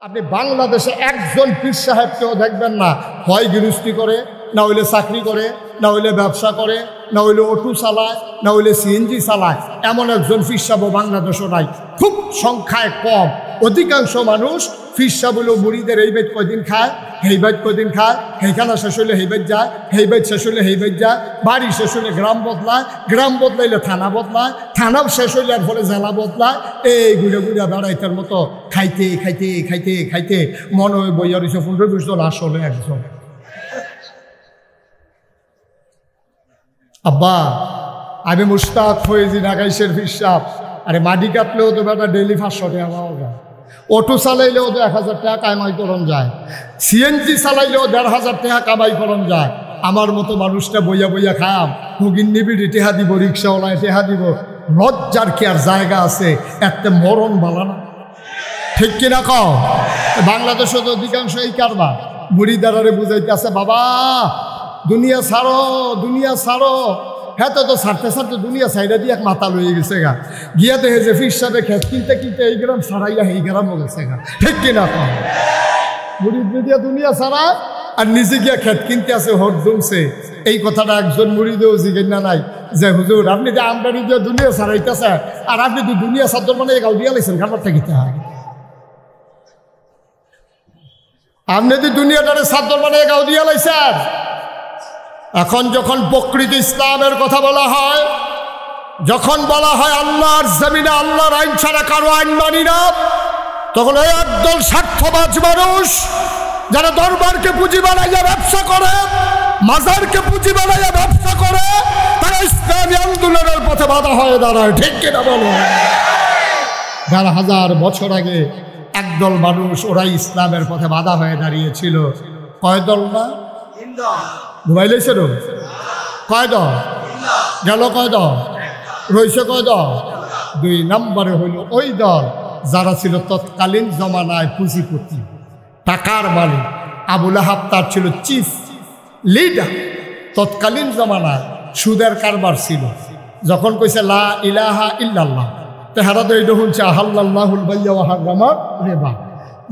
আপনি বাংলাদেশে একজন পীর সাহেবকেও দেখবেন না, হয় গৃহস্থী করে, না হইলে চাকরি করে, না হইলে ব্যবসা করে, না হইলে অটো চালায়, না হইলে সিএনজি চালায়। এমন একজন পীর সাহেব বাংলাদেশও নাই, খুব সংখ্যায় কম। অধিকাংশ মানুষ পীর সাহেব হলো মুড়িদের এই বেদ কয়দিন খায়, হেই বেদ কয়দিন খায়, হেইখানা শেষ হইলে হেই বেদ যায়, হেই বেদ শেষ হইলে হেই বেদ যায়, বাড়ি শেষ হইলে গ্রাম বদলায়, গ্রাম বদলাইলে থানা বদলায়, থানাও শেষ হইলে আর ফলে জেলা বদলায়। এই ঘুরে ঘুরে বেড়াইতের মতো খাইতে খাইতে খাইতে খাইতে মনে হয় বইয়া রয়েছে 15-20 জন, আসলে একজন। আব্বা আমি মুশতাক ফয়েজি ঢাকাইশের পীর সাহেব। আরে মাটি কাটলেও তো বেটা ডেইলি 500 টাকা পাওয়া যায়, অটো চালাইলেও তো 1000 টাকা কামাই করন যায়, সিএনজি চালাইলেও 1500 টাকা কামাই করন যায়। আমার মতো মানুষটা বইয়া বইয়া খাম, হুগিন নিবিড়ি টেহা দিব, রিক্সাওয়ালায় টেহা দিব, লজ্জার কি আর জায়গা আছে? একটা মরণ বালানা, ঠিক কিনা কও? বাংলাদেশে তো অধিকাংশ এই কারবার। মুড়িদারে বুঝাইতে আছে, বাবা দুনিয়া ছাড়ো, দুনিয়া ছাড়ো। হ্যাঁ তো ছাড়তে ছাড়তে দুনিয়া সাইডা দিয়ে এক মাথা লইয়ে গেছে গা, গিয়া দেখে যে পীর সাহেবে খেত কিনতে কিনতে এই গ্রাম ছাড়াইয়া এই গ্রামও গেছে গা, ঠিক কিনা কও? মুড়ি দিয়া দুনিয়া ছাড়া আর নিজে গিয়া খেত কিনতে আছে, হট জমছে। এই কথাটা একজন মুড়িদেও জিজ্ঞেস না নাই যে হুজুর আপনি যে আমদানি দিয়ে দুনিয়া ছাড়াইতেছে, আর আপনি তো দুনিয়া চাদর মানে গাও দিয়া লাইছেন, খাবার থাকিতে হয়। আপনি তো দুনিয়াটারে চাদর মানে গাও দিয়া লাইছেন। এখন যখন প্রকৃতি ইসলামের কথা বলা হয়, যখন বলা হয় আল্লাহর জমিনে আল্লাহর আইন ছাড়া কারো আইন মানি না, তখন ওই একদল স্বার্থবাজ মানুষ যারা দরবারকে পুঁজি বানাইয়া ব্যবসা করে, মাজারকে পুঁজি বানাইয়া ব্যবসা করে, তারা ইসলামী আন্দোলনের পথে বাধা হয়ে দাঁড়ায়, ঠিক কিনা বলো? 1000 বছর আগে একদল মানুষ, ওরাই ইসলামের পথে বাধা হয়ে দাঁড়িয়েছিল। কয় দল না? ঘুমাইলেছে রো কয় দল গেল, কয় দল রয়েছে, কয় দল? 2 নম্বরে হইল ওই দল যারা ছিল তৎকালীন জমানায় পুঁজিপতি, টাকার মালিক। আবুল আহাব তার ছিল চিফ লিডার। তৎকালীন জমানায় সুদের কারবার ছিল। যখন কইছে লা ইলাহা ইল্লাল্লাহ, তেহারা তো এইটা শুনছে আহাল্লাহুল বাইয়া ওয়া হারামা রিবা,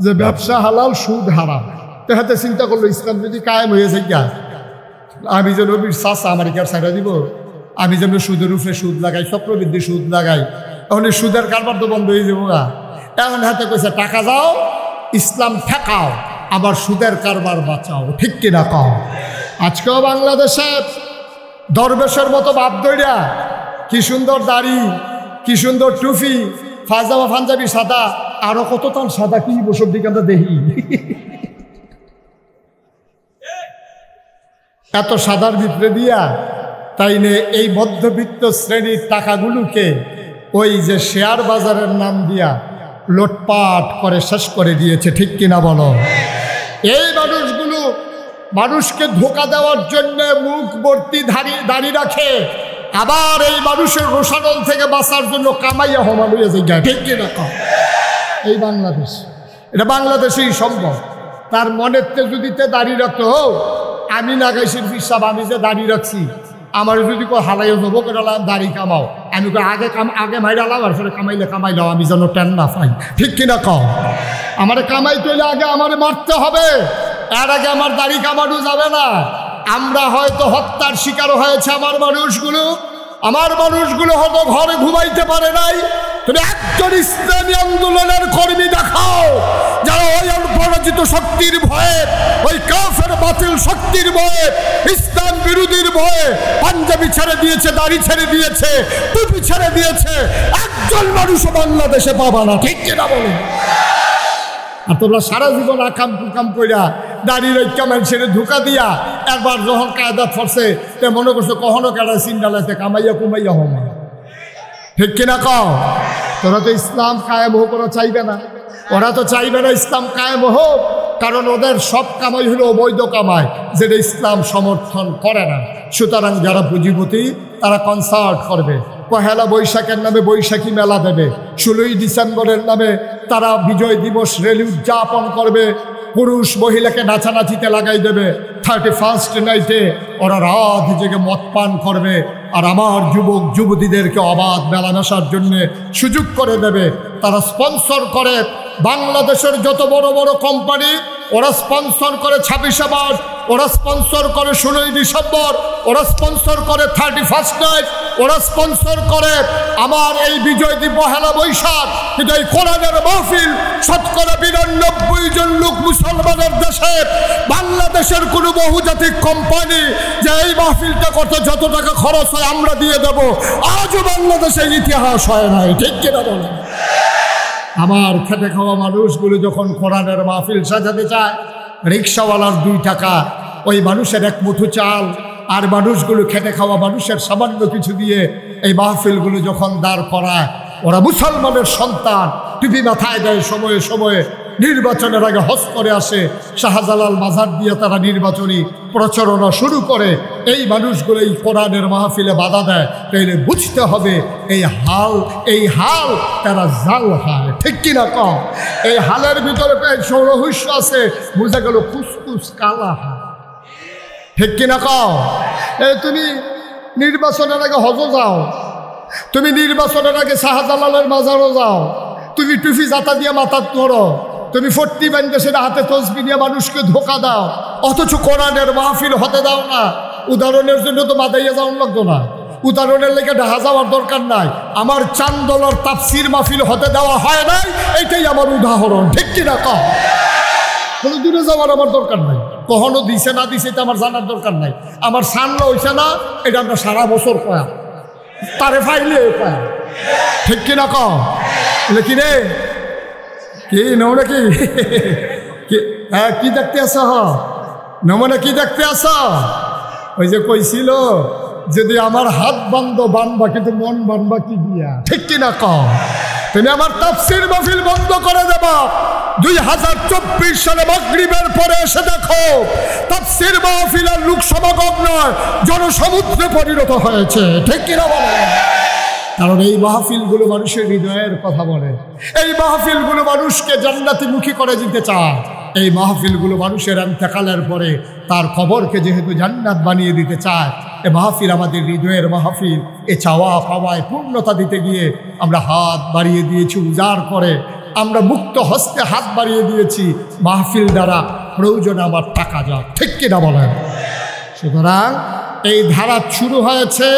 যে ব্যবসা হালাল সুদ হারাম। তেহাতে চিন্তা করলো ইসলাম যদি কায়েম হয়ে যায়, আমি যেন বিশ্বাস আমার কি আর ছাড়া দিব? আমি যেন সুদের উপরে সুদ লাগাই, চক্রবৃদ্ধি সুদ লাগাই, এখন সুদের কারবার তো বন্ধ হয়ে যাবো গা। এমন হাতে কইছে টাকা যাও, ইসলাম ঠেকাও, আবার সুদের কারবার বাঁচাও, ঠিক কিনা কও? আজকেও বাংলাদেশে দরবেশের মতো বাপ দইরা, কি সুন্দর দাড়ি, কি সুন্দর টুপি, পায়জামা পাঞ্জাবি সাদা, আরো কত তার সাদা কি বসব দিকে আমরা দেখি। এত সাদার ভিতরে দিয়া তাই নে এই মধ্যবিত্ত শ্রেণীর টাকাগুলোকে ওই যে শেয়ার বাজারের নাম দিয়া লোটপাট করে শেষ করে দিয়েছে, ঠিক কিনা বলো? এই মানুষগুলো মানুষকে ধোঁকা দেওয়ার জন্য মুখ ভর্তি দাড়ি রাখে, আবার এই মানুষের রোষানল থেকে বাঁচার জন্য কামাইয়া হমান হয়ে যায়, ঠিক কিনা কও? এই বাংলাদেশ, এটা বাংলাদেশেই সম্ভব। তার মনের তে যদি দাড়ি রাখতো, আমি নাগাইশের পীর সাহেব, আমি যে দাড়ি রাখছি, আমার যদি কেউ হালাইও যাবো কেলাম দাড়ি কামাও, আমি আগে মাইরালাম, আর ফলে কামাইলাম আমি যেন টেন না পাই, ঠিক কিনা কও? আমার কামাইতে হইলে আগে আমার মারতে হবে, এর আগে আমার দাড়ি কামানো যাবে না। আমরা হয়তো হত্যার শিকার হয়েছে, আমার মানুষগুলো হয়তো ঘরে ঘুমাইতে পারে নাই। তুমি একজন ইসলামী আন্দোলনের কর্মী দেখাও যারা ওই পরাজিত শক্তির ভয়ে, ওই কাফের বাতিল শক্তির ভয়ে, ইসলাম বিরোধীর ভয়ে পাঞ্জাবি ছেড়ে দিয়েছে, দাড়ি ছেড়ে দিয়েছে, টুপি ছেড়ে দিয়েছে। একজন মানুষও বাংলাদেশে পাবা না, ঠিক কিনা বলো? আর তোমরা সারা জীবন আকাম কুকাম কইরা দাড়ি রক্ষা মানুষের ধোকা দিয়া, একবার যখন কায়দাত ফরছে তে মনে করছো কখনো কাটা সিন্ডালাতে কামাইয়া কুমাইয়া হমা, ঠিক কিনা কও? তোরা তো ইসলাম কায়েম হোক ওরা চাইবে না, ওরা তো চাইবে না ইসলাম কায়েম হোক, কারণ ওদের সব কামাই হলো অবৈধ কামাই, যেটা ইসলাম সমর্থন করে না। সুতরাং যারা পুঁজিপতি তারা কনসার্ট করবে, 1 বৈশাখের নামে বৈশাখী মেলা দেবে, 16ই ডিসেম্বরের নামে তারা বিজয় দিবস র্যালি উদযাপন করবে, পুরুষ মহিলাকে নাচানাচিতে লাগাই দেবে, 31st নাইটে ওরা রাত জেগে মদ পান করবে, আর আমার যুবক যুবতীদেরকে অবাধ মেলামেশার জন্য সুযোগ করে দেবে। তারা স্পন্সর করে বাংলাদেশের যত বড় বড় কোম্পানি ওরা স্পন্সর করে 26শে মার্চ, ওরা স্পন্সর করে 16ই ডিসেম্বর, ওরা স্পন্সর করে 31st নাইট, ওরা স্পন্সর করে আমার এই বিজয় দিবস পহেলা বৈশাখ। কিন্তু এই কোরআনের মাহফিল শতকরা 92 জন লোক মুসলমানের দেশে, বাংলাদেশের কোনো বহুজাতিক কোম্পানি যে এই মাহফিলটা করতে যত টাকা খরচ হয় আমরা দিয়ে দেব, আজও বাংলাদেশের ইতিহাস হয় নাই। ঠিক কিনা বলেন? আমার খেটে খাওয়া মানুষগুলো যখন কোরআনের মাহফিল সাজাতে চায়, রিক্সাওয়ালার 2 টাকা, ওই মানুষের 1 মুঠো চাল, আর মানুষগুলো খেটে খাওয়া মানুষের সামান্য কিছু দিয়ে এই মাহফিলগুলো যখন দাঁড় করায়, ওরা মুসলমানের সন্তান, টুপি মাথায় দেয়, সময়ে সময়ে নির্বাচনের আগে হজ করে আসে, শাহজালাল মাজার দিয়ে তারা নির্বাচনী প্রচারণা শুরু করে। এই মানুষগুলো এই কোরআনের মাহফিলে বাধা দেয়, তাইলে বুঝতে হবে এই হাল তারা জাল হাল। ঠিক কিনা কম? এই হালের ভিতরে রহস্য আছে, বুঝা গেল কুসকুস কালা হাল। ঠিক কিনা কম? তুমি নির্বাচনের আগে হজও যাও, তুমি নির্বাচনের আগে শাহজালালের মাজারও যাও, তুমি টুপি জাতা দিয়ে মাথা ধরো, তুমি 40 বান্ধে হাতে তসবি নিয়ে মানুষকে ধোকা দাও, অথচ কোরআনের মাহফিল হতে দাও না। উদাহরণের জন্য তো মাদাইয়া যাওয়ার লাগতো না, উদাহরণের লেগে ঢাকা যাওয়ার দরকার নাই। আমার চান্দলার তাফসির মাহফিল হতে দেওয়া হয় নাই, এইটাই আমার উদাহরণ। ঠিক কিনা কম? কোনো দূরে যাওয়ার আমার দরকার নাই, কখনো দিছে না দিছে এটা আমার জানার দরকার নাই। আমার সানলা হইছে না, এটা আমরা সারা বছর কয়া তারে ফাইলে কয়া। ঠিক কিনা কম? কি রে কি নমনে কি হ্যাঁ কি দেখতে আস নমনে কি দেখতে আস? ওই যে কইছিল যদি আমার হাত বানবা কিন্তু মন বানবা কি দিয়া। ঠিক কিনা কম? তুমি আমার তাফসীর মাহফিল বন্ধ করে দেবা। 2024 সালে মাগরিবের পরে এসে দেখো তাফসীর মাহফিল আর লোক সমাগম নয়, জনসমুদ্রে পরিণত হয়েছে। ঠিক কিনা বলে? কারণ এই মাহফিলগুলো মানুষের হৃদয়ের কথা বলে, এই মাহফিলগুলো মানুষকে জান্নাতিমুখী করে দিতে চায়, এই মাহফিলগুলো মানুষের ইন্তেকালের পরে তার কবরকে যেহেতু জান্নাত বানিয়ে দিতে চায়। এই মাহফিল আমাদের হৃদয়ের মাহফিল। এ চাওয়া পাওয়ায় পূর্ণতা দিতে গিয়ে আমরা হাত বাড়িয়ে দিয়েছি উজাড় করে, আমরা মুক্ত হস্তে হাত বাড়িয়ে দিয়েছি মাহফিল দ্বারা প্রয়োজনে আমার টাকা যাক। ঠিক কিনা বলেন? সুতরাং এই ধারা শুরু হয়েছে,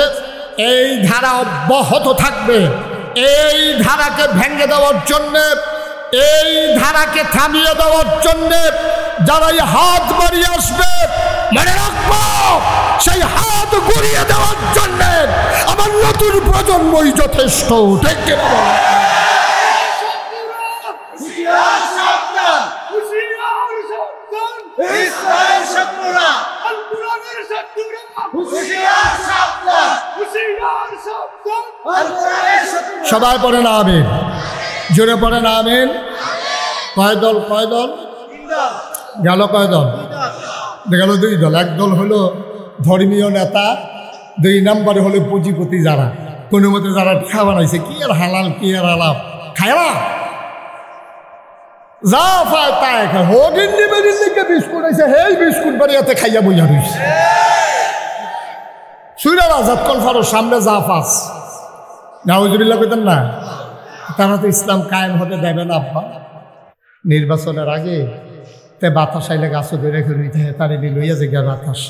এই ধারা অব্যাহত থাকবে। এই ধারাকে ভেঙে দেওয়ার জন্যে, এই ধারাকে থামিয়ে দেওয়ার জন্যে যারা এই হাত বাড়িয়ে আসবে, মনে রাখবো সেই হাত গড়িয়ে দেওয়ার জন্যে আমার নতুন প্রজন্মই যথেষ্ট। ঠিক কিনা বলেন? সবাই পড়েন আমিন, জোরে পড়েন আমিন। কয় দল? কয় দল গেল? কয় দল গেল? 2 দল। এক দল হলো ধর্মীয় নেতা, 2 নম্বরে হলো পুঁজিপতি, যারা কোনো মতে যারা টিকা বানাইছে। কি আর হালাল কি আর আলাপ খায়রা যা পায় তাই খায়। হোগিন্নি বেরির দিকে বিস্কুট আছে, হেই বিস্কুট বাড়িয়াতে খাইয়া বইয়া রইছে। সুইরারা যতক্ষণ ফারো সামনে যা পাস নাউজুবিল্লাহ কইতেন না, তারা তো ইসলাম কায়েম হতে দেবে না। আব্বা নির্বাচনের আগে তে বাতাস আইলে গাছও ধরে রেখে দিতে তার লইয়া যে গিয়া বাতাস,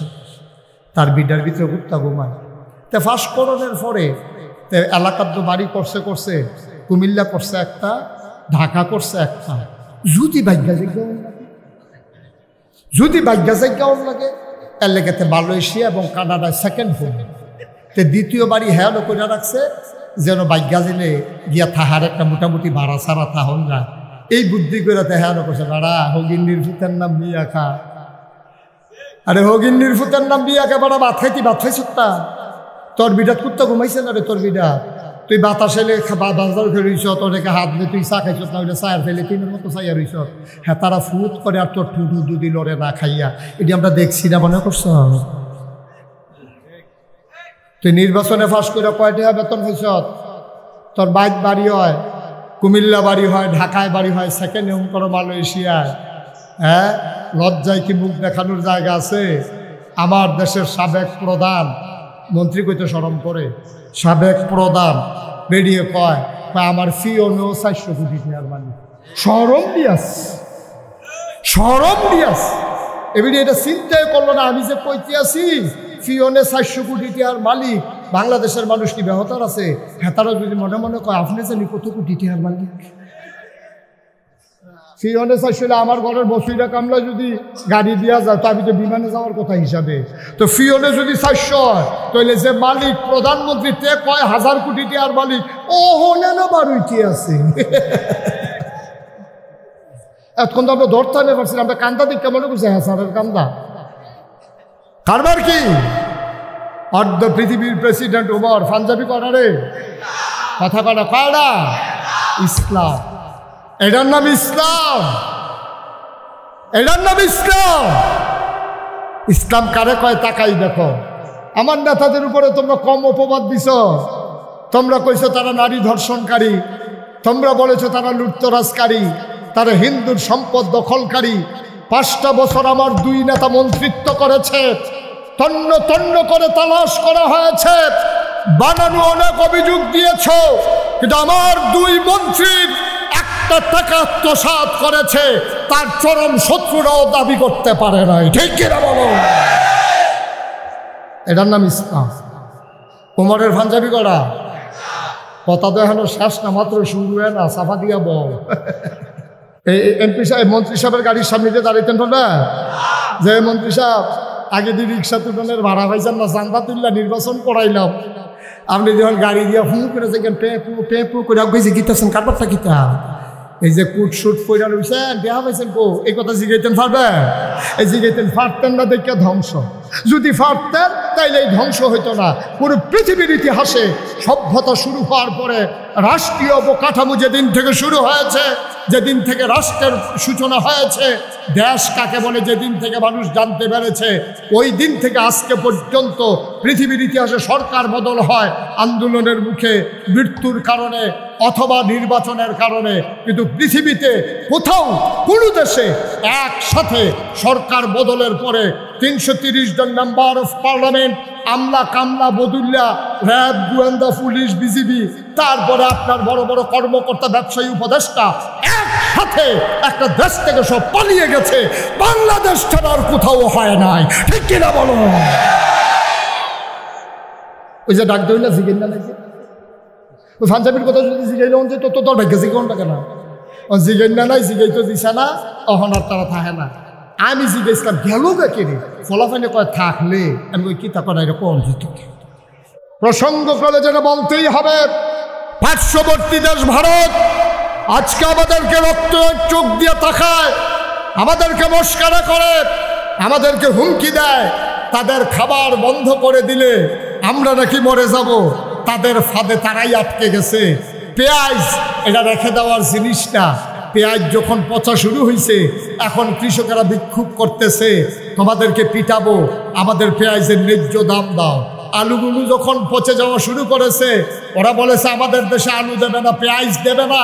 তার বিডার ভিতরে কুত্তা ঘুমায়। তে ফাঁস করণের পরে তে এলাকার তো বাড়ি করছে, কুমিল্লা করছে একটা, ঢাকা করছে একটা। যদি ভাগ্যা জায়গাও লাগে এর লেগেতে মালয়েশিয়া এবং কানাডায় সেকেন্ড হোম। তে দ্বিতীয় বাড়ি হ্যাঁ করে রাখছে যেন ভাগ্যা জেনে গিয়া থাহার একটা মোটামুটি ভাড়া ছাড়া থাহন যায়। এই বুদ্ধি করে হ্যাঁ করছে বাড়া হগিন্নির ফুতের নাম বিয়া খা। আরে হগিন্নির ফুতের নাম বিয়া খা বাড়া, ভাত খাইছ তা তোর বিডাত কুত্তা ঘুমাইছে না রে তোর বিডা। তুই বাতাস এলে বাজার ফেরিস, তোর রেখে হাত দিয়ে তুই চা খাইছ না, ওইটা চায়ের ফেলে 3-এর মতো চাইয়া রইছ। হ্যাঁ তারা ফুট করে আর তোর ঠুটু দুদি লড়ে না খাইয়া, এটি আমরা দেখছি না মনে করছ। তুই নির্বাচনে ফাঁস করে কয়টা বেতন হয়েছ? তোর বাইক বাড়ি হয়, কুমিল্লা বাড়ি হয়, ঢাকায় বাড়ি হয়, সেকেন্ড হোম করো মালয়েশিয়ায়। হ্যাঁ লজ্জায় কি মুখ দেখানোর জায়গা আছে? আমার দেশের সাবেক প্রধান মন্ত্রী কইতে শরম করে, সাবেক প্রধান বেরিয়ে কয় আমার ফিও নেও 400 কোটি টাকার মালিক। শরম দিয়াস, শরম দিয়াস। এবারে এটা চিন্তাই করলো না, আমি যে কইতে আছি ফিওনে 400 কোটি টাকার মালিক, বাংলাদেশের মানুষ কি বেহতার আছে? হ্যাঁ, তারা যদি মনে মনে কয় আপনি জানি কত কোটি টাকার মালিক। ফিওনে 400, আমার ঘরের বসিরা কামলা যদি গাড়ি দিয়া যায় তো আমি তো বিমানে যাওয়ার কথা হিসাবে, তো ফিওনে যদি 400 হয় তাহলে যে মালিক প্রধানমন্ত্রী তে কয় 1000 কোটি টাকার মালিক, ও হনে না বারুইটি আছে। এতক্ষণ তো আমরা ধরতে না পারছিলাম, আমরা কান্দা দিক কেমন করছি? হ্যাঁ স্যারের কান্দা কারবার কি? অর্ধ পৃথিবীর প্রেসিডেন্ট ওমর পাঞ্জাবি করারে কথা কটা কয়না ইসলাম, এটার নাম ইসলাম, এটার নাম ইসলাম। ইসলাম কারে কয় তাকাই দেখো। আমার নেতাদের উপরে তোমরা কম অপবাদ দিছ, তোমরা কইছো তারা নারী ধর্ষণকারী, তোমরা বলেছো তারা লুটতরাজকারী, তারা হিন্দুর সম্পদ দখলকারী। 5টা বছর আমার 2 নেতা মন্ত্রিত্ব করেছে, তন্ন তন্ন করে তালাশ করা হয়েছে, বানানো অনেক অভিযোগ দিয়েছ, কিন্তু আমার 2 মন্ত্রীর একটা টাকা আত্মসাৎ করেছে তার চরম শত্রুরাও দাবি করতে পারে নাই। ঠিক কিনা বলো? এটার নাম ইসলাম। ওমরের পাঞ্জাবি করা কথা দেখানো শেষ না, মাত্র শুরু হয় না, সাফা দিয়া বল। এই এমপি সাহেব মন্ত্রী সাহেবের গাড়ির সামনে দিয়ে দাঁড়াইতেন না, যে মন্ত্রী সাহেব আগে দিয়ে রিক্সা তুলনের ভাড়া পাইছেন না, চান্দা তুললা নির্বাচন করাইলাম, আপনি যখন গাড়ি দিয়ে ফোন করে দেখেন পে করে গেছে গীতাছেন কারবারটা গীতা, এই যে কুট শুট পয়রা রয়েছেন দেহা পাইছেন কো, এই কথা জিগাইতেন পারবেন? এই জিগাইতেন পারতেন না দেখে ধ্বংস। যদি পারতেন তাইলে এই ধ্বংস হইতো না। পুরো পৃথিবীর ইতিহাসে সভ্যতা শুরু হওয়ার পরে রাষ্ট্রীয় অবকাঠামো যেদিন থেকে শুরু হয়েছে, যেদিন থেকে রাষ্ট্রের সূচনা হয়েছে, দেশ কাকে বলে যেদিন থেকে মানুষ জানতে পেরেছে, ওই দিন থেকে আজকে পর্যন্ত পৃথিবীর ইতিহাসে সরকার বদল হয় আন্দোলনের মুখে, মৃত্যুর কারণে অথবা নির্বাচনের কারণে, কিন্তু পৃথিবীতে কোথাও কোনো দেশে একসাথে সরকার বদলের পরে 330 জন মেম্বার অফ পার্লামেন্ট, আমলা কামলা বদুল্লা, র্যাব, গোয়েন্দা পুলিশ, বিজিবি, তারপরে আপনার বড় বড় কর্মকর্তা, ব্যবসায়ী, উপদেষ্টা একসাথে একটা দেশ থেকে সব পালিয়ে গেছে। বাংলাদেশ ছাড়া আর কোথাও হয় নাই। ঠিক কিনা বলো? ওই যে ডাক দইলা জিগেন না নাকি ওই পাঞ্জাবির কথা যদি জিগাইল যে তো তোর ভাগ্য জিগাউনটা কেন? ও জিগেন না নাই, জিগাই তো দিছে না, অহন আর তারা থাকে না। আমি জিজ্ঞেসলাম গেল কে রে? ফলাফানে কয় থাকলে আমি ওই কিতা করা এরকম যেত। প্রসঙ্গ করে যেটা বলতেই হবে, পার্শ্ববর্তী দেশ ভারত আজকে আমাদেরকে রক্ত চোখ দিয়ে তাকায়, আমাদেরকে মস্কারা করে, আমাদেরকে হুমকি দেয়, তাদের খাবার বন্ধ করে দিলে আমরা নাকি মরে যাব। তাদের ফাঁদে তারাই আটকে গেছে। পেঁয়াজ এটা রেখে দেওয়ার জিনিস না। পেঁয়াজ যখন পচা শুরু হয়েছে, এখন কৃষকেরা বিক্ষোভ করতেছে, তোমাদেরকে পিটাবো, আমাদের পেঁয়াজের ন্যায্য দাম দাও। আলুগুলো যখন পচে যাওয়া শুরু করেছে, ওরা বলেছে আমাদের দেশে আলু দেবে না, পেঁয়াজ দেবে না।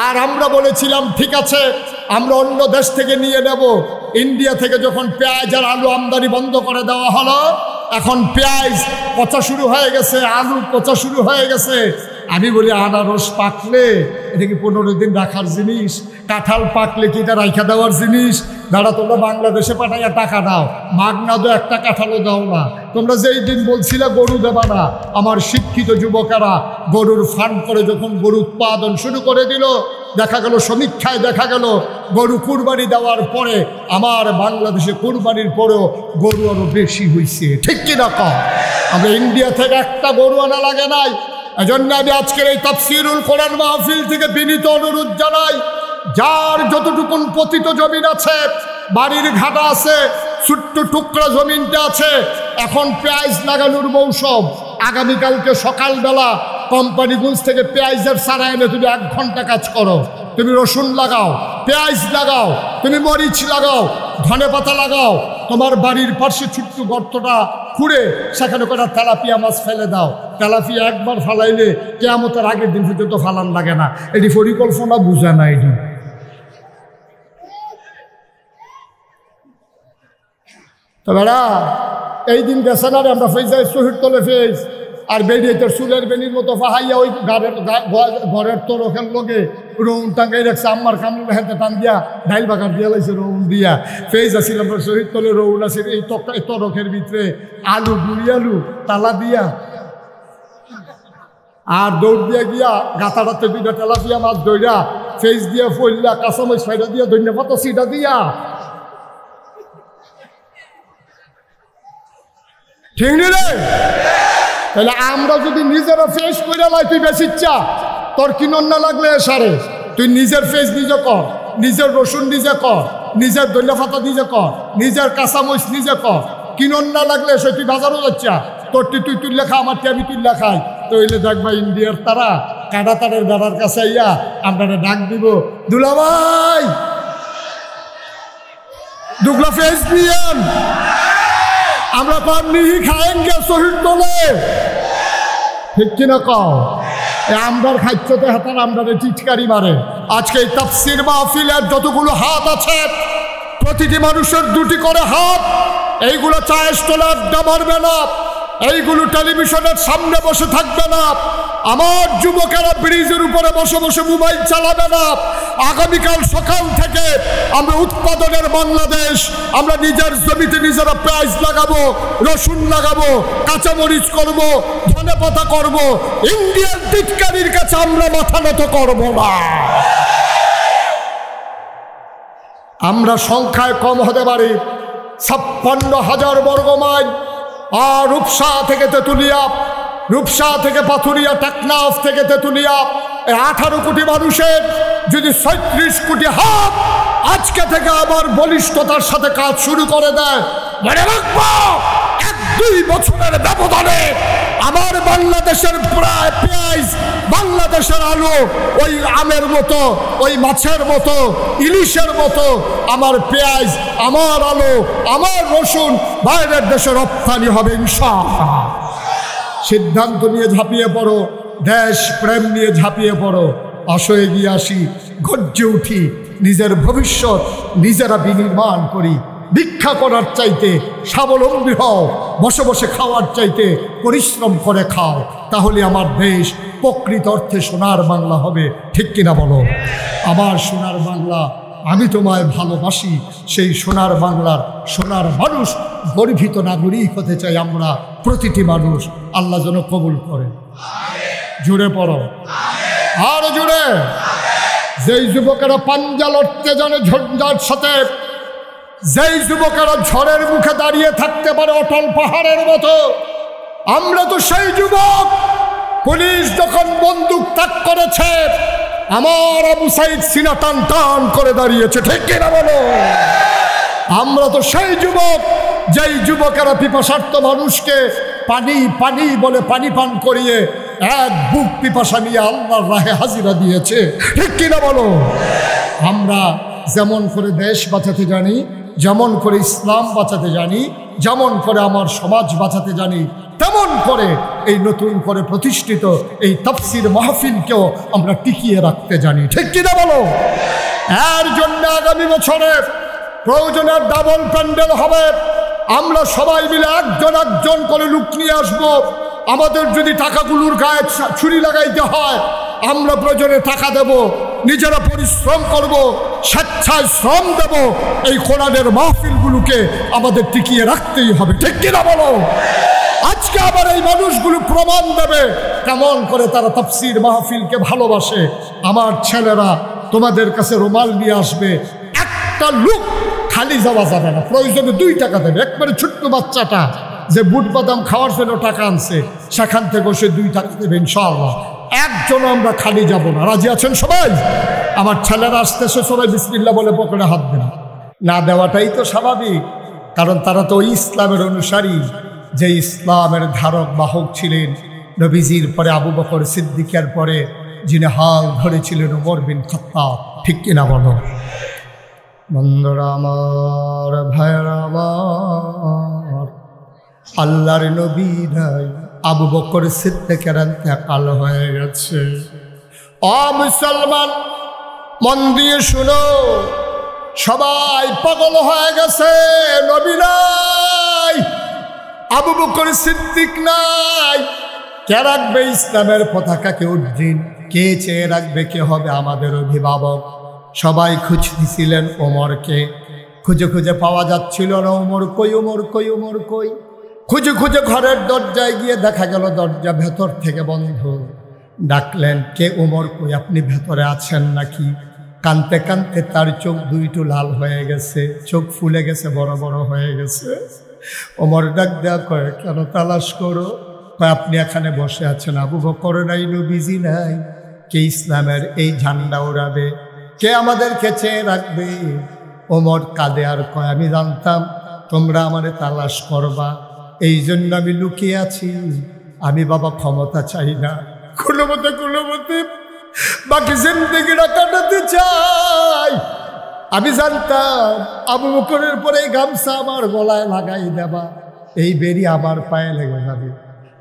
আর আমরা বলেছিলাম ঠিক আছে, আমরা অন্য দেশ থেকে নিয়ে নেব। ইন্ডিয়া থেকে যখন পেঁয়াজ আর আলু আমদানি বন্ধ করে দেওয়া হলো, এখন পেঁয়াজ পচা শুরু হয়ে গেছে, আলু পচা শুরু হয়ে গেছে। আমি বলি আনারস পাকলে এটা কি 15 দিন রাখার জিনিস? কাঁঠাল পাকলে কি এটা রাইখা দেওয়ার জিনিস? দাঁড়া, তোমরা বাংলাদেশে পাঠাইয়া টাকা দাও, মাগনা দো একটা কাঁঠালও দাও না। তোমরা যেই দিন বলছিলে গরু দেবা না, আমার শিক্ষিত যুবকেরা গরুর ফার্ম করে যখন গরু উৎপাদন শুরু করে দিল, দেখা গেল সমীক্ষায় দেখা গেল গরু কুরবানি দেওয়ার পরে আমার বাংলাদেশে কুরবানির পরেও গরু আরো বেশি হয়েছে। ঠিক কিনা কম? আমরা ইন্ডিয়া থেকে একটা গরু আনা লাগে নাই। এজন্য আমি আজকের এই তাফসীরুল কোরআন মাহফিল থেকে বিনীত অনুরোধ জানাই, যার যতটুকুন পতিত জমিন আছে, বাড়ির ঘাটা আছে, ছোট্ট টুকরা জমিনটা আছে, এখন পেঁয়াজ লাগানোর মৌসুম। আগামীকালকে সকালবেলা কোম্পানিগঞ্জ থেকে পেঁয়াজের চারা এনে তুমি 1 ঘন্টা কাজ করো। তুমি রসুন লাগাও, পেঁয়াজ লাগাও, তুমি মরিচ লাগাও, ধনে পাতা লাগাও, তোমার বাড়ির পাশে ছোট্ট গর্তটা খুঁড়ে সেখানে করে তেলাপিয়া মাছ ফেলে দাও। তেলাপিয়া একবার ফালাইলে কিয়ামতের আগের দিন পর্যন্ত ফালান লাগে না। এটি পরিকল্পনা বুঝে না। এটি তো বেড়া এই দিন গেছে না রে, আমরা ফেজাই শহীদ তলে ফেজ আর বেরিয়ে তোর চুলের বেনির মতো ফাহাইয়া ওই ঘরের তোর ওখান লোকে রৌন টাঙ্গাই রাখছে আম্মার কামড় হাতে টান দিয়া ডাইল বাগার দিয়া লাইছে রৌন দিয়া ফেজ আছিল আমরা শহীদ তলে রৌন আছে এই তরকের ভিতরে আলু বুড়ি আলু তালা দিয়া আর দৌড় দিয়া গিয়া গাতাটাতে দুইটা তেলাপিয়া মাছ দইরা ফেস দিয়া ফইলা কাঁচামরিচ ফাইডা দিয়া ধন্যবাদ সিটা দিয়া ঠিক নি রে? তাহলে আমরা যদি নিজেরা ফেস করে লাই তুই বেশি ইচ্ছা তোর কিনন না লাগলে সারে তুই নিজের ফেস নিজে কর, নিজের রসুন নিজে কর, নিজের ধনিয়া পাতা নিজে কর, নিজের কাঁচামরিচ নিজে কর, কিনন না লাগলে সে তুই বাজারও যাচ্ছা তোর তুই লেখা আমার আমি তুই লেখাই তো হইলে দেখবা ইন্ডিয়ার তারা কাটা তারের দাদার কাছে আইয়া আপনারা ডাক দিব দুলাভাই দুগলা ফেস দিয়েন আমরা পাবলিক খায়েঙ্গে শহীদ বলে ঠিক কিনা কও আমরার খাইতে হাতার আমরারে টিটকারি মারে আজকে এই তাফসীর মাহফিলের যতগুলো হাত আছে প্রতিটি মানুষের দুটি করে হাত এইগুলো চায়ের স্টলে আড্ডা মারবে না এইগুলো টেলিভিশনের সামনে বসে থাকবে না আমার যুবকেরা ব্রিজের উপরে বসে বসে মোবাইল চালাবে না আগামীকাল সকাল থেকে আমরা উৎপাদনের বাংলাদেশ আমরা নিজের জমিতে নিজেরা পেঁয়াজ লাগাবো রসুন লাগাবো কাঁচামরিচ করব ধনেপাতা করব ইন্ডিয়ান টিটকারির কাছে আমরা মাথা নত করব না আমরা সংখ্যায় কম হতে পারি 56,000 বর্গ মাইল আর রূপসা থেকে তেতুলিয়া রূপসা থেকে পাথুরিয়া টেকনাফ থেকে তেতুলিয়া 18 কোটি মানুষের যদি 37 কোটি হাত আজকে থেকে আবার বলিষ্ঠতার সাথে কাজ শুরু করে দেয় মনে রাখবো 1-2 বছরের ব্যবধানে আমার বাংলাদেশের প্রায় পেঁয়াজ বাংলাদেশের আলু ওই আমের মতো ওই মাছের মতো ইলিশের মতো আমার পেঁয়াজ আমার আলু আমার রসুন বাইরের দেশে রপ্তানি হবে ইনশাআল্লাহ সিদ্ধান্ত নিয়ে ঝাঁপিয়ে পড়ো দেশ প্রেম নিয়ে ঝাঁপিয়ে পড়ো আসো এগিয়ে আসি গর্জে উঠি নিজের ভবিষ্যৎ নিজেরা বিনির্মাণ করি ভিক্ষা করার চাইতে স্বাবলম্বী হও বসে বসে খাওয়ার চাইতে পরিশ্রম করে খাও তাহলে আমার দেশ প্রকৃত অর্থে সোনার বাংলা হবে ঠিক কিনা বলো আমার সোনার বাংলা আমি তোমায় ভালোবাসি সেই সোনার বাংলার সোনার মানুষ গর্বিত নাগরিক হতে চাই আমরা প্রতিটি মানুষ আল্লাহ যেন কবুল করে জুড়ে পড়ো আর জুড়ে যেই যুবকেরা পাঞ্জা লড়তে জানে ঝঞ্ঝার সাথে যেই যুবকেরা ঝড়ের মুখে দাঁড়িয়ে থাকতে পারে অটল পাহাড়ের মতো আমরা তো সেই যুবক পুলিশ যখন বন্দুক তাক করেছে আমার আবু সাইদ সিনা টান টান করে দাঁড়িয়েছে ঠিক কিনা বলো আমরা তো সেই যুবক যেই যুবকেরা পিপাসার্থ মানুষকে পানি পানি বলে পানি পান করিয়ে এক বুক পিপাসা নিয়ে আল্লাহর রাহে হাজিরা দিয়েছে ঠিক কিনা বলো আমরা যেমন করে দেশ বাঁচাতে জানি যেমন করে ইসলাম বাঁচাতে জানি যেমন করে আমার সমাজ বাঁচাতে জানি তেমন করে এই নতুন করে প্রতিষ্ঠিত এই তাফসীর মাহফিলকেও আমরা টিকিয়ে রাখতে জানি ঠিক কিনা বলো এর জন্য আগামী বছরে প্রয়োজনের ডাবল প্যান্ডেল হবে আমরা সবাই মিলে একজন করে লোক নিয়ে আসবো আমাদের যদি টাকাগুলোর গায়ে ছুরি লাগাইতে হয় আমরা প্রয়োজনে টাকা দেব নিজেরা পরিশ্রম করব স্বেচ্ছায় শ্রম দেব এই কোরআনের মাহফিলগুলোকে আমাদের টিকিয়ে রাখতেই হবে ঠিক কিনা বলো আজকে আবার এই মানুষগুলো প্রমাণ দেবে কেমন করে তারা তাফসীর মাহফিলকে ভালোবাসে আমার ছেলেরা তোমাদের কাছে রুমাল নিয়ে আসবে একটা লোক খালি যাওয়া যাবে না প্রয়োজনে 2 টাকা দেবে একবারে ছোট্ট বাচ্চাটা যে বুট বাদাম খাওয়ার জন্য টাকা আনছে সেখান থেকে সে 2 টাকা দেবে ইনশাআল্লাহ একজনও আমরা খালি যাব না রাজি আছেন সবাই আমার ছেলেরা আসতেছে সবাই বিসমিল্লাহ বলে পকেটে হাত দেন না দেওয়াটাই তো স্বাভাবিক কারণ তারা তো ইসলামের অনুসারী যে ইসলামের ধারক বাহক ছিলেন নবীজির পরে আবু বকর সিদ্দিকের পরে যিনি হাল ধরেছিলেন ওমর বিন খাত্তাব ঠিক কিনা বলো বন্ধুরা আমার ভাইরা আমার আল্লাহর নবী নাই আবু বকর সিদ্দিকের ইন্তেকাল হয়ে গেছে ও মুসলমান মন দিয়ে শুনো সবাই পাগল হয়ে গেছে নবী নাই আবু বকর সিদ্দিক নাই কে রাখবে ইসলামের পতাকাকে উড্ডীন কে চেয়ে রাখবে, কে হবে আমাদের অভিভাবক। সবাই খুঁজতেছিলেন ওমরকে, খুঁজে খুঁজে পাওয়া যাচ্ছিল না। ওমর কই, ওমর কই, ওমর কই। খুঁজে খুঁজে ঘরের দরজায় গিয়ে দেখা গেল দরজা ভেতর থেকে বন্ধ। ডাকলেন, কে? ওমর কই, আপনি ভেতরে আছেন নাকি? কাঁদতে কাঁদতে তার চোখ দুইটু লাল হয়ে গেছে, চোখ ফুলে গেছে, বড় বড় হয়ে গেছে। ওমর ডাক দেয়া কয়, কেন তালাশ করো? কয়, আপনি এখানে বসে আছেন, আবু বকর নাই, নবীজি নাই, কে ইসলামের এই ঝান্ডা উড়াবে, কে আমাদেরকে চেয়ে রাখবে? ওমর কাঁদে আর কয়, আমি জানতাম তোমরা আমারে তালাশ করবা, এই জন্য আমি লুকিয়ে আছি। আমি বাবা ক্ষমতা চাই না, কোনো মতে বাকি জিন্দেগিটা কাটাতে চাই। আমি জানতাম আবু বকরের পরে এই গামছা আমার গলায় লাগাই দেবা, এই বেরি আমার পায়ে লেগে যাবে,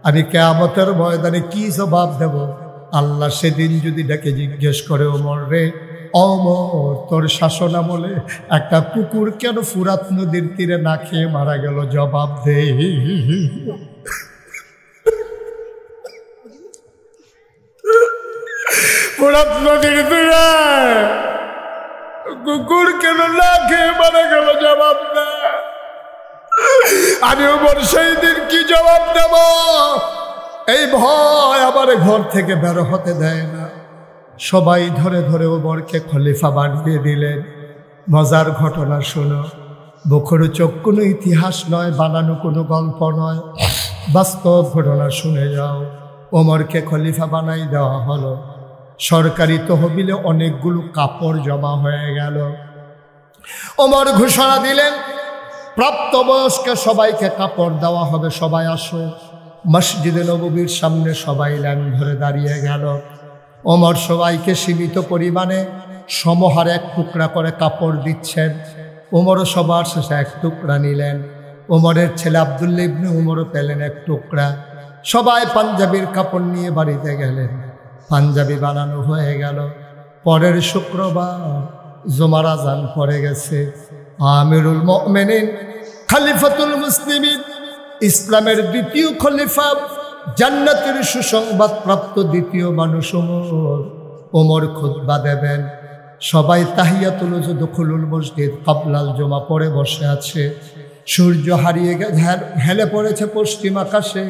আমি কিয়ামতের ময়দানে কি জবাব দেব? আল্লাহ সেদিন যদি ডেকে জিজ্ঞেস করে, ওমর রে, ওমর তোর শাসন আমলে একটা কুকুর কেন ফুরাত নদীর তীরে না খেয়ে মারা গেল, জবাব দে। ফুরাত নদীর তীরে কুকুর কেন না খেয়ে মারা গেল, জবাব দে। আমি ওমর সেই দিন কি জবাব দেব? এই ভয় আমার ঘর থেকে বের হতে দেয় না। সবাই ধরে ধরে ওমরকে খলিফা বানিয়ে দিলেন। মজার ঘটনা শোনো, বখরু চোখ কোনো ইতিহাস নয়, বানানো কোনো গল্প নয়, বাস্তব ঘটনা শুনে যাও। ওমরকে খলিফা বানাই দেওয়া হলো। সরকারি তহবিলে অনেকগুলো কাপড় জমা হয়ে গেল। ওমর ঘোষণা দিলেন, প্রাপ্তবয়স্ক সবাইকে কাপড় দেওয়া হবে, সবাই আসো। মসজিদে নববীর সামনে সবাই লাইন ধরে দাঁড়িয়ে গেল। ওমর সবাইকে সীমিত পরিমাণে সমহারে এক টুকরা করে কাপড় দিচ্ছেন। ওমরও সবার শেষে এক টুকরা নিলেন। ওমরের ছেলে আব্দুল্লাহ ইবনে ওমরও পেলেন এক টুকরা। সবাই পাঞ্জাবির কাপড় নিয়ে বাড়িতে গেলেন। পাঞ্জাবি বানানো হয়ে গেল। পরের শুক্রবার জুমার আযান পড়ে গেছে। আমিরুল মুমিনিন, খলিফাতুল মুসলিমিন, ইসলামের দ্বিতীয় খলিফা, জান্নাতের সুসংবাদ প্রাপ্ত দ্বিতীয় মানুষ ওমর। ওমর খুতবা দেবেন। সবাই তাহিয়াতুল ওযু দুখুলুল মসজিদ ক্বাবলাল জুমা পড়ে বসে আছে। সূর্য হারিয়ে হেলে পড়েছে পশ্চিম আকাশে।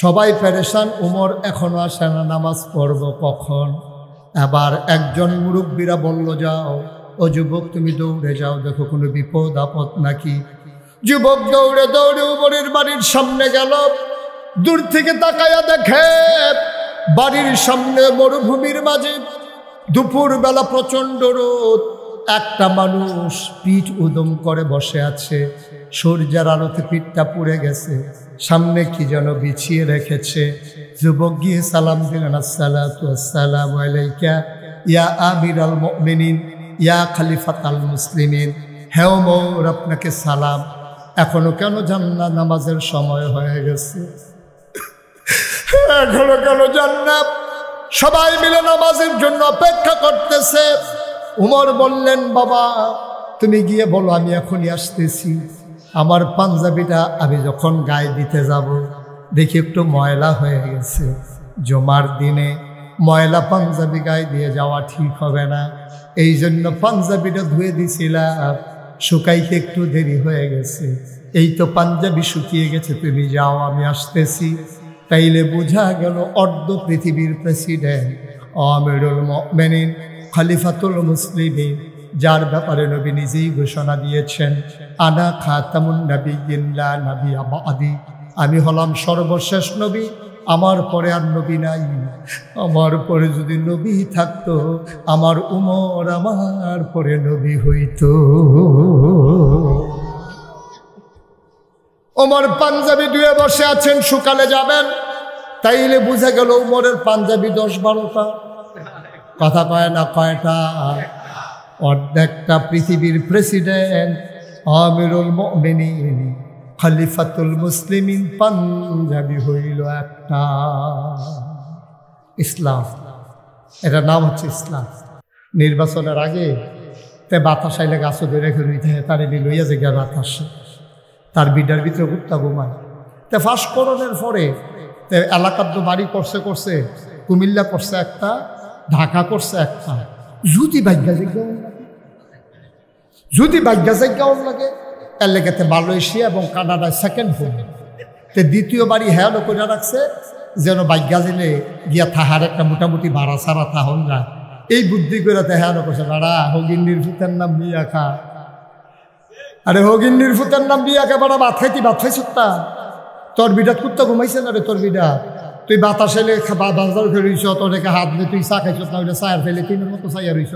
সবাই পেরেশান, ওমর এখনো আসে না, নামাজ পড়ব কখন? এবার একজন মুরব্বীরা বলল, যাও ও যুবক, তুমি দৌড়ে যাও, দেখো কোনো বিপদ আপদ নাকি। যুবক দৌড়ে দৌড়ে ওমরের বাড়ির সামনে গেল। দূর থেকে তাকায়া দেখে বাড়ির সামনে মরুভূমির মাঝে দুপুর বেলা প্রচণ্ড রোদ, একটা মানুষ পিঠ উদম করে বসে আছে। সূর্যের আলোতে পিঠটা পুড়ে গেছে, সামনে কি যেন বিছিয়ে রেখেছে। যুবক গিয়ে সালাম দিলেন, আসসালাতু আসসালামু আলাইকা ইয়া আমিরাল মুমিনিন ইয়া খলিফাতাল মুসলিমিন। হে ওমর, আপনাকে সালাম। এখনো কেন যান না? নামাজের সময় হয়ে গেছে। এখনো কেন যান না? সবাই মিলে নামাজের জন্য অপেক্ষা করতেছে। ওমর বললেন, বাবা তুমি গিয়ে বলো আমি এখনই আসতেছি। আমার পাঞ্জাবিটা আমি যখন গায়ে দিতে যাব, দেখি একটু ময়লা হয়ে গেছে। জুমার দিনে ময়লা পাঞ্জাবি গায়ে দিয়ে যাওয়া ঠিক হবে না, এই জন্য পাঞ্জাবিটা ধুয়ে দিছিলাম, শুকাইতে একটু দেরি হয়ে গেছে। এই তো পাঞ্জাবি শুকিয়ে গেছে, তুমি যাও, আমি আসতেছি। তাইলে বোঝা গেল অর্ধ পৃথিবীর প্রেসিডেন্ট, আমিরুল মুমিনিন, খলিফাতুল মুসলিমিন, যার ব্যাপারে নবী নিজেই ঘোষণা দিয়েছেন, আনা খাতামুন নাবিয়্যিন লা নাবিয়্যা বা'দি, আমি হলাম সর্বশেষ নবী, আমার পরে আর নবী নাই। আমার পরে যদি নবী থাকতো, আমার উমর আমার পরে নবী হইতো। ওমর পাঞ্জাবি ধুয়ে বসে আছেন, সকালে যাবেন। তাইলে বুঝা গেল উমরের পাঞ্জাবি 10-12টা। কথা কয় না, কয়টা? অর্ধেকটা পৃথিবীর প্রেসিডেন্ট আমিরুল মুমিনিন খলিফাতুল মুসলিমিন পাঞ্জাবি হইল একটা। ইসলাম, এটার নাম হচ্ছে ইসলাম। নির্বাচনের আগে তে বাতাস আইলে গাছ ধরে রেখে তার লইয়া যে গিয়া বাতাস, তার বিডার ভিতরে গুপ্তা ঘুমায়। তে ফাঁস করণের পরে এলাকার তো বাড়ি করছে কুমিল্লা করছে একটা, ঢাকা করছে একটা, যদি ভাগ্যা জায়গাও লাগে এর লেগেতে মালয়েশিয়া এবং কানাডায় সেকেন্ড হোম, তে দ্বিতীয় বাড়ি হ্যাঁ করে রাখছে যেন ভাগ্যা জেলে গিয়া থাহার একটা মোটামুটি ভাড়া ছাড়া থাহন যায়। এই বুদ্ধি করে হ্যাঁ করছে বাড়া হগিন্নির ফুতের নাম বিয়া খা, আরে হগিন্নির ফুতের নাম বিয়া খা বাড়া ভাত খাইছ তা তোর বিটাত কুত্তা ঘুমাইছে না রে তোর বিটা, তুই বাতাসেলে বাজার ফেরিস তোর রেখে হাত দিয়ে তুই চা খাইছ না ওইটা চায়ের ফেলে তিনের মতো চাইয়া রইছ,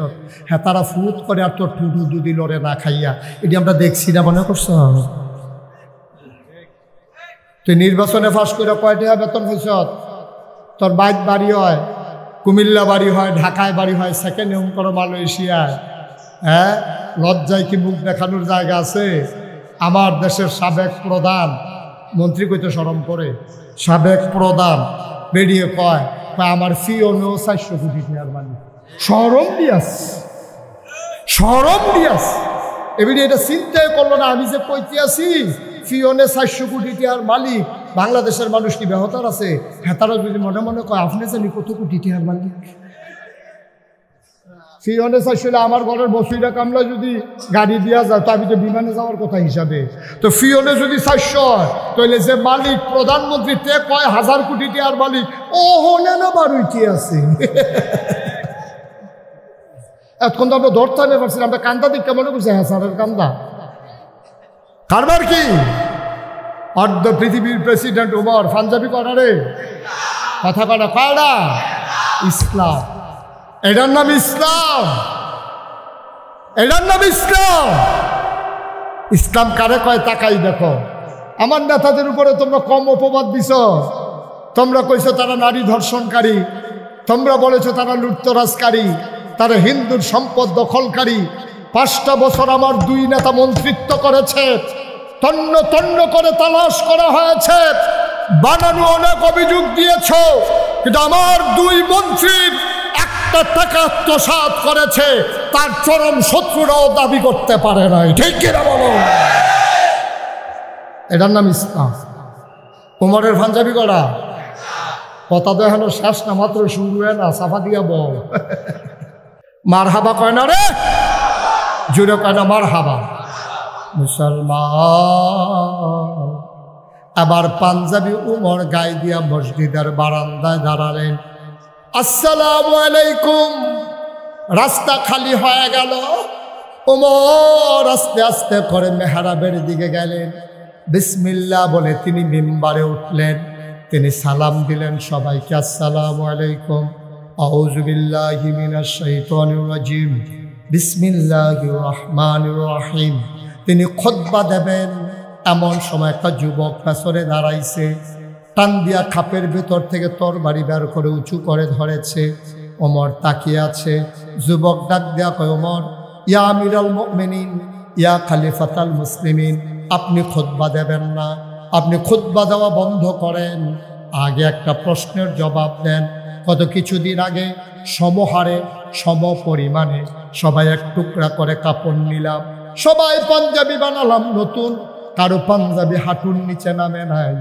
হ্যাঁ তারা ফুট করে আর তোর ঠুটু দুদি লড়ে না খাইয়া, এটি আমরা দেখছি না মনে করছ। তুই নির্বাচনে ফাঁস করে কয়টা বেতন হয়েছ, তোর বাইক বাড়ি হয় কুমিল্লা বাড়ি হয় ঢাকায় বাড়ি হয়, সেকেন্ড হোম করো মালয়েশিয়ায়, হ্যাঁ লজ্জায় কি মুখ দেখানোর জায়গা আছে? আমার দেশের সাবেক প্রধান মন্ত্রী কইতে শরম করে, সাবেক প্রধান বেরিয়ে কয় আমার ফি অনেও 400 কোটি টাকার মালিক, শরম দিয়াস এবারে এটা চিন্তাই করলো না। আমি যে কইতে আছি ফিওনে 400 কোটি টাকার মালিক, বাংলাদেশের মানুষ কি বেহতার আছে? হ্যাঁ তারা যদি মনে মনে কয় আপনি জানি কত কোটি টাকার মালিক, ফিওনে 400 আমার ঘরের বসুইরা কামলা যদি গাড়ি দেওয়া যায় তো আমি তো বিমানে যাওয়ার কথা হিসাবে, তো ফিওনে যদি 400 হয় তাহলে যে মালিক প্রধানমন্ত্রী তে কয় 1000 কোটি টাকার মালিক, ও হনে না বারুইটি আছে। এতক্ষণ তো আমরা ধরতে পারছিলাম, আমরা কান্দা দিক মনে করছি হ্যাঁ স্যারের কান্দা কারবার কি অর্ধ পৃথিবীর প্রেসিডেন্ট ওমর পাঞ্জাবি করারে কথা কটা কয়টা ইসলাম, এটার নাম ইসলাম, এটার নাম ইসলাম। ইসলাম কারে কয় তাকাই দেখো। আমার নেতাদের উপরে তোমরা কম অপবাদ দিছ, তোমরা কইছো তারা নারী ধর্ষণকারী, তোমরা বলেছো তারা লুটতরাজকারী, তারা হিন্দুর সম্পদ দখলকারী। 5টা বছর আমার 2 নেতা মন্ত্রিত্ব করেছে, তন্ন তন্ন করে তালাশ করা হয়েছে, বানানো অনেক অভিযোগ দিয়েছ, কিন্তু আমার 2 মন্ত্রীর একটা টাকা আত্মসাৎ করেছে তার চরম শত্রুরাও দাবি করতে পারে নাই, ঠিক কিনা বলো? এটার নাম ইসলাম। ওমরের পাঞ্জাবি করা কথা তো এখনো শেষ না, মাত্র শুরু হয় না, সাফা দিয়া বল মার হাবা কয় না রে, জুড়ে কয় না মার হাবা। মুসলমান আবার পাঞ্জাবি উমর গায়ে দিয়া মসজিদের বারান্দায় দাঁড়ালেন, আসসালামু আলাইকুম। রাস্তা খালি হয়ে গেল, উমর আস্তে আস্তে করে মেহরাবের দিকে গেলেন, বিসমিল্লাহ বলে তিনি মিম্বারে উঠলেন, তিনি সালাম দিলেন সবাইকে, আসসালামু আলাইকুম, আউযু বিল্লাহি মিনাশ শাইতানির রাজিম, বিসমিল্লাহির রহমানির রহিম। তিনি খুতবা দেবেন, এমন সময় একটা যুবক পেছনে দাঁড়াইছে, টান দিয়া খাপের ভেতর থেকে তরবারি বের করে উঁচু করে ধরেছে। ওমর তাকিয়ে আছে, যুবক ডাক দেয়া কয়, ওমর, ইয়া আমিরাল মুমিনিন, ইয়া খলিফাতাল মুসলিমিন, আপনি খুতবা দেবেন না, আপনি খুতবা দেওয়া বন্ধ করেন, আগে একটা প্রশ্নের জবাব দেন। কত কিছুদিন আগে সমহারে সম পরিমাণে সবাই এক টুকরা করে কাপড় নিলাম, সবাই পাঞ্জাবি বানালাম নতুন, কারো পাঞ্জাবি হাঁটুর নিচে নামে নাই,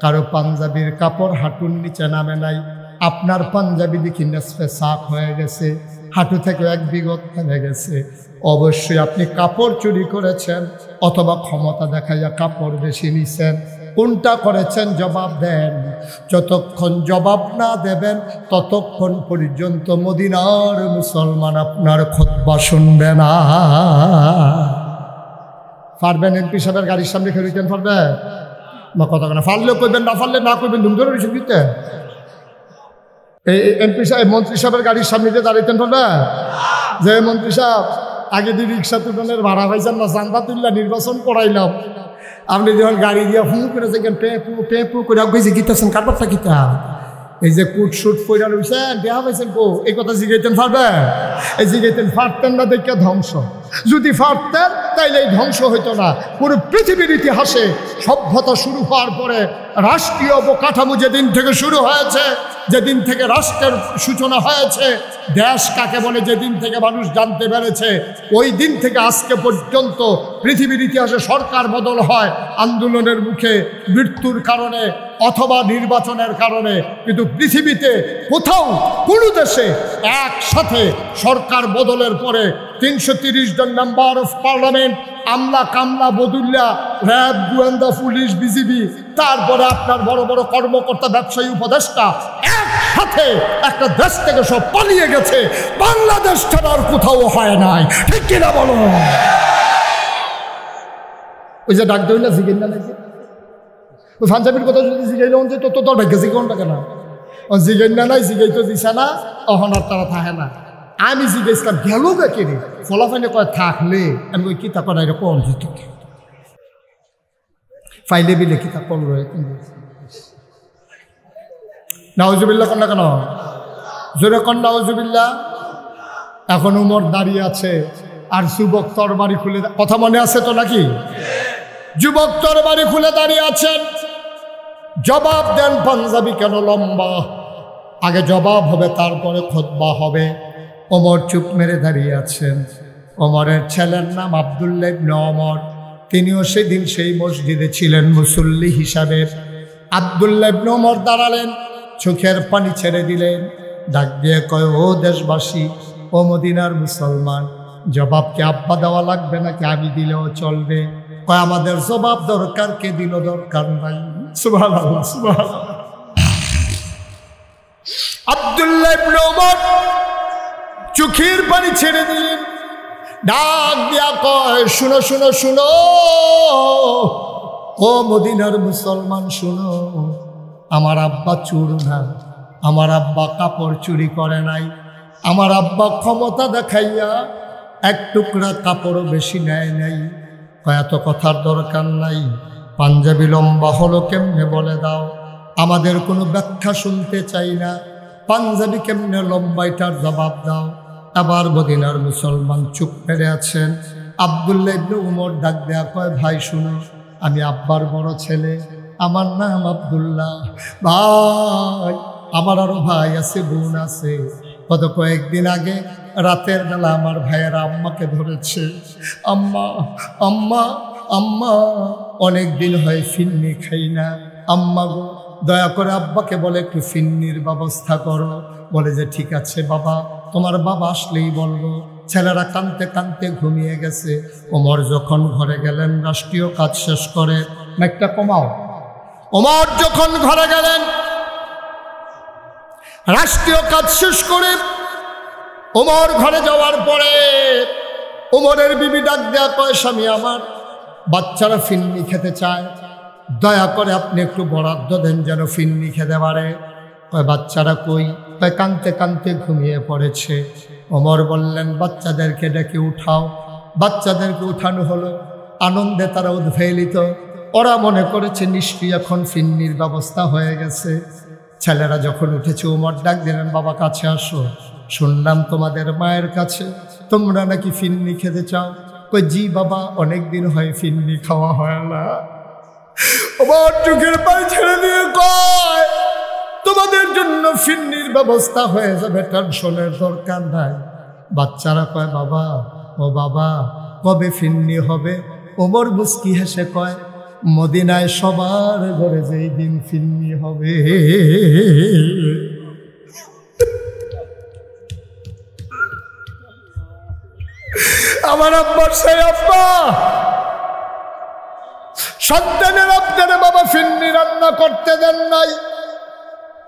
কারো পাঞ্জাবির কাপড় হাঁটুর নিচে নামে নাই। আপনার পাঞ্জাবি দেখি নেসফে সাক হয়ে গেছে, হাঁটু থেকে 1 বিঘত ফেলে গেছে। অবশ্যই আপনি কাপড় চুরি করেছেন অথবা ক্ষমতা দেখাইয়া কাপড় বেশি নিছেন, কোনটা করেছেন জবাব দেন। যতক্ষণ জবাব না দেবেন ততক্ষণ পর্যন্ত মদিনার মুসলমান আপনার খুতবা শুনবে না। পারবেন এমপি সাহেবের গাড়ির সামনে খেলতেন, পারবে না কথা কেন? পারলেও কইবেন, না পারলে না কইবেন, ধুম ধরে রিসিভ দিতে। এই এমপি সাহেব মন্ত্রী সাহেবের গাড়ির সামনে দিয়ে দাঁড়াইতেন, পারবে যে মন্ত্রী সাহেব আগে দিয়ে রিক্সা তুলনের ভাড়া পাইছেন না, চান্দা তুললা নির্বাচন করাইলাম, আপনি যখন গাড়ি দিয়ে ফোন করেছে টেপু করে গেছে গীতাছেন কারবারটা গীতা, এই যে কুট শুট পয়রা রয়েছেন দেহা পাইছেন কো, এই কথা জিগাইতেন পারবে? এই জিগাইতেন পারতেন না দেখে ধ্বংস, যদি পারতেন তাইলে এই ধ্বংস হইতো না। পুরো পৃথিবীর ইতিহাসে সভ্যতা শুরু হওয়ার পরে রাষ্ট্রীয় অবকাঠামো যেদিন থেকে শুরু হয়েছে যেদিন থেকে রাষ্ট্রের সূচনা হয়েছে, দেশ কাকে বলে যেদিন থেকে মানুষ জানতে পেরেছে, ওই দিন থেকে আজকে পর্যন্ত পৃথিবীর ইতিহাসে সরকার বদল হয় আন্দোলনের মুখে, মৃত্যুর কারণে অথবা নির্বাচনের কারণে, কিন্তু পৃথিবীতে কোথাও কোনো দেশে একসাথে সরকার বদলের পরে 330 জন মেম্বার অফ পার্লামেন্ট, আমলা কামলা বদুল্লা, র্যাব, গোয়েন্দা পুলিশ, বিজিবি, তারপরে আপনার বড় বড় কর্মকর্তা, ব্যবসায়ী, উপদেষ্টা একসাথে একটা দেশ থেকে সব পালিয়ে গেছে। বাংলাদেশ ছাড়া আর কোথাও হয় নাই, ঠিক কিনা বলো? ওই যে ডাক দই না জিগেন না নাকি ওই পাঞ্জাবির কথা যদি জিগাইল তো তোর ভাগ্যে জিগাউনটা কেন? ও জিগাইন না নাই, জিগাই তো দিছে না, অহনার তারা থাকে না। আমি জিজ্ঞেসলাম গেল কে রে, ফলাফাইনে কয় থাকলে আমি ওই কিতাব না এরকম যেত ফাইলে বিলে কিতাব পড়ল। নাউজুবিল্লাহ কন্যা কেন জোরে কন নাউজুবিল্লাহ। এখন উমর দাঁড়িয়ে আছে আর যুবক তরবারি খুলে, কথা মনে আছে তো নাকি? যুবক তরবারি খুলে দাঁড়িয়ে আছেন। জবাব দেন পাঞ্জাবি কেন লম্বা? আগে জবাব হবে তারপরে খুতবা হবে। ওমর চুপ মেরে দাঁড়িয়ে আছেন। ওমরের ছেলের নাম আব্দুল্লাহ ইবনে ওমর, তিনিও সেদিন সেই মসজিদে ছিলেন মুসল্লি হিসাবে। আব্দুল্লাহ ইবনে ওমর দাঁড়ালেন, চোখের পানি ছেড়ে দিলেন, ডাক দিয়ে কয়, ও দেশবাসী, ও মদিনার মুসলমান, জবাব কি আব্বা দেওয়া লাগবে নাকি আমি দিলেও চলবে? কয় আমাদের জবাব দরকার, কে দিল দরকার নাই। সুবহানাল্লাহ, সুবহানাল্লাহ। আব্দুল্লাহ ইবনে ওমর চোখের পানি ছেড়ে দিলেন, ডাক দিয়া কয়, শুনো শুনো শুনো, ও মদিনার মুসলমান শুনো, আমার আব্বা চোর না, আমার আব্বা কাপড় চুরি করে নাই, আমার আব্বা ক্ষমতা দেখাইয়া এক টুকরা কাপড়ও বেশি নেয় নাই। এত কথার দরকার নাই, পাঞ্জাবি লম্বা হলো কেমনে বলে দাও, আমাদের কোনো ব্যাখ্যা শুনতে চাই না, পাঞ্জাবি কেমনে লম্বা এটার জবাব দাও। আবার মদিনার মুসলমান চুপ মেরে আছেন। আব্দুল্লাহ ইবনে ওমর ডাক দেয়া কয়, ভাই শুনো, আমি আব্বার বড় ছেলে, আমার নাম আব্দুল্লাহ। ভাই, আমার আরো ভাই আছে, বোন আছে। গত কয়েকদিন আগে রাতের বেলা আমার ভাইয়েরা আম্মাকে ধরেছে। আম্মা আম্মা আম্মা, অনেক দিন হয় ফিন্নি খাই না, আম্মা গো দয়া করে আব্বাকে বলে একটু ফিন্নির ব্যবস্থা করো। বলে যে ঠিক আছে বাবা, তোমার বাবা আসলেই বলবো। ছেলেরা কাঁদতে কাঁদতে ঘুমিয়ে গেছে। ওমর যখন ঘরে গেলেন রাষ্ট্রীয় কাজ শেষ করে, একটা কমাও। ওমর যখন ঘরে গেলেন রাষ্ট্রীয় কাজ শেষ করে, ওমর ঘরে যাওয়ার পরে ওমরের বিবি ডাক দেয়া কয়, স্বামী আমার, বাচ্চারা ফিন্নি খেতে চায়, দয়া করে আপনি একটু বরাদ্দ দেন যেন ফিন্নি খেতে পারে। কয় বাচ্চারা কই? কয় কাঁদতে কাঁদতে ঘুমিয়ে পড়েছে। ওমর বললেন, বাচ্চাদেরকে ডেকে উঠাও। বাচ্চাদেরকে উঠানো হলো, আনন্দে তারা উদ্বেলিত। ওরা মনে করেছে নিশ্চয়ই এখন ফিন্নির ব্যবস্থা হয়ে গেছে। ছেলেরা যখন উঠেছে ওমর ডাক দিলেন, বাবা কাছে আসো, শুনলাম তোমাদের মায়ের কাছে তোমরা নাকি ফিন্নি খেতে চাও। কই জি বাবা, অনেক দিন হয় ফিন্নি খাওয়া হয় না। ওমর চোখের পানি ছেড়ে দিয়ে কয়, তোমাদের জন্য ফিন্নির ব্যবস্থা হয়ে যাবে, টেনশনের দরকার নাই। বাচ্চারা কয়, বাবা ও বাবা, কবে ফিন্নি হবে? ওমর মুস্কি হেসে কয়, মদিনায় সবার ঘরে যেই দিন ফিন্নি হবে। আমার আব্বার সেই আব্বা, সন্তানের আপনারে বাবা ফিন্নি রান্না করতে দেন নাই,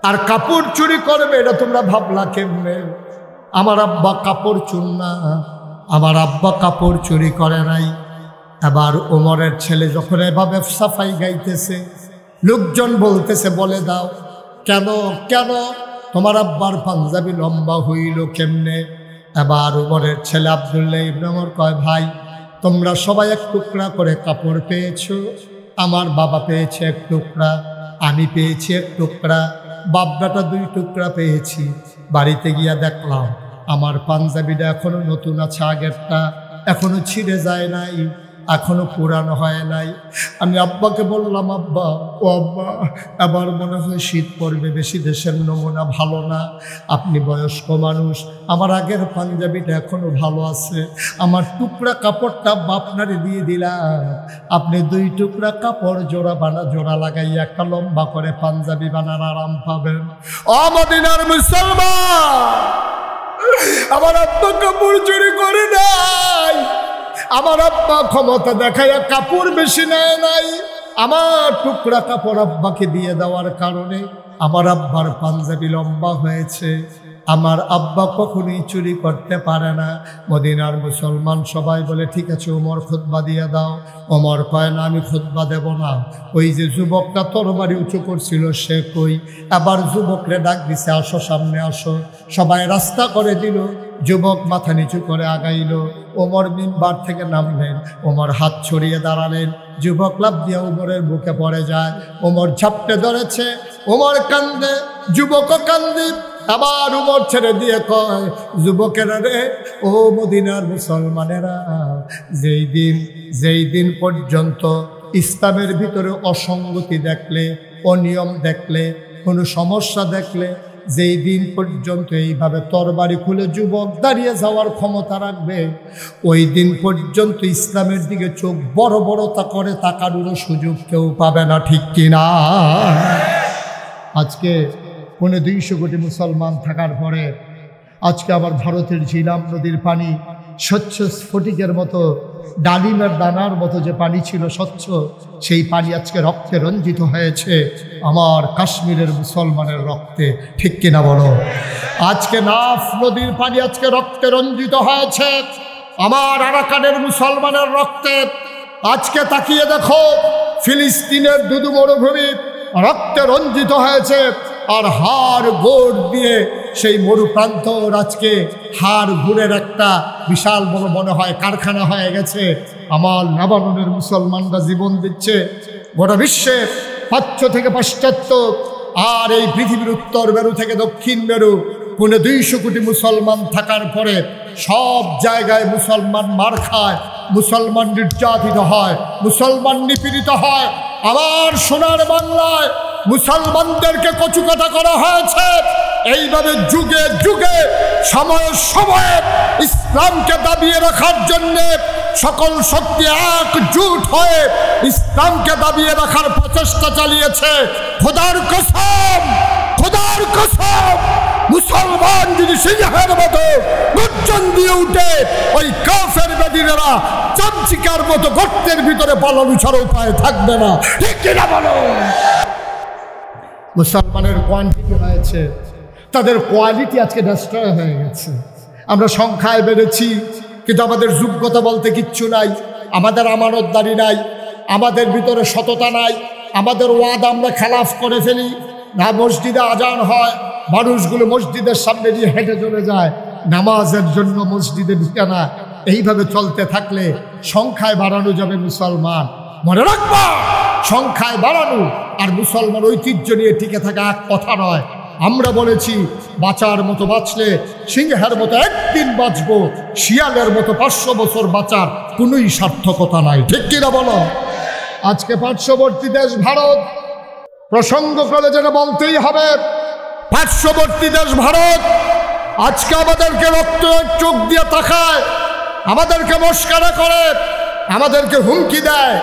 আর কাপড় চুরি করবে এটা তোমরা ভাবলা কেমনে? আমার আব্বা কাপড় চুর না, আমার আব্বা কাপড় চুরি করে নাই। এবার ওমরের ছেলে যখন এভাবে সাফাই গাইতেছে, লোকজন বলতেছে, বলে দাও কেন কেন তোমার আব্বার পাঞ্জাবি লম্বা হইল কেমনে? এবার ওমরের ছেলে আব্দুল্লাহ ইবনে ওমর কয়, ভাই তোমরা সবাই এক টুকরা করে কাপড় পেয়েছো, আমার বাবা পেয়েছে এক টুকরা, আমি পেয়েছি এক টুকরা, বাবরাটা 2 টুকরা পেয়েছি। বাড়িতে গিয়া দেখলাম আমার পাঞ্জাবিটা এখনো নতুন আছে, আগেরটা এখনো ছিঁড়ে যায় নাই। এখনো পুরানো হয় নাই। আমি আব্বাকে বললাম, আব্বা ও আব্বা, এবার মনে হয় শীত পড়বে বেশি, দেশের নমুনা ভালো না, আপনি বয়স্ক মানুষ, আমার আগের পাঞ্জাবিটা এখনো ভালো আছে, আমার টুকরা কাপড়টা আপনারে দিয়ে দিলাম, আপনি 2 টুকরা কাপড় জোড়া লাগাইয়া একটা লম্বা করে পাঞ্জাবি বানার আরাম পাবেন। ও মদিনার মুসলমান, আমার আব্বা কাপড় চুরি করে নাই, আমার আব্বা ক্ষমতা দেখাইয়া কাপড় বেশি নেয় নাই, আমার টুকরা কাপড় আব্বাকে দিয়ে দেওয়ার কারণে আমার আব্বার পাঞ্জাবি লম্বা হয়েছে। আমার আব্বা কখনোই চুরি করতে পারে না। মদিনার মুসলমান সবাই বলে, ঠিক আছে ওমর খুতবা দিয়ে দাও। ওমর কয় না, আমি খুতবা দেব না। ওই যে যুবকটা তরবারি উঁচু করছিল সে কই? আবার যুবকরে ডাক দিছে, আসো সামনে আসো। সবাই রাস্তা করে দিল, যুবক মাথা নিচু করে আগাইল। ওমর মিম্বার থেকে নামলেন, ওমর হাত ছড়িয়ে দাঁড়ালেন, যুবক লাফ দিয়ে ওমরের বুকে পড়ে যায়। ওমর ঝাপটে ধরেছে, ওমর কান্দে, যুবকও কান্দে। আবার উমর ছেড়ে দিয়ে কয়, যুবকেরা রে, ও মদিনার মুসলমানেরা, যেই দিন পর্যন্ত ইসলামের ভিতরে অসঙ্গতি দেখলে, অনিয়ম দেখলে, কোনো সমস্যা দেখলে, যেই দিন পর্যন্ত এইভাবে তরবারি খুলে যুবক দাঁড়িয়ে যাওয়ার ক্ষমতা রাখবে, ওই দিন পর্যন্ত ইসলামের দিকে চোখ বড় বড়তা করে তাকানোরও সুযোগ কেউ পাবে না, ঠিক কিনা? আজকে 250 কোটি মুসলমান থাকার পরে আজকে আবার ভারতের ঝিলাম নদীর পানি স্বচ্ছ স্ফটিকের মতো, ডালিমের দানার মতো যে পানি ছিল স্বচ্ছ, সেই পানি আজকে রক্তে রঞ্জিত হয়েছে, আমার কাশ্মীরের মুসলমানের রক্তে, ঠিক কিনা বলো? আজকে নাফ নদীর পানি আজকে রক্তে রঞ্জিত হয়েছে আমার আরাকানের মুসলমানের রক্তে। আজকে তাকিয়ে দেখো, ফিলিস্তিনের দুদু মরুভূমি রক্তে রঞ্জিত হয়েছে, আর হাড় গোড় দিয়ে সেই মরুপ্রান্ত আজকে হাড় ঘুরের একটা বিশাল বড় মনে হয় কারখানা হয়ে গেছে। আমার লেবাননের মুসলমানরা জীবন দিচ্ছে। গোটা বিশ্বে প্রাচ্য থেকে পাশ্চাত্য, আর এই পৃথিবীর উত্তর মেরু থেকে দক্ষিণ মেরু 250 কোটি মুসলমান থাকার পরে সব জায়গায় মুসলমান মার খায়, মুসলমান নির্যাতিত হয়, মুসলমান নিপীড়িত হয়। আমার সোনার বাংলায় মুসলমানদেরকে কচুকাটা করা হয়েছে। এইভাবে যুগে যুগে সময়ে সময়ে ইসলামকে দাবিয়ে রাখার জন্য সকল শক্তি একজুট হয়ে ইসলামকে দাবিয়ে রাখার প্রচেষ্টা চালিয়েছে। খোদার কসম, খোদার কসম, মুসলমান যদি সিংহের মতো গর্জন দিয়ে উঠে, ওই কাফের বেদিনেরা চামচিকার মতো গর্তের ভিতরে পালানো ছাড়া উপায় থাকবে না, ঠিক কিনা বলো? মুসলমানের কোয়ান্টিটি হয়েছে, তাদের কোয়ালিটি আজকে ডিস্ট্রয় হয়ে গেছে। আমরা সংখ্যায় বেড়েছি, কিন্তু আমাদের যোগ্যতা বলতে কিচ্ছু নাই, আমাদের আমানতদারি নাই, আমাদের ভিতরে সততা নাই, আমাদের ওয়াদা আমরা খেলাফ করে ফেলি। না মসজিদে আজান হয়, মানুষগুলো মসজিদের সামনে দিয়ে হেঁটে চলে যায়, নামাজের জন্য মসজিদে ঢুকে না। এইভাবে চলতে থাকলে সংখ্যায় বাড়ানো যাবে মুসলমান, মনে রাখবা, সংখ্যায় বাড়ানো আর মুসলমান ঐতিহ্য নিয়ে টিকে থাকা এক কথা নয়। আমরা বলেছি, বাঁচার মতো বাঁচলে সিংহের মতো একদিন বাঁচবো, শিয়ালের মতো 500 বছর বাঁচার কোনোই সার্থকতা নাই, ঠিক কিনা বলো? আজকে পার্শ্ববর্তী দেশ ভারত, প্রসঙ্গ করে যেটা বলতেই হবে, পার্শ্ববর্তী দেশ ভারত আজকে আমাদেরকে রক্ত চোখ দিয়ে তাকায়, আমাদেরকে মস্কারা করে, আমাদেরকে হুমকি দেয়।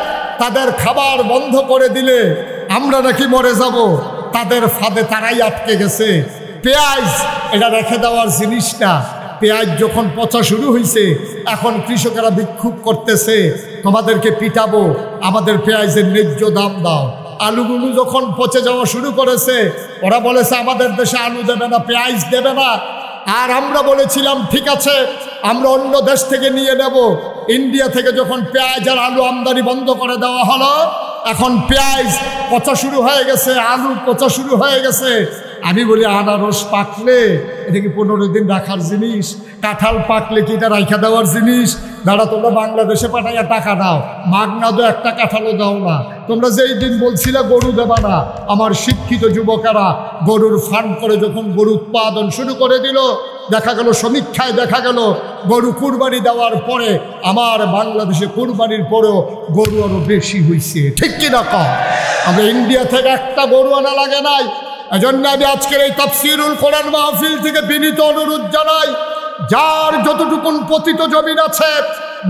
তাদের খাবার বন্ধ করে দিলে আমরা নাকি মরে যাব, তাদের ফাঁদে তারাই আটকে গেছে। পেঁয়াজ এটা রেখে দেওয়ার জিনিস না, পেঁয়াজ যখন পচা শুরু হয়েছে, এখন কৃষকেরা বিক্ষোভ করতেছে, তোমাদেরকে পিটাবো, আমাদের পেঁয়াজের ন্যায্য দাম দাও। আলুগুলো যখন পচে যাওয়া শুরু করেছে, ওরা বলেছে আমাদের দেশে আলু দেবে না, পেঁয়াজ দেবে না। আর আমরা বলেছিলাম ঠিক আছে, আমরা অন্য দেশ থেকে নিয়ে নেব। ইন্ডিয়া থেকে যখন পেঁয়াজ আর আলু আমদানি বন্ধ করে দেওয়া হলো, এখন পেঁয়াজ পচা শুরু হয়ে গেছে, আলু পচা শুরু হয়ে গেছে। আমি বলি, আনারস পাকলে এটা কি 15 দিন রাখার জিনিস? কাঁঠাল পাকলে কি এটা রাইখা দেওয়ার জিনিস? দাঁড়া, তোমরা বাংলাদেশে পাঠাইয়া টাকা দাও, মাগনা দো, একটা কাঁঠালও দাও না। তোমরা যেই দিন বলছিলে গরু দেবা না, আমার শিক্ষিত যুবকেরা গরুর ফার্ম করে যখন গরু উৎপাদন শুরু করে দিল, দেখা গেল সমীক্ষায় দেখা গেল গরু কুরবানি দেওয়ার পরে আমার বাংলাদেশে কুরবানির পরেও গরু আরো বেশি হয়েছে, ঠিক কিনা কম? আমরা ইন্ডিয়া থেকে একটা গরু আনা লাগে নাই। এজন্য আমি আজকের এই তাফসীরুল কোরআন মাহফিল থেকে বিনীত অনুরোধ জানাই, যার যতটুকুন পতিত জমিন আছে,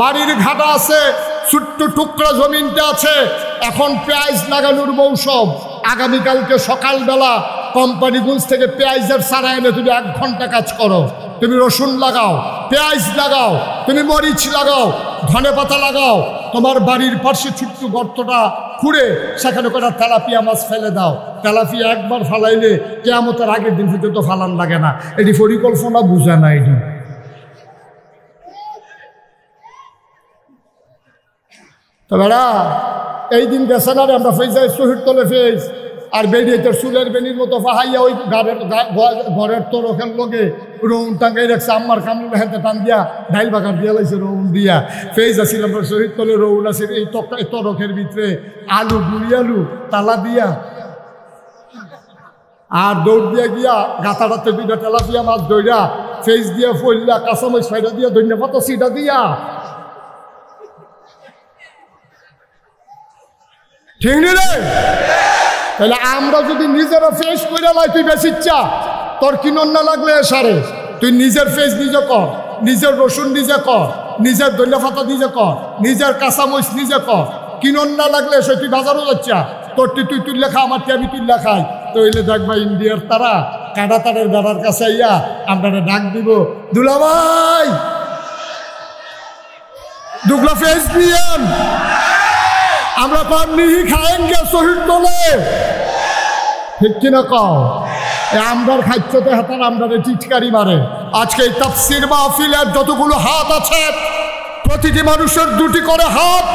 বাড়ির ঘাটা আছে, ছোট্ট টুকরা জমিনটা আছে, এখন পেঁয়াজ লাগানোর মৌসুম। আগামীকালকে সকালবেলা কোম্পানিগঞ্জ থেকে পেঁয়াজের চারা এনে তুমি 1 ঘন্টা কাজ করো। তুমি রসুন লাগাও, পেঁয়াজ লাগাও, তুমি মরিচ লাগাও, ধনেপাতা লাগাও, তোমার বাড়ির পাশে ছোট্ট গর্তটা খুঁড়ে সেখানে করে তেলাপিয়া মাছ ফেলে দাও। তেলাপিয়া একবার ফালাইলে কিয়ামতের আগের দিন পর্যন্ত ফালান লাগে না। এটি পরিকল্পনা বুঝে না। এটি তো বেড়া এই দিন গেছে না রে, আমরা ফেজ শহীদ তোলে ফেজ আর বেরিয়ে তোর চুলের বেনির মতো ফাহাইয়া ওই ঘরের তরফের লোকে রৌন টাঙ্গাই রাখছে। আমার কামড় হাতে টান দিয়া ডাইল বাগান দিয়া লাগছে রৌন দিয়া। ফেজ আসছিল আমরা শহীদ তোলে রৌন আছে এই তরফের ভিতরে আলু গুড়ি আলু তালা দিয়া আর দৌড় দিয়া গিয়া গাতাটাতে 2টা তেলাপিয়া মাছ দইরা ফেজ দিয়া ফইলা কাঁচামরিচ ফাইডা দিয়া ধন্যপাতা সিটা দিয়া, ঠিক নি রে? তাহলে আমরা যদি নিজেরা ফেস করে লাই, তুই বেশি ইচ্ছা তোর কিনন না লাগলে সারে, তুই নিজের ফেস নিজে কর, নিজের রসুন নিজে কর, নিজের ধনিয়া নিজে কর, নিজের কাঁচামরিচ নিজে কর, কিনন না লাগলে সে তুই বাজারও যাচ্ছা, তোরটি তুই তুই লেখা, আমারটি আমি তুই লেখাই। তো হইলে দেখবা ইন্ডিয়ার তারা কাটা তারের বেড়ার কাছে আইয়া আমরা ডাক দিব, দুলাভাই দুগলা ফেস দিয়েন, আমরা পান নিহি খায়েঙ্গে শহীদ তোলে, ঠিক কিনা কও? আমরার খাদ্যতে হাতার আমরারে টিটকারি মারে। আজকে এই তাফসীর মাহফিলের যতগুলো হাত আছে, প্রতিটি মানুষের 2টি করে হাত।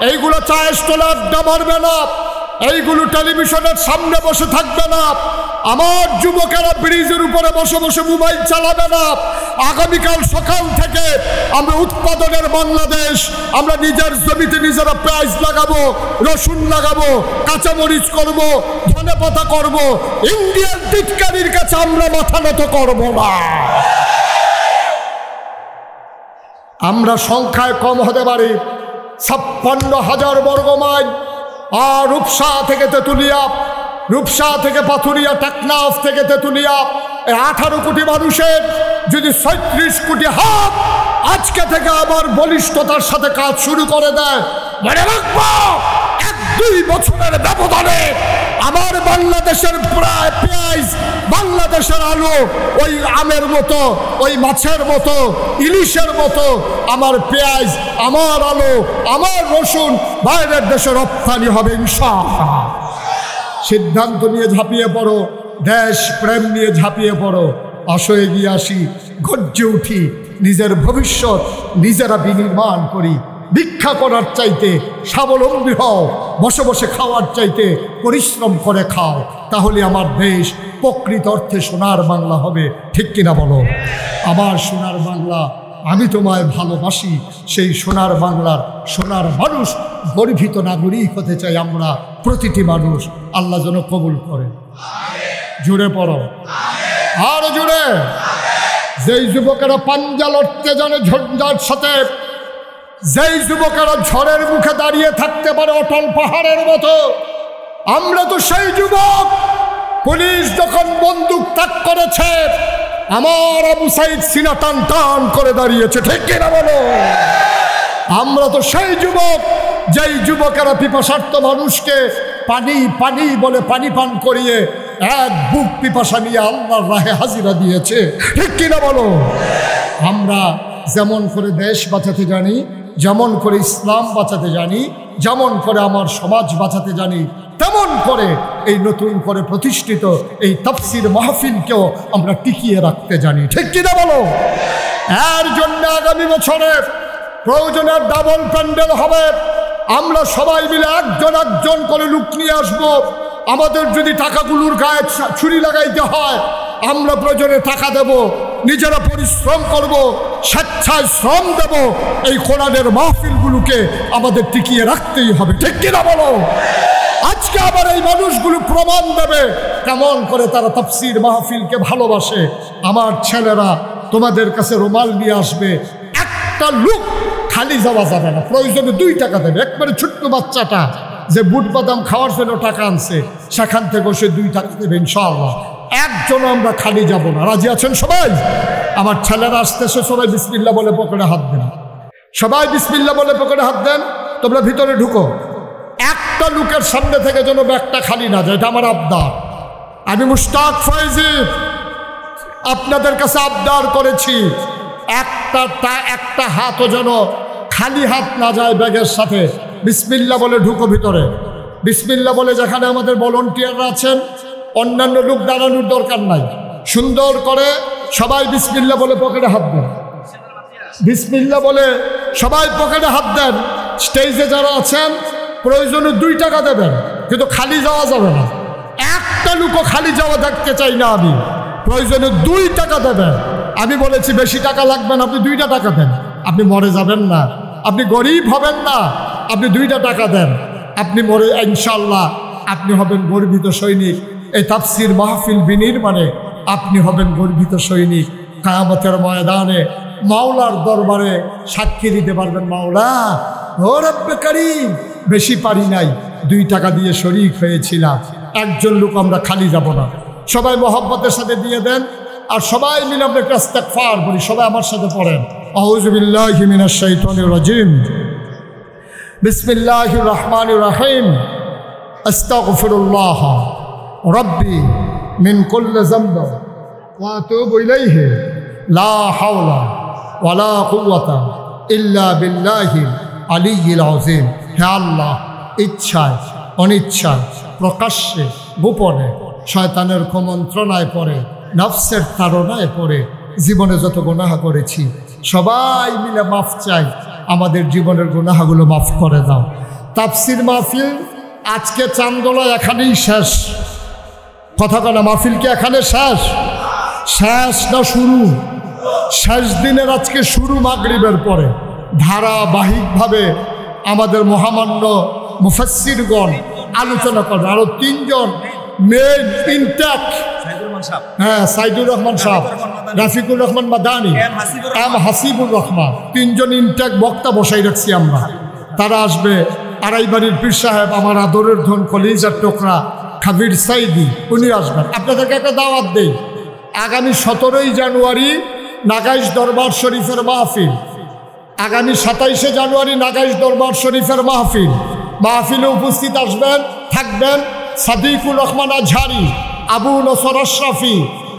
এইগুলো চায়ের স্টলে আড্ডা মারবে না, এইগুলো টেলিভিশনের সামনে বসে থাকবে না, আমার যুবকেরা ব্রিজের উপরে বসে বসে মোবাইল চালাবে না। আগামীকাল সকাল থেকে আমরা উৎপাদনের বাংলাদেশ, আমরা নিজের জমিতে নিজেরা পেঁয়াজ লাগাবো, রসুন লাগাবো, কাঁচামরিচ করবো, ধনেপাতা করবো। ইন্ডিয়ান টিটকারির কাছে আমরা মাথা নত করবো না। আমরা সংখ্যায় কম হতে পারি, 56,000 বর্গ মাইল। আর রূপসা থেকে তেঁতুলিয়া, রূপসা থেকে পাথুরিয়া, টেকনাফ থেকে তেঁতুলিয়া, 18 কোটি মানুষের যদি 36 কোটি হাত আজকে থেকে আবার বলিষ্ঠতার সাথে কাজ শুরু করে দেয়, মনে রাখবো 1-2 বছরের ব্যবধানে আমার বাংলাদেশের প্রায় পেঁয়াজ, বাংলাদেশের আলু ওই আমের মতো, ওই মাছের মতো, ইলিশের মতো আমার পেঁয়াজ, আমার আলু, আমার রসুন বাইরের দেশে রপ্তানি হবে ইনশাআল্লাহ। সিদ্ধান্ত নিয়ে ঝাঁপিয়ে পড়ো, দেশ প্রেম নিয়ে ঝাঁপিয়ে পড়ো। আসো এগিয়ে আসি, গর্জে উঠি, নিজের ভবিষ্যৎ নিজেরা বিনির্মাণ করি। ভিক্ষা করার চাইতে স্বাবলম্বী হও, বসে বসে খাওয়ার চাইতে পরিশ্রম করে খাও, তাহলে আমার দেশ প্রকৃত অর্থে সোনার বাংলা হবে, ঠিক কিনা বলো? আমার সোনার বাংলা, আমি তোমায় ভালোবাসি। সেই সোনার বাংলার সোনার মানুষ, গর্বিত নাগরিক হতে চাই আমরা প্রতিটি মানুষ। আল্লাহ যেন কবুল করে। জুড়ে পড়ো, আর জুড়ে। যেই যুবকেরা পাঞ্জা লড়তে জানে ঝঞ্ঝার সাথে, যেই যুবকেরা ঝড়ের মুখে দাঁড়িয়ে থাকতে পারে অটল পাহাড়ের মতো, আমরা তো সেই যুবক। পুলিশ যখন বন্দুক তাক করেছে, আমার আবু সাইদ সিনা টান টান করে দাঁড়িয়েছে, ঠিক কিনা বলো? আমরা তো সেই যুবক, যেই যুবকেরা পিপাসার্থ মানুষকে পানি পানি বলে পানি পান করিয়ে 1 বুক পিপাসা নিয়ে আল্লাহর রাহে হাজিরা দিয়েছে, ঠিক কিনা বলো? আমরা যেমন করে দেশ বাঁচাতে জানি, যেমন করে ইসলাম বাঁচাতে জানি, যেমন করে আমার সমাজ বাঁচাতে জানি, তেমন করে এই নতুন করে প্রতিষ্ঠিত এই তাফসীর মাহফিলকেও আমরা টিকিয়ে রাখতে জানি, ঠিক কিনা বলো? এর জন্য আগামী বছরে প্রয়োজনে ডাবল প্যান্ডেল হবে। আমরা সবাই মিলে একজন করে লোক নিয়ে আসবো। আমাদের যদি টাকাগুলোর গায়ে ছুরি লাগাইতে হয়, আমরা প্রয়োজনে টাকা দেব, নিজেরা পরিশ্রম করব, স্বেচ্ছায় শ্রম দেব। এই কোরআনের মাহফিলগুলোকে আমাদের টিকিয়ে রাখতেই হবে, ঠিক কিনা বলো? আজকে আবার এই মানুষগুলো প্রমাণ দেবে কেমন করে তারা তাফসীর মাহফিলকে ভালোবাসে। আমার ছেলেরা তোমাদের কাছে রুমাল নিয়ে আসবে, একটা লোক খালি যাওয়া যাবে না, প্রয়োজনে 2 টাকা দেবে। একবারে ছোট্ট বাচ্চাটা যে বুট বাদাম খাওয়ার জন্য টাকা আনছে সেখান থেকে সে 2 টাকা দেবে ইনশাআল্লাহ। একজনও আমরা খালি যাব না। রাজি আছেন সবাই? আমার ছেলেরা আসতেছে, সবাই বিসমিল্লাহ বলে পকেটে হাত দেন। সবাই বিসমিল্লাহ বলে পকেটে হাত দেন। তোমরা ভিতরে ঢুকো। একটা লোকের সামনে থেকে যেন ব্যাগটা খালি না যায়, এটা আমার আবদার। আমি মুশতাক ফয়জি আপনাদের কাছে আবদার করেছি, একটা হাতও যেন খালি হাত না যায় ব্যাগের সাথে। বিসমিল্লাহ বলে ঢুকো ভিতরে। বিসমিল্লাহ বলে, যেখানে আমাদের ভলান্টিয়াররা আছেন, অন্যান্য লোক দাঁড়ানোর দরকার নাই, সুন্দর করে সবাই বিসমিল্লাহ বলে পকেটে হাত দেন। বিসমিল্লাহ বলে সবাই পকেটে হাত দেন। স্টেজে যারা আছেন প্রয়োজনে 2 টাকা দেবেন, কিন্তু খালি যাওয়া যাবে না। একটা লোকও খালি যাওয়া দেখতে চাই না আমি। প্রয়োজনে 2 টাকা দেবেন। আমি বলেছি বেশি টাকা লাগবে না, আপনি 2টা টাকা দেন। আপনি মরে যাবেন না, আপনি গরিব হবেন না, আপনি 2টা টাকা দেন। আপনি মরে ইনশাআল্লাহ আপনি হবেন গর্বিত সৈনিক। এই তাফসীর মাহফিল বিনির্মাণে আপনি হবেন গর্বিত সৈনিক। কিয়ামতের ময়দানে মাওলার দরবারে সাক্ষী দিতে পারবেন, মাওলা ও রব্বে কারীম, বেশি পারি নাই, 2 টাকা দিয়ে শরীক হয়েছিলাম। একজন লোক আমরা খালি যাব না। সবাই মহব্বতের সাথে দিয়ে দেন। আর সবাই মিলে আমরা একটা ইস্তেগফার করি। সবাই আমার সাথে পড়েন, আউযু বিল্লাহি মিনাশ শাইতানির রাজিম, বিসমিল্লাহির রহমানির রহিম, আস্তাগফিরুল্লাহ রব্বি মিন কুল্লি যামবি ওয়া আতুবু ইলাইহি লা হাওলা ওয়ালা কুওয়াতা ইল্লা বিল্লাহিল আলিয়্যিল আযীম। হে আল্লাহ, ইচ্ছায় অনিচ্ছায়, প্রকাশ্যে গোপনে, শয়তানের কুমন্ত্রণায় পড়ে, নফসের তাড়নায় পড়ে জীবনে যত গুনাহ করেছি সবাই মিলে মাফ চাই। আমাদের জীবনের গুনাহগুলো মাফ করে দাও। তাফসীর মাহফিল আজকে চান্দোলা এখানেই শেষ। কথা বলা, মাহফিল কি এখানে শেষ? শেষ না শুরু? শেষ দিনের আজকে শুরু মাগরিবের পরে। ধারাবাহিকভাবে আমাদের মহামান্য মুফাসসিরগণ আলোচনা করবে। আরো 3 জন মেন ইনটেক, হ্যাঁ, সাইদুর রহমান সাহেব, রাফিকুর রহমান মাদানী, এম হাসিবুর রহমান, 3 জন ইনটেক বক্তা বসাই রাখছি আমরা। তারা আসবে। আড়াইবাড়ির পীর সাহেব, আমার আদরের ধন, কলিজার টুকরা খাবির সাইদি, উনি আসবেন। আপনাদেরকে একটা দাওয়াত দেই, আগামী 17ই জানুয়ারি নাগাইশ দরবার শরীফের মাহফিল। আগামী 27শে জানুয়ারি নাগাইশ দরবার শরীফের মাহফিল। মাহফিলে উপস্থিত আসবেন, থাকবেন সাদিকুর রহমান আজহারি, আবু নসর আশরাফি,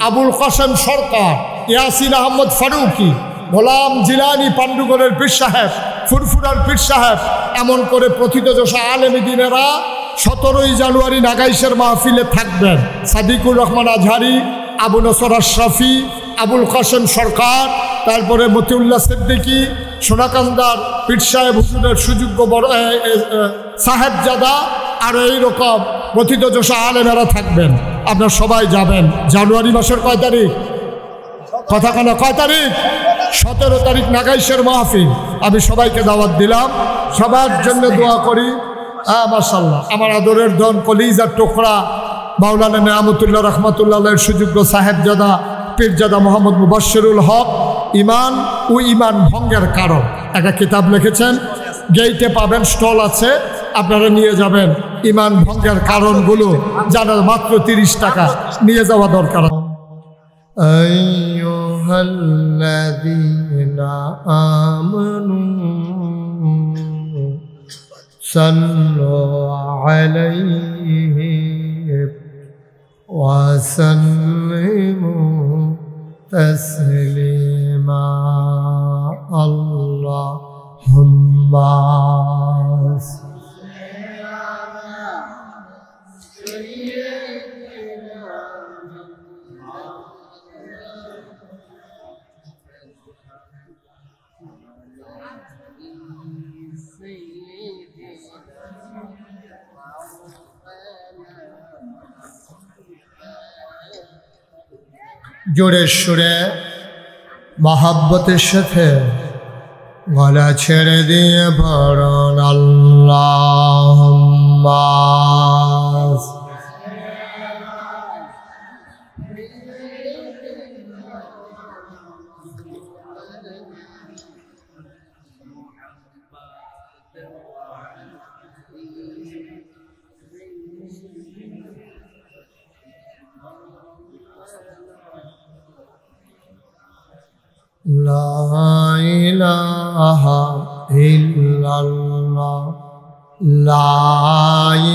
আবুল কাসেম সরকার, ইয়াসিন আহমদ ফারুকি, গোলাম জিলানি, পান্ডুগড়ের পীর সাহেব, ফুরফুরার পীর সাহেব, এমন করে প্রথিতযশা আলেমী দিনেরা 17ই জানুয়ারি নাগাইশের মাহফিলে থাকবেন। সাদিকুর রহমান আজহারি, আবু নসর আশরাফি, আবুল কাসেম সরকার, তারপরে মতিউল্লাহ সিদ্দিকী, সোনাকান্দার পীর সাহেব হুজুরের সুযোগ্য বড় সাহেবজাদা, আর এইরকম প্রথিতযশা আলেমেরা থাকবেন। আপনারা সবাই যাবেন। জানুয়ারি মাসের কয় তারিখ? কথা কেন, কয় তারিখ? 17 তারিখ নাগাইশের মাহফিল। আমি সবাইকে দাওয়াত দিলাম, সবার জন্য দোয়া করি। মাশাআল্লাহ, আমার আদরের ধন, কলিজার টুকরা মাওলানা নেয়ামতুল্লাহ রহমাতুল্লাহের সুযোগ্য সাহেবজাদা পীরজাদা মোহাম্মদ মুবাশশিরুল হক, ইমান ও ইমান ভঙ্গের কারণ একটা কিতাব লিখেছেন। গেইটে পাবেন, স্টল আছে, আপনারা নিয়ে যাবেন। ইমান ভঙ্গের কারণগুলো জানার মাত্র 30 টাকা, নিয়ে যাওয়া দরকার। আইয়ুহাল্লাযীনা আমানু সাল্লু আলাইহি ওয়া সাল্লিমু তাসলিমা। আল্লাহুম্মা জোরে সুরে মহাব্বতের সাথে গলা ছেড়ে দিয়ে পড়ুন আল্লাহুম্মা। লা ইলাহা ইল্লাল্লাহ লা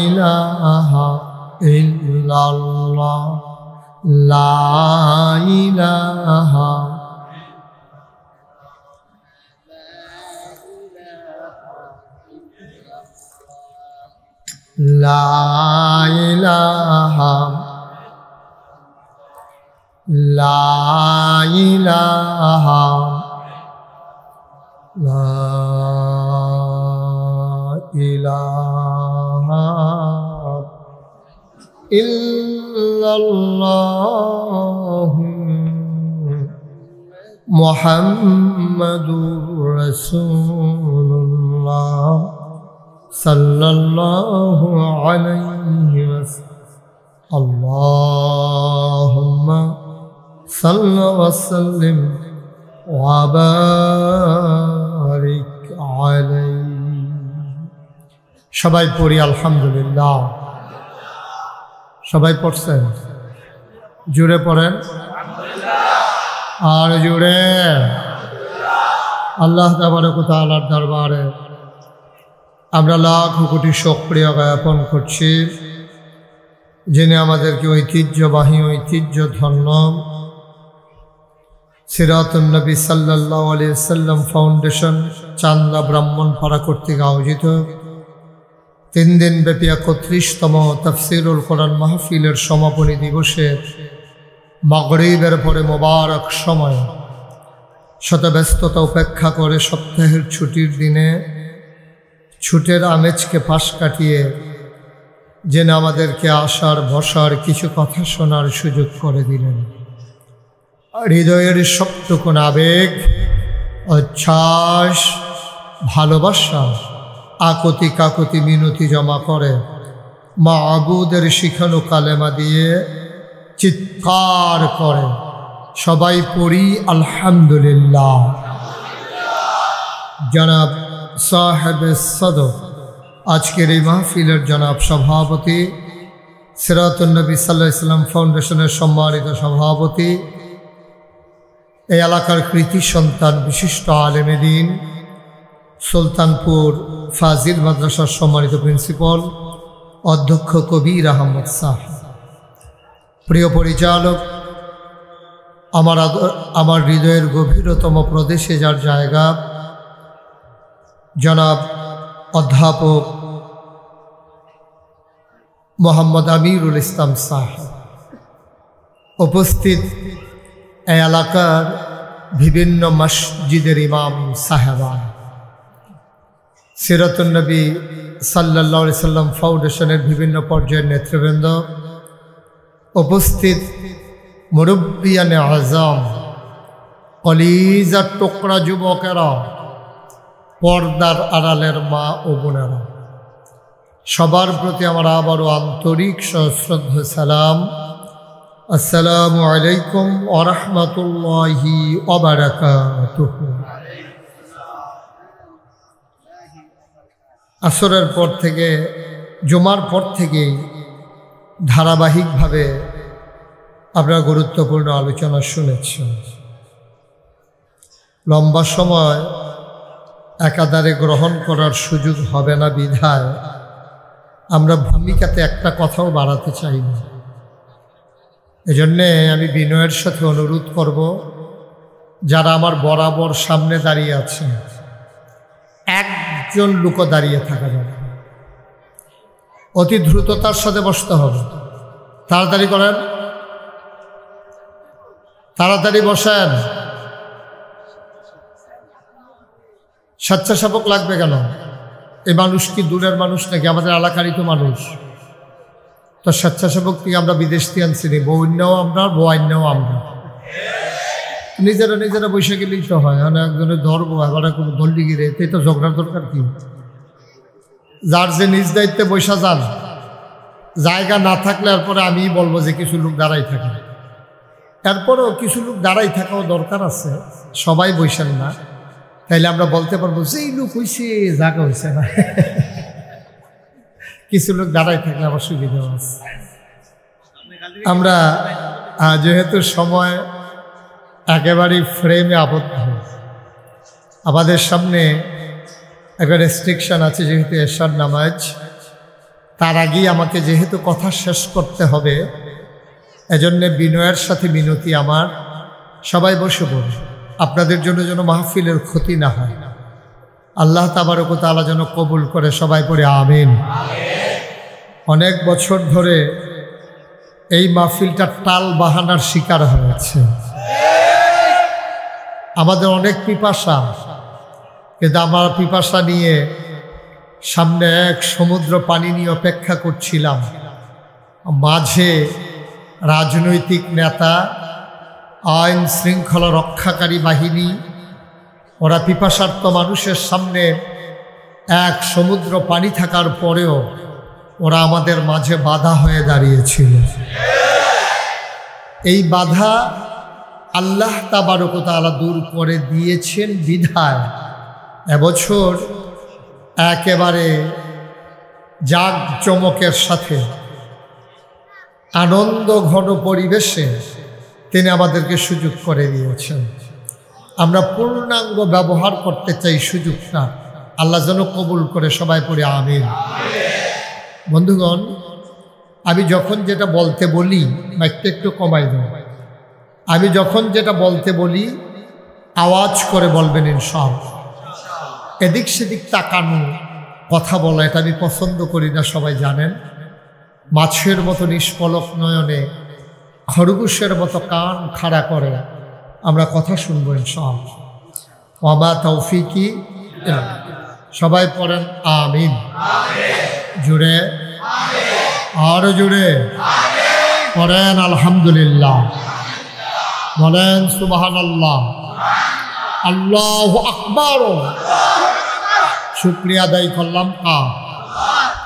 ইলাহা ইল্লাল্লাহ লা ইলাহা লা ইলাহা লা ইলাহা লা ইলাহা ইল্লাল্লাহ মুহাম্মাদুর রাসূলুল্লাহ সাল্লাল্লাহু আলাইহি ওয়াসাল্লাম আল্লাহুম্মা সাল্লি ওয়া সাল্লিম ওয়া বারিক আলাইহি। সবাই পড়ি আলহামদুলিল্লাহ। সবাই পড়ছেন? জোরে পড়েন আর জোরে। আল্লাহ তাবারক ওয়া তাআলার দরবারে আমরা লাখ কোটি শুকরিয়া জ্ঞাপন করছি, যিনি আমাদেরকে ঐতিহ্যবাহী ঐতিহ্যধন্য সিরাতুন নবী সাল্লাল্লাহু আলাইহি ওয়াসাল্লাম ফাউন্ডেশন চান্দা ব্রাহ্মণপাড়া কর্তৃক আয়োজিত 3 দিন ব্যাপী 31তম তাফসীরুল কোরআন মাহফিলের সমাপনী দিবসে মাগরিবের পরে মোবারক সময় শত ব্যস্ততা উপেক্ষা করে সপ্তাহের ছুটির দিনে ছুটের আমেজকে পাশ কাটিয়ে যেন আমাদেরকে আসার বসার কিছু কথা শোনার সুযোগ করে দিলেন। হৃদয়ের সবটুকুন আবেগ, উচ্ছ্বাস, ভালোবাসা, আকুতি কাকুতি মিনতি জমা করে মাবুদের শিখানো কালেমা দিয়ে চিৎকার করে সবাই পড়ি আলহামদুলিল্লাহ। জনাব সাহেবে সদর আজকের এই মাহফিলের জনাব সভাপতি, সিরাতুন নবী সাল্লাল্লাহু আলাইহি ওয়াসাল্লাম ফাউন্ডেশনের সম্মানিত সভাপতি, এই এলাকার কৃতি সন্তান বিশিষ্ট আলেমে দ্বীন, সুলতানপুর ফাজিল মাদ্রাসার সম্মানিত প্রিন্সিপাল অধ্যক্ষ কবির আহমদ সাহেব, প্রিয় পরিচালক, আমার হৃদয়ের গভীরতম প্রদেশে যার জায়গা, জনাব অধ্যাপক মোহাম্মদ আমিরুল ইসলাম সাহেব, উপস্থিত এই এলাকার বিভিন্ন মসজিদের ইমাম সাহেবান, সিরাতুন নবী সাল্লাল্লাহু আলাইহি ওয়াসাল্লাম ফাউন্ডেশনের বিভিন্ন পর্যায়ের নেতৃবৃন্দ, উপস্থিত মুরব্বিয়ানে আজম, কলিজার টুকরা যুবকেরা, পর্দার আড়ালের মা ও বোনেরা, সবার প্রতি আমার আবারও আন্তরিক সশ্রদ্ধ সালাম। আসসালামু আলাইকুম ওয়া রাহমাতুল্লাহি ওয়া বারাকাতুহু। আসরের পর থেকে, জুমার পর থেকেই ধারাবাহিকভাবে আপনারা গুরুত্বপূর্ণ আলোচনা শুনেছেন। লম্বা সময় একাধারে গ্রহণ করার সুযোগ হবে না বিধায় আমরা ভূমিকাতে একটা কথাও বাড়াতে চাই না। এজন্যে আমি বিনয়ের সাথে অনুরোধ করব, যারা আমার বরাবর সামনে দাঁড়িয়ে আছেন, একজন লোকও দাঁড়িয়ে থাকা যাবে, অতি দ্রুততার সাথে বসতে হবে। তাড়াতাড়ি করেন, তাড়াতাড়ি বসেন। স্বেচ্ছাসেবক লাগবে কেন? এই মানুষ কি দূরের মানুষ নাকি? আমাদের এলাকারই তো মানুষ। তো স্বেচ্ছাসেবক কি আমরা বিদেশ থেকে আনছি? বৌন্যাও আমরা, বৌন্যাও আমরা। নিজেরা নিজেরা বসে গেলেই তো হয়। মানে একজনের ধরবো, এবার কোনো ধরলি গিরে, এতেই তো ঝগড়ার দরকার কি? যার যে নিজ দায়িত্বে বসা যান, জায়গা না থাকলে এরপরে আমিই বলবো যে কিছু লোক দাঁড়াই থাকে। এরপরেও কিছু লোক দাঁড়াই থাকাও দরকার আছে, সবাই বসেন না। তাইলে আমরা বলতে পারবো যে এই লোক হয়েছে, জায়গা হয়েছে না। কিছু লোক দাঁড়াই থাকলে আবার সুবিধা আছে। আমরা যেহেতু সময় একেবারেই ফ্রেমে আবদ্ধ। আমাদের সামনে একটা রেস্ট্রিকশন আছে, যেহেতু এশার নামাজ, তার আগেই আমাকে যেহেতু কথা শেষ করতে হবে, এজন্যে বিনয়ের সাথে মিনতি আমার, সবাই বসে পড়ে, আপনাদের জন্য যেন মাহফিলের ক্ষতি না হয়। আল্লাহ তাবারক ওয়া তাআলা যেন কবুল করে, সবাই পড়ে আমিন। অনেক বছর ধরে এই মাহফিলটা টাল বাহানার শিকার হয়েছে। আমাদের অনেক পিপাসা, কিন্তু আমার পিপাসা নিয়ে সামনে এক সমুদ্র পানি নিয়ে অপেক্ষা করছিলাম। মাঝে রাজনৈতিক নেতা, আইন শৃঙ্খলা রক্ষাকারী বাহিনী, ওরা পিপাসার্ত মানুষের সামনে এক সমুদ্র পানি থাকার পরেও ওরা আমাদের মাঝে বাধা হয়ে দাঁড়িয়েছিল। এই বাধা আল্লাহ তাবারক ওয়া তাআলা দূর করে দিয়েছেন বিধায় এবছর একেবারে জাঁকজমকের সাথে আনন্দ ঘন পরিবেশে তিনি আমাদেরকে সুযোগ করে দিয়েছেন। আমরা পূর্ণাঙ্গ ব্যবহার করতে চাই সুযোগটা। আল্লাহ যেন কবুল করে, সবাই পড়ে আমিন। বন্ধুগণ, আমি যখন যেটা বলতে বলি, মাইকটা একটু কমাই দাও, আমি যখন যেটা বলতে বলি আওয়াজ করে বলবেন ইনশাআল্লাহ। এদিক সেদিক তাকানো, কথা বলা, এটা আমি পছন্দ করি না, সবাই জানেন। মাছের মতো নিষ্পলক নয়নে, খরগোশের মতো কান খাড়া করে আমরা কথা শুনবো ইনশাআল্লাহ। ওয়া মা তৌফিকি, সবাই পড়েন আমিন। জুড়ে, আরো জুড়ে পড়েন আলহামদুলিল্লাহ, বলেন সুবহানাল্লাহ, আল্লাহু আকবার। শুকরিয়া আদায় করলাম কার?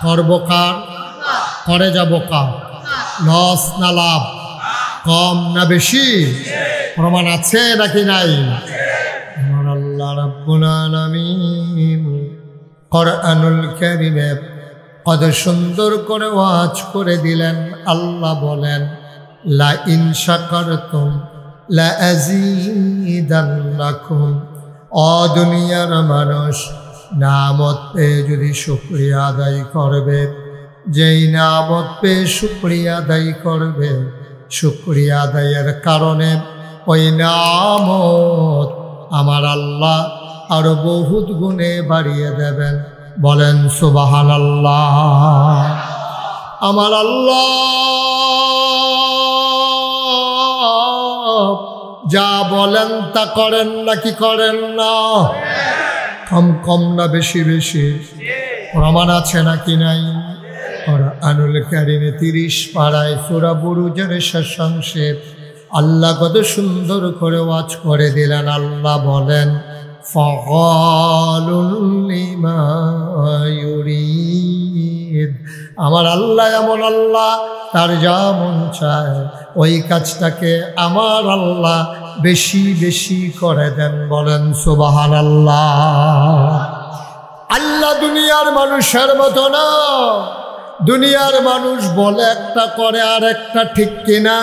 করব কার? করে যাব কার? লস না লাভ? কম না বেশি? প্রমাণ আছে নাকি নাই? আমার আল্লাহ রাব্বুল আলামিন কোরআনুল কারীমে কত সুন্দর করে ওয়াজ করে দিলেন। আল্লাহ বলেন, লা ইন শাকারতুম লা আযীদান্নাকুম। ও দুনিয়ার মানুষ, নামত পেয়ে যদি শুকরিয়া আদায় করবে, যেই নামত পেয়ে শুকরিয়া আদায় করবে, শুকরিয়া আদায়ের কারণে ওই নামত আমার আল্লাহ আরো বহুত গুণে বাড়িয়ে দেবেন। বলেন সুবহানাল্লাহ। আমার আল্লাহ যা বলেন তা করেন নাকি করেন না? কম কম না বেশি বেশি? প্রমাণ আছে নাকি নাই? কোরআনুল কারীমে 30 পারায় সূরা বুরুজের শেষাংশে আল্লাহ কত সুন্দর করে ওয়াজ করে দিলেন। আল্লাহ বলেন, ফাআলুল লিমা ইউরিদ। আমার আল্লাহ এমন আল্লাহ, তার যা মন চায় ওই কাজটাকে আমার আল্লাহ বেশি বেশি করে দেন। বলেন সুবহানাল্লাহ। আল্লাহ দুনিয়ার মানুষের মতো না। দুনিয়ার মানুষ বলে একটা, করে আর একটা, ঠিক কিনা?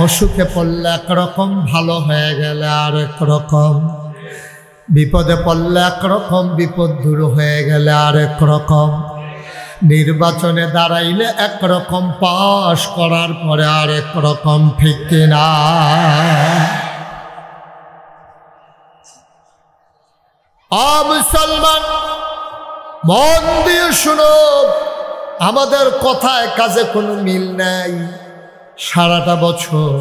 অসুখে পড়লে একরকম, ভালো হয়ে গেলে আর এক রকম, বিপদে পড়লে একরকম, বিপদ দূর হয়ে গেলে আর এক রকম, নির্বাচনে দাঁড়াইলে একরকম, পাশ করার পরে আর এক রকম, ঠিক কিনা? মুসলমান, মন দিয়ে শুনো, আমাদের কথায় কাজে কোনো মিল নাই। সারাটা বছর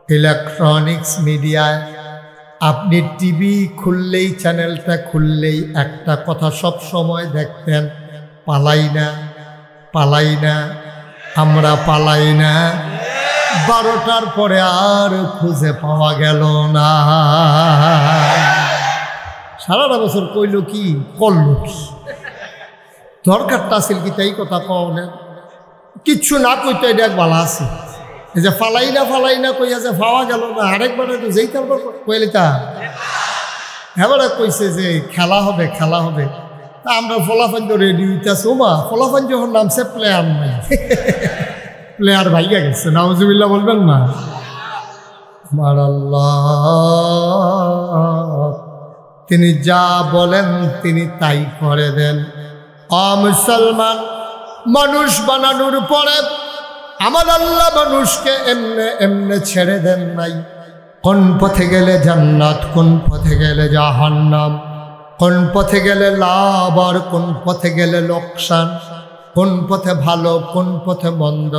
ইলেকট্রনিক্স মিডিয়ায় আপনি টিভি খুললেই, চ্যানেলটা খুললেই একটা কথা সব সময় দেখতেন, পালাই না, পালাই না, আমরা পালাই না। 12টার পরে আর খুঁজে পাওয়া গেল না। সারাটা বছর কইল কি, করল কি? দরকারটা আছিল কি তাই কথা কও না? কিচ্ছু না কইতে এটা এক ভালো আছে। এই যে ফালাই না কইয়া যে পাওয়া গেল না, আরেকবারে তো যেই তারপর কইলে তা এবারে কইছে যে খেলা হবে, খেলা হবে। তা আমরা ফলাফল তো রেডি হইতেছে। ওমা, ফলাফল যখন নামছে প্লেয়ার নাই, প্লেয়ার ভাইয়া গেছে। নাউজুবিল্লাহ বলবেন না? আমার আল্লাহ তিনি যা বলেন তিনি তাই করে দেন। মুসলমান, মানুষ বানানোর পরে আমার আল্লাহ মানুষকে এমনে এমনে ছেড়ে দেন নাই। কোন পথে গেলে জান্নাত, কোন পথে গেলে জাহান্নাম, কোন পথে গেলে লাভ আর কোন পথে গেলে লোকসান, কোন পথে ভালো কোন পথে মন্দ,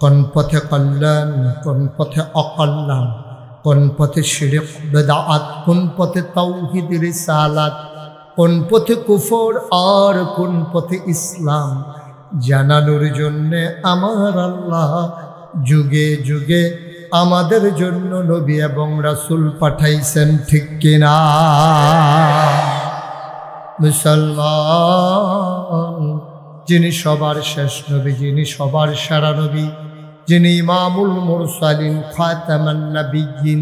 কোন পথে কল্যাণ কোন পথে অকল্যাণ, কোন পথে শিরক বেদাত, কোন পথে তাওহীদ রিসালাত, কোন পথে কুফর আর কোন পথে ইসলাম জানানোর জন্যে আমার আল্লাহ যুগে যুগে আমাদের জন্য নবী এবং রাসূল পাঠাইছেন, ঠিক কিনা? মুসলমান, যিনি সবার শেষ নবী, যিনি সবার সেরা নবী, যিনি ইমামুল মুরসালিন খাতামান নবিয়্যিন,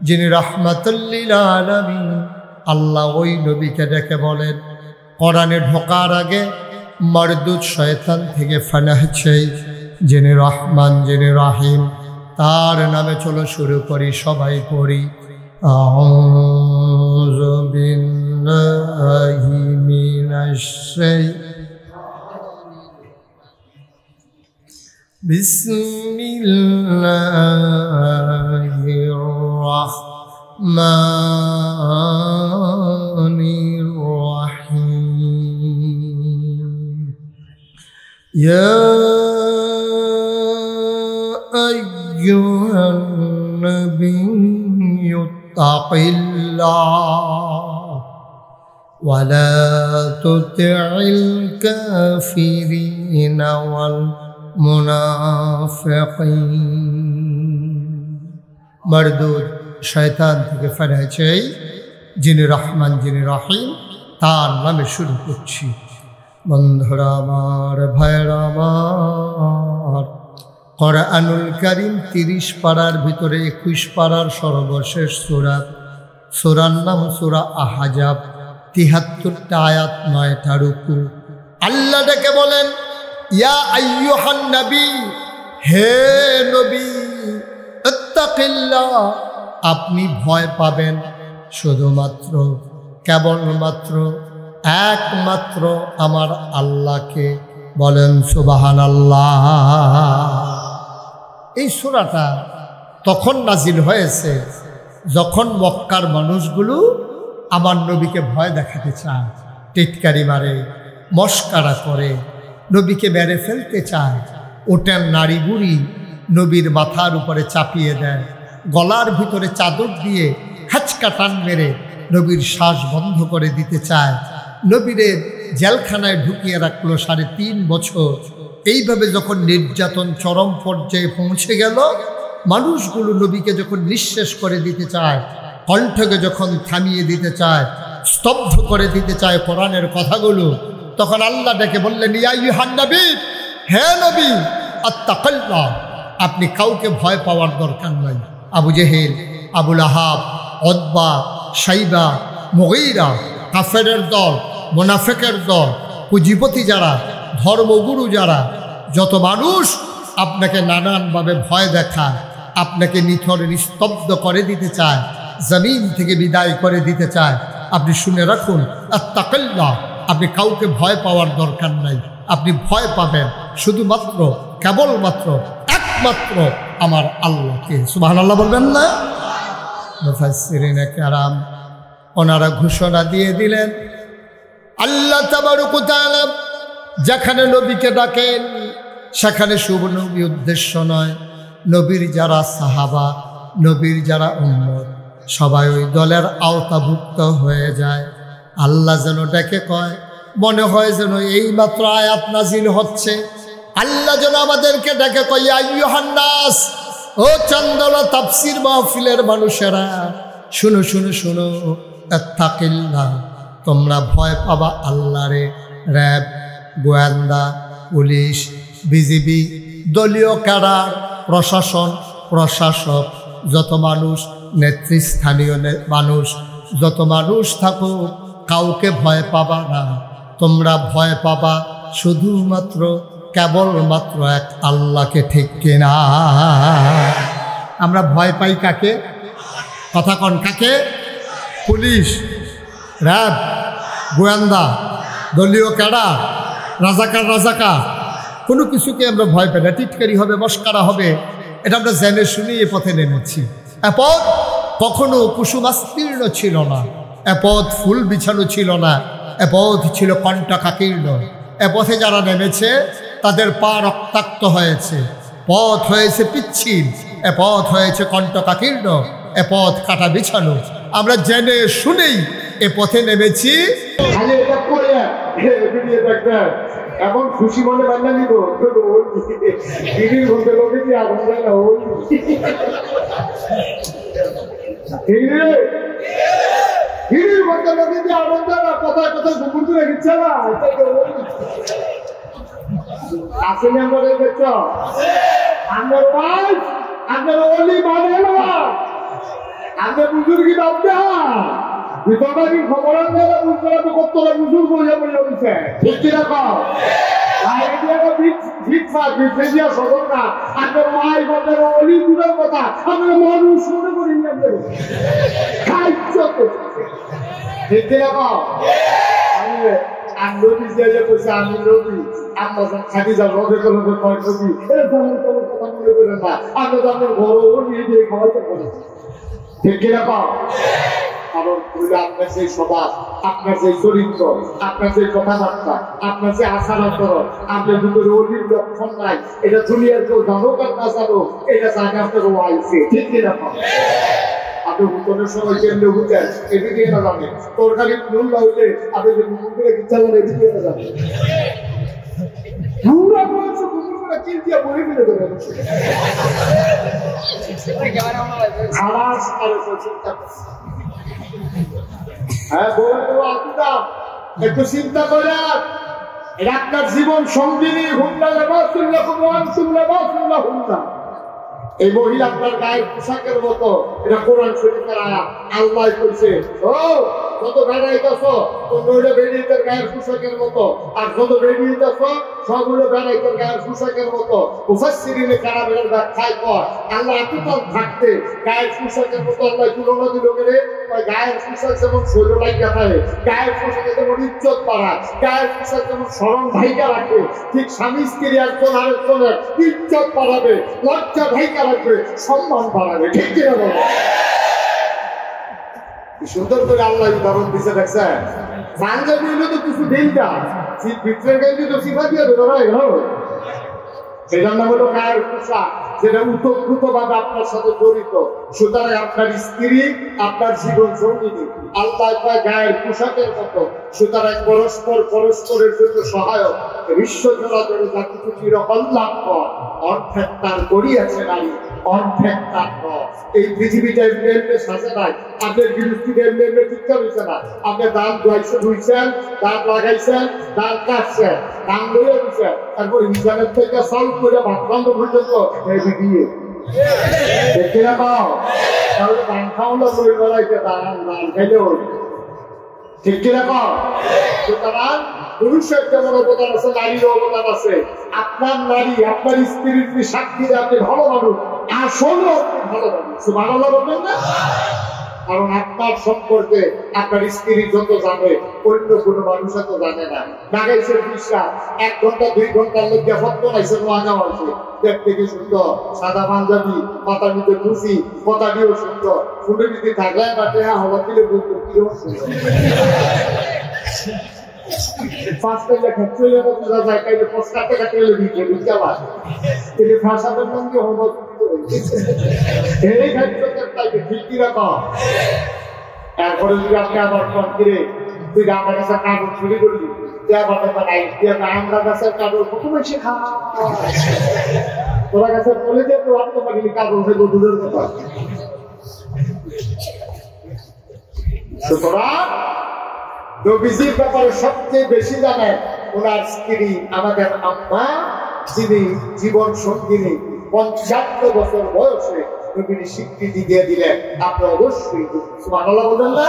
যিনি রাহমাতুল লিল আলামিন, আল্লাহ ওই নবীকে ডেকে বলেন কোরআনে ঢোকার আগে মারদুদ শয়তান থেকে ফানাহ চাই, যিনি রহমান যিনি রাহিম, তার নামে চলো শুরু করি, সবাই পড়ি। আউযু বিল্লাহি মিনাশ বিসমিল্লাহির রাহমানির রাহিম। ইয়া আইয়ুহান নাবিয়্যু তাকিল্লাহ ওয়া লা তুতি'ল কাফিরিনা ওয়াল মুনাফিকিন। মারদুদ শয়তান থেকে ফানাহ চাই, যিনি রহমান যিনি রহিম, তার নামে শুরু করছি। বন্ধুরা আমার, ভাইরা আমার, কোরআনুল কারীম 30 পারার ভিতরে 21 পারার সর্বশেষ সূরা, সূরার নাম সূরা আহজাব, 73টা আয়াত, 9টা রুকু। আল্লাহ ডেকে বলেন ইয়া আইয়ুহান নবী, হে নবী, ইত্তাকিল্লাহ, আপনি ভয় পাবেন শুধুমাত্র কেবলমাত্র একমাত্র আমার আল্লাহকে। বলেন সুবহানাল্লাহ। এই সূরাটা তখন নাজিল হয়েছে যখন মক্কার মানুষগুলো আমার নবীকে ভয় দেখাতে চায়, টিটকারি মারে, মস্কারা করে, নবীকে মেরে ফেলতে চায়। ওটার নারী বুড়ি নবীর মাথার উপরে চাপিয়ে দেয়, গলার ভিতরে চাদর দিয়ে হাঁচকা টান মেরে নবীর শ্বাস বন্ধ করে দিতে চায়। নবীরে জেলখানায় ঢুকিয়ে রাখলো 3.5 বছর। এইভাবে যখন নির্যাতন চরম পর্যায়ে পৌঁছে গেল, মানুষগুলো নবীকে যখন নিঃশেষ করে দিতে চায়, কণ্ঠকে যখন থামিয়ে দিতে চায়, স্তব্ধ করে দিতে চায় কোরআনের কথাগুলো, তখন আল্লাহ ডেকে বললেন ইয়া আইয়ুহান নবী, হে নবী, আত্তাকিল্লাহ, আপনি কাউকে ভয় পাওয়ার দরকার নাই। আবু জেহেল, আবু লাহাব, উতবা, শাইবা, মুগীরা, কাফেরের দল, মুনাফিকের দল, পুঁজিপতি যারা, ধর্মগুরু যারা, যত মানুষ আপনাকে নানানভাবে ভয় দেখায়, আপনাকে নিথর নিস্তব্ধ করে দিতে চায়, জমিন থেকে বিদায় করে দিতে চায়, আপনি শুনে রাখুন, আত্তাকিল্লাহ, আপনি কাউকে ভয় পাওয়ার দরকার নাই। আপনি ভয় পাবেন শুধুমাত্র কেবলমাত্র একমাত্র আমার আল্লাহকে। সুবহানাল্লাহ বলবেন না? মুফাসসিরিনে কেরাম ওনারা ঘোষণা দিয়ে দিলেন, আল্লাহ তাবারক ওয়া তাআলা যেখানে নবীকে ডাকেন সেখানে শুভ নবী উদ্দেশ্য নয়, নবীর যারা সাহাবা, নবীর যারা উম্মত, সবাই ওই দলের আওতাভুক্ত হয়ে যায়। আল্লাহ যেন ডেকে কয়, মনে হয় যেন এই মাত্র আয়াত নাজিল হচ্ছে। আল্লাহ যেন আমাদেরকে ডেকে কয়, ইয়া আইয়ুহান নাস, ও চন্দনা তাফসীর মাহফিলের মানুষেরা, শুনো শুনো শুনো, ইত্তাকিল্লাহ, তোমরা ভয় পাবা আল্লাহরে। র্যাব, গোয়েন্দা, পুলিশ, বিজিবি, দলীয় ক্যাডার, প্রশাসন, প্রশাসক, যত মানুষ, নেতৃস্থানীয় মানুষ, যত মানুষ থাকুক, কাউকে ভয় পাবা না। তোমরা ভয় পাবা শুধুমাত্র কেবলমাত্র এক আল্লাহকে, ঠিক কিনা? আমরা ভয় পাই কাকে? কথা কন কাকে? পুলিশ, র্যাব, গোয়েন্দা, দলীয় ক্যাডার, রাজাকার কোনো কিছুকে আমরা ভয় পাই না। টিটকারি হবে, মস্কারা হবে, এটা আমরা জেনে শুনে এ পথে নেমেছি। এ পথ কখনো কুসুমাস্তীর্ণ ছিল না, এ পথ ফুল বিছানো ছিল না, এ পথ ছিল কণ্টকাকীর্ণ। এ পথে যারা নেমেছে তাদের পা রক্তাক্ত হয়েছে, পথ হয়েছে পিচ্ছিল, এ পথ হয়েছে কণ্টকাকীর্ণ, এ পথ কাটা বিছানো। আমরা জেনে শুনেই এ পথে নেমেছি। এখন খুশি মনে বান্ধা নিব দিদির মধ্যে লোকে কি আগুন যায় না দিদির মধ্যে লোকে কি আগুন যায় না, কোথায় কোথায় কুকুর করে দিচ্ছে না আসেনি আমরা দেখছ আমার ভাই আপনার অলি মানে না আপনার বুজুর্গি বাদ বিতর্কি খবর বুঝতে হবে কতটা বুজুর্গ হয়ে বলে দিচ্ছে ঠিক কিরকম কথা আমরা মানুষ মনে করি ঠিক কিরকম আমি রবি আপনার খাটি যাব রবে করবে কয় ছবি কথা মনে করেন না, আমরা তো আপনার ঘরও নিয়ে দিয়ে খাওয়াতে পারি ঠিক কিরকম। কারণ আপনার সেই স্বভাব, আপনার সেই চরিত্র, আপনার সেই কথাবার্তা, আপনার যে আচার আচরণ, আপনার ভিতরে অলির লক্ষণ নাই, এটা দুনিয়ার কেউ জানুক আর না জানুক, এটা জানে আপনার ওয়াইফে ঠিক কিরকম। আপনি হুতনের সময় কেমনে হুতেন এদিকে না জানেন, তোর খালি ভুল না হইলে আপনি যে হুকুম করে ইচ্ছা করেন এদিকে না জানেন। একটু চিন্তা করে আপনার জীবন সঙ্গিনী হুন্ডা হুন্ডা এই মহিলা আপনার গায়ের পোশাকের মতো, এটা কোরআন শরীফের আয়াত। আল্লাহ কইছে ও যত বেড়াইতেছ তোমরা বেড়িয়েছে গায়ের পোশাকের মতো, আর যত বেড়িয়েতেছ সবগুলো বেড়াইতে গায়ের পোশাকের মতো। মুফাসসিরিনে কারামের ব্যাখ্যায় কয় আল্লাহ এতটাও থাকতে গায়ের পোশাকের মতো আল্লাহ তুলনা দিল গেলে গায়ের পোশাক যেমন শৈল লাইকা থাকে, গায়ের পোশাকে যেমন ইজ্জত বাড়ায়, গায়ের পোশাক যেমন স্মরণ ভাইকা রাখে, ঠিক স্বামী স্ত্রী একজন আরেকজনের ইজ্জত বাড়াবে, লজ্জা ভাইকা রাখবে, সম্মান বাড়াবে ঠিক কিনা বলে। সুন্দর করে আল্লাহ উদাহরণ দিচ্ছে দেখছেন। পাঞ্জাবি হলে তো কিছু দিনটা ভিতরের গাইতে তো সিফা দিয়ে ধরা সেটার নাম হলো গায়ের পোশাক, যেটা উতপ্রুতভাবে আপনার সাথে জড়িত। সুতরাং আপনার স্ত্রী আপনার জীবন সঙ্গিনী, আল্লাহ পায় গায়ের পোশাকের মতো। সুতরাং পরস্পর পরস্পরের জন্য সহায়ক, বিশ্ব চলাচলে যা কিছু চিরকল্যাণ কর অর্ধেক তার করিয়াছে নারী, অর্ধেক তার নয়। এই পৃথিবীটা এমনি সাজে নাই, আপনার বিরুদ্ধে এমনি ঠিকটা হয়েছে না। আপনি দাঁত ধুইছেন, দাঁত লাগাইছেন, দাঁত কাটছেন, দাম ধরে দিচ্ছেন, তারপর হিসাবের থেকে সলভ করে ভাত বন্ধ পর্যন্ত দিয়ে দেখে না পাও তাহলে ধান খাওয়ানো বই বেড়াইতে দান খাইলে ঠিক কিনা পাও। সুতরাং পুরুষের যেমন অবদান আছে নারীর অবদান আছে। আপনার নারী আপনার স্ত্রীর সাক্ষী দিয়ে আপনি ভালো মানুষ, আসলে আপনি ভালো মানুষ, ভালো বলবেন না। কারণ আপনার সম্পর্কে আপনার স্ত্রী যত জানে অন্য কোনো মানুষ এত জানে না। লাগাইছেন বিশ্বাস 1 ঘন্টা 2 ঘন্টার মধ্যে ফটো নাইছে নোয়াগা হয়েছে, দেখতে কি সুন্দর, সাদা পাঞ্জাবি, মাথার মধ্যে টুপি, কথা দিয়েও সুন্দর, ফুটে যদি থাকলে বাটে হওয়া দিলে বলতো কিরকম সুন্দর। 5 টাকা খরচ হয়ে যাবে, বোঝা যায় কাইলে 5 টাকা কাটে দিতে বুঝতে পার তিনি ভাষাদের মধ্যে হবো এই ক্ষেত্রে তাইকে ঠিক কি রাখা। এরপরে যদি আপনি আবার ফোন করে তুই আমার কাছে কাগজ চুরি করবি, আমরা গাছের কাগজ কত বেশি খাওয়া তোরা কাছে বলে যে তো আপনি পারিনি কাগজ হয়ে দূরের কথা। সুতরাং নবীজির ব্যাপারে সবচেয়ে বেশি জানেন ওনার স্ত্রী আমাদের আম্মা, যিনি জীবন সঙ্গিনী 75 বছর বয়সে নবীর স্বীকৃতি দিয়ে দিলেন। আপনি অবশ্যই সুবহানাল্লাহ বলেন না,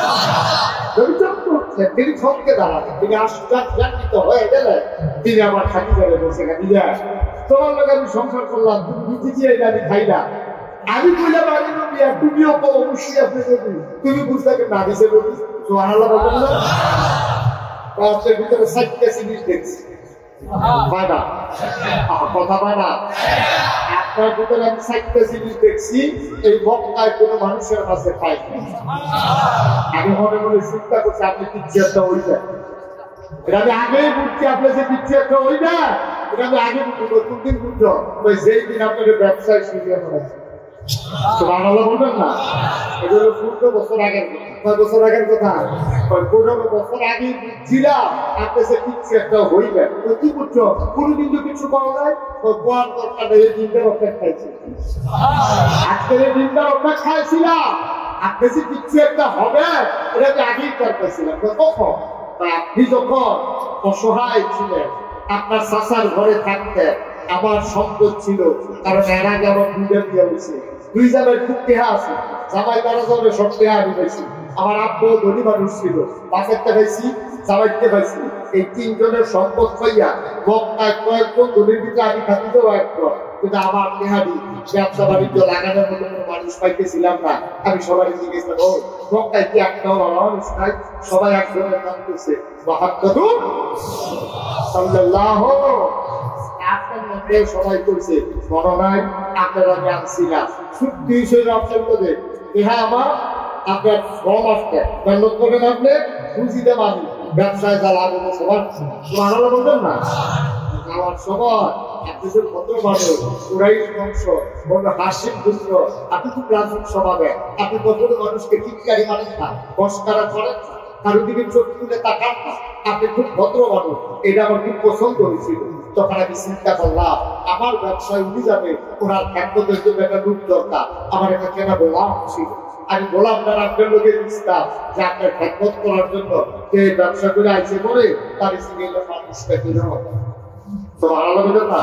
তিনি থমকে দাঁড়ালেন, তিনি আশ্চর্যান্বিত হয়ে গেলেন। তিনি আমার খাটি করে বসে গেলেন, তোমার লোক আমি সংসার করলাম, তুমি রুটি দিয়ে আমি খাই না, আমি কইলাম আমি নবী আর তুমিও তো অবশ্যই আপনি নবী তুমি বুঝতে না দিছে নবী সুবহানাল্লাহ বলবেন না তার ভিতরে সাইটটা জিনিস দেখছি বাবা কথা বাবা আপনার ভিতরে আমি সাইটটা জিনিস দেখছি এই মক্কায় কোনো মানুষের কাছে পাই আমি মনে মনে চিন্তা করছি আপনি পিকচারটা ওইটা এটা আমি আগেই বুঝছি আপনার যে পিকচারটা ওইটা এটা আমি আগে বুঝবো নতুন দিন বুঝছো যেই দিন আপনাদের ব্যবসায় শুরু করেছে সুবহানাল্লাহ বলবেন না এটা হলো 15 বছর আগের কথা 6 বছর আগের কথা 15 বছর আগে বুঝছিলাম আপনি যে পিকচারটা হইবে তো কি বুঝছো কোনদিন তো কিছু পাওয়া যায় তো কোয়ার দরকার এই দিনটা অপেক্ষা খাইছি আজকের এই দিনটা অপেক্ষা খাইছিলাম আপনি যে পিকচারটা হবে এটা আমি আগেই করতেছিলাম তো কখন আপনি যখন অসহায় ছিলেন আপনার চাচার ঘরে থাকতেন আমার সম্পদ ছিল কারণ এর আগে আমার দুইটা বিয়ে হয়েছে দুই জায়গায় খুব টেহা আছে জামাই তারা যাবে সব টেহা আমি পাইছি আমার আব্বু ধনী মানুষ ছিল বাপেরটা পাইছি জামাইতে পাইছি এই তিনজনের সম্পদ পাইয়া মক্কায় কয়েকজন ধনীর ভিতরে আমি থাকিতেও একজন কিন্তু আমার টেহাদি ব্যবসা বাণিজ্য লাগানোর মতো কোনো মানুষ পাইতেছিলাম না আমি সবাই জিজ্ঞেস ও মক্কায় কি একটাও মানুষ নাই সবাই একজনের নাম করছে মুহাম্মদুর সাল্লাল্লাহু সবাই করছে মনে নাই আপনারা জানছিলাম সত্যি সেই অপশন করে ইহা আমার আপনার ফর্ম আসতে মেহনত করবেন আপনি বুঝিতে পারি ব্যবসায় যা লাভ হবো সবার সুবহানাল্লাহ বলবেন না আমার সবার আপনি যে ভদ্র মানুষ কুরাইশ বংশ বড় হাসিম পুত্র আপনি খুব রাজুক স্বভাবে আপনি ভদ্র মানুষকে টিটকারি মানেন না বসকারা করেন না কারো দিকে চোখ তুলে তাকান না আপনি খুব ভদ্র মানুষ এটা আমার খুব পছন্দ হয়েছিল তখন আমি চিন্তা করলাম আমার ব্যবসায় উঠে যাবে ওনার খাদ্যদের জন্য একটা রূপ দরকার আমার একটা কেনা গোলাম ছিল আমি গোলাম তার আপনার লোকের ইচ্ছা যে আপনার খাদ্য করার জন্য যে ব্যবসা করে আইসে পরে তার সিগেলে মানুষটা কিনে হবে তো ভালো লাগবে না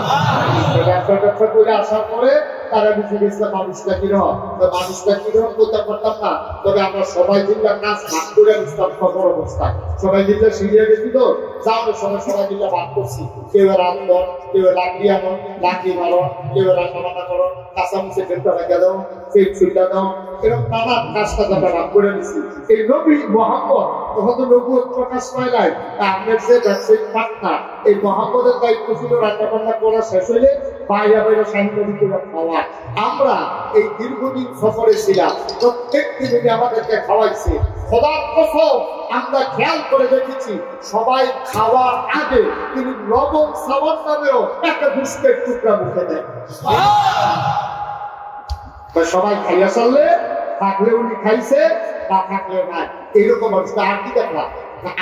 ব্যবসা করে আসার পরে তারা বুঝে গেছিলাম মানুষটা কিরকম মানুষটা কিরকম করতে পারতাম না তবে আমরা সবাই মিলে কাজ ভাগ করে আসতাম খবর অবস্থা সবাই মিলে সিরিয়া গেছি তো যাওয়ার সময় সবাই মিলে ভাগ করছি কেউ রান্ধন কেউ লাকড়ি আনো লাকড়ি মারো কেউ রান্না বান্না করো কাঁচামুচে ফেলতে রেখে দাও সেই ছুটটা দাও এরকম নানা কাজ কাজ আমরা ভাগ করে নিছি এই নবী মুহাম্মদ তখন তো নবুয়ত প্রকাশ পায় নাই আপনার যে ব্যবসায়িক পার্টনার এই মুহাম্মদের দায়িত্ব ছিল রান্না বান্না করা শেষ হইলে বাইরে বাইরে সাহিত্য ভিতরে খাওয়া আমরা এই দীর্ঘদিন সফরে ছিলাম প্রত্যেক দিনে আমাদেরকে খাওয়াইছে খোদার কসম আমরা খেয়াল করে দেখেছি সবাই খাওয়ার আগে তিনি লবণ সাবান নামেও একটা বিস্কেট টুকরা মুখে দেয় সবাই খাইয়া চললে থাকলে উনি খাইছে বা থাকলে না এইরকম অবস্থা আর কি দেখলাম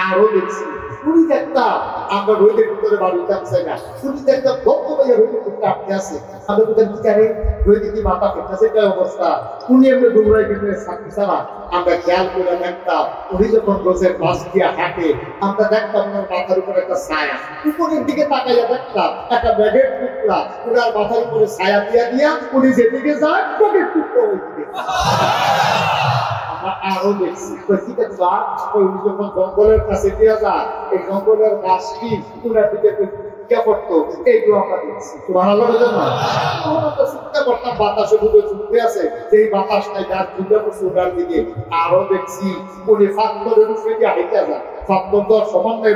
আরো দেখছি উনি দেখতাম আমরা রোদের ভিতরে বাড়িতে চাই না উনি দেখতাম বক্ত ভাইয়া রোদের ভিতরে আটকে আছে আমরা কোথায় কি জানি রোদে কি মাথা ফেটেছে এটা অবস্থা উনি এমনি ডুবরাই কিন্তু থাকতে ছাড়া আমরা খেয়াল করে দেখতাম উনি যখন রোজের পাশ দিয়ে হাঁটে আমরা দেখতাম ওনার মাথার উপরে একটা ছায়া উপরের দিকে তাকাইয়া দেখতাম একটা ব্যাগের টুকরা ওনার মাথার উপরে ছায়া দিয়া দিয়া উনি যেদিকে যায় ব্যাগের টুকরা ওই দিকে আরো দেখছি উনি যখন জঙ্গলের কাছে দিয়ে যায় এই জঙ্গলের গাছটি পুরা দিকে পড়তো এইগুলো আমরা দেখছি ভালো না চিন্তা করতাম বাতাসে ডুবে চুপতে আছে সেই বাতাস নাই গাছ ডুবে পড়ছে ওটার দিকে আরো দেখছি উনি ফাত্তরের উপরে দিয়ে হাইতে যায় ফাত্তর তো সমন্বয়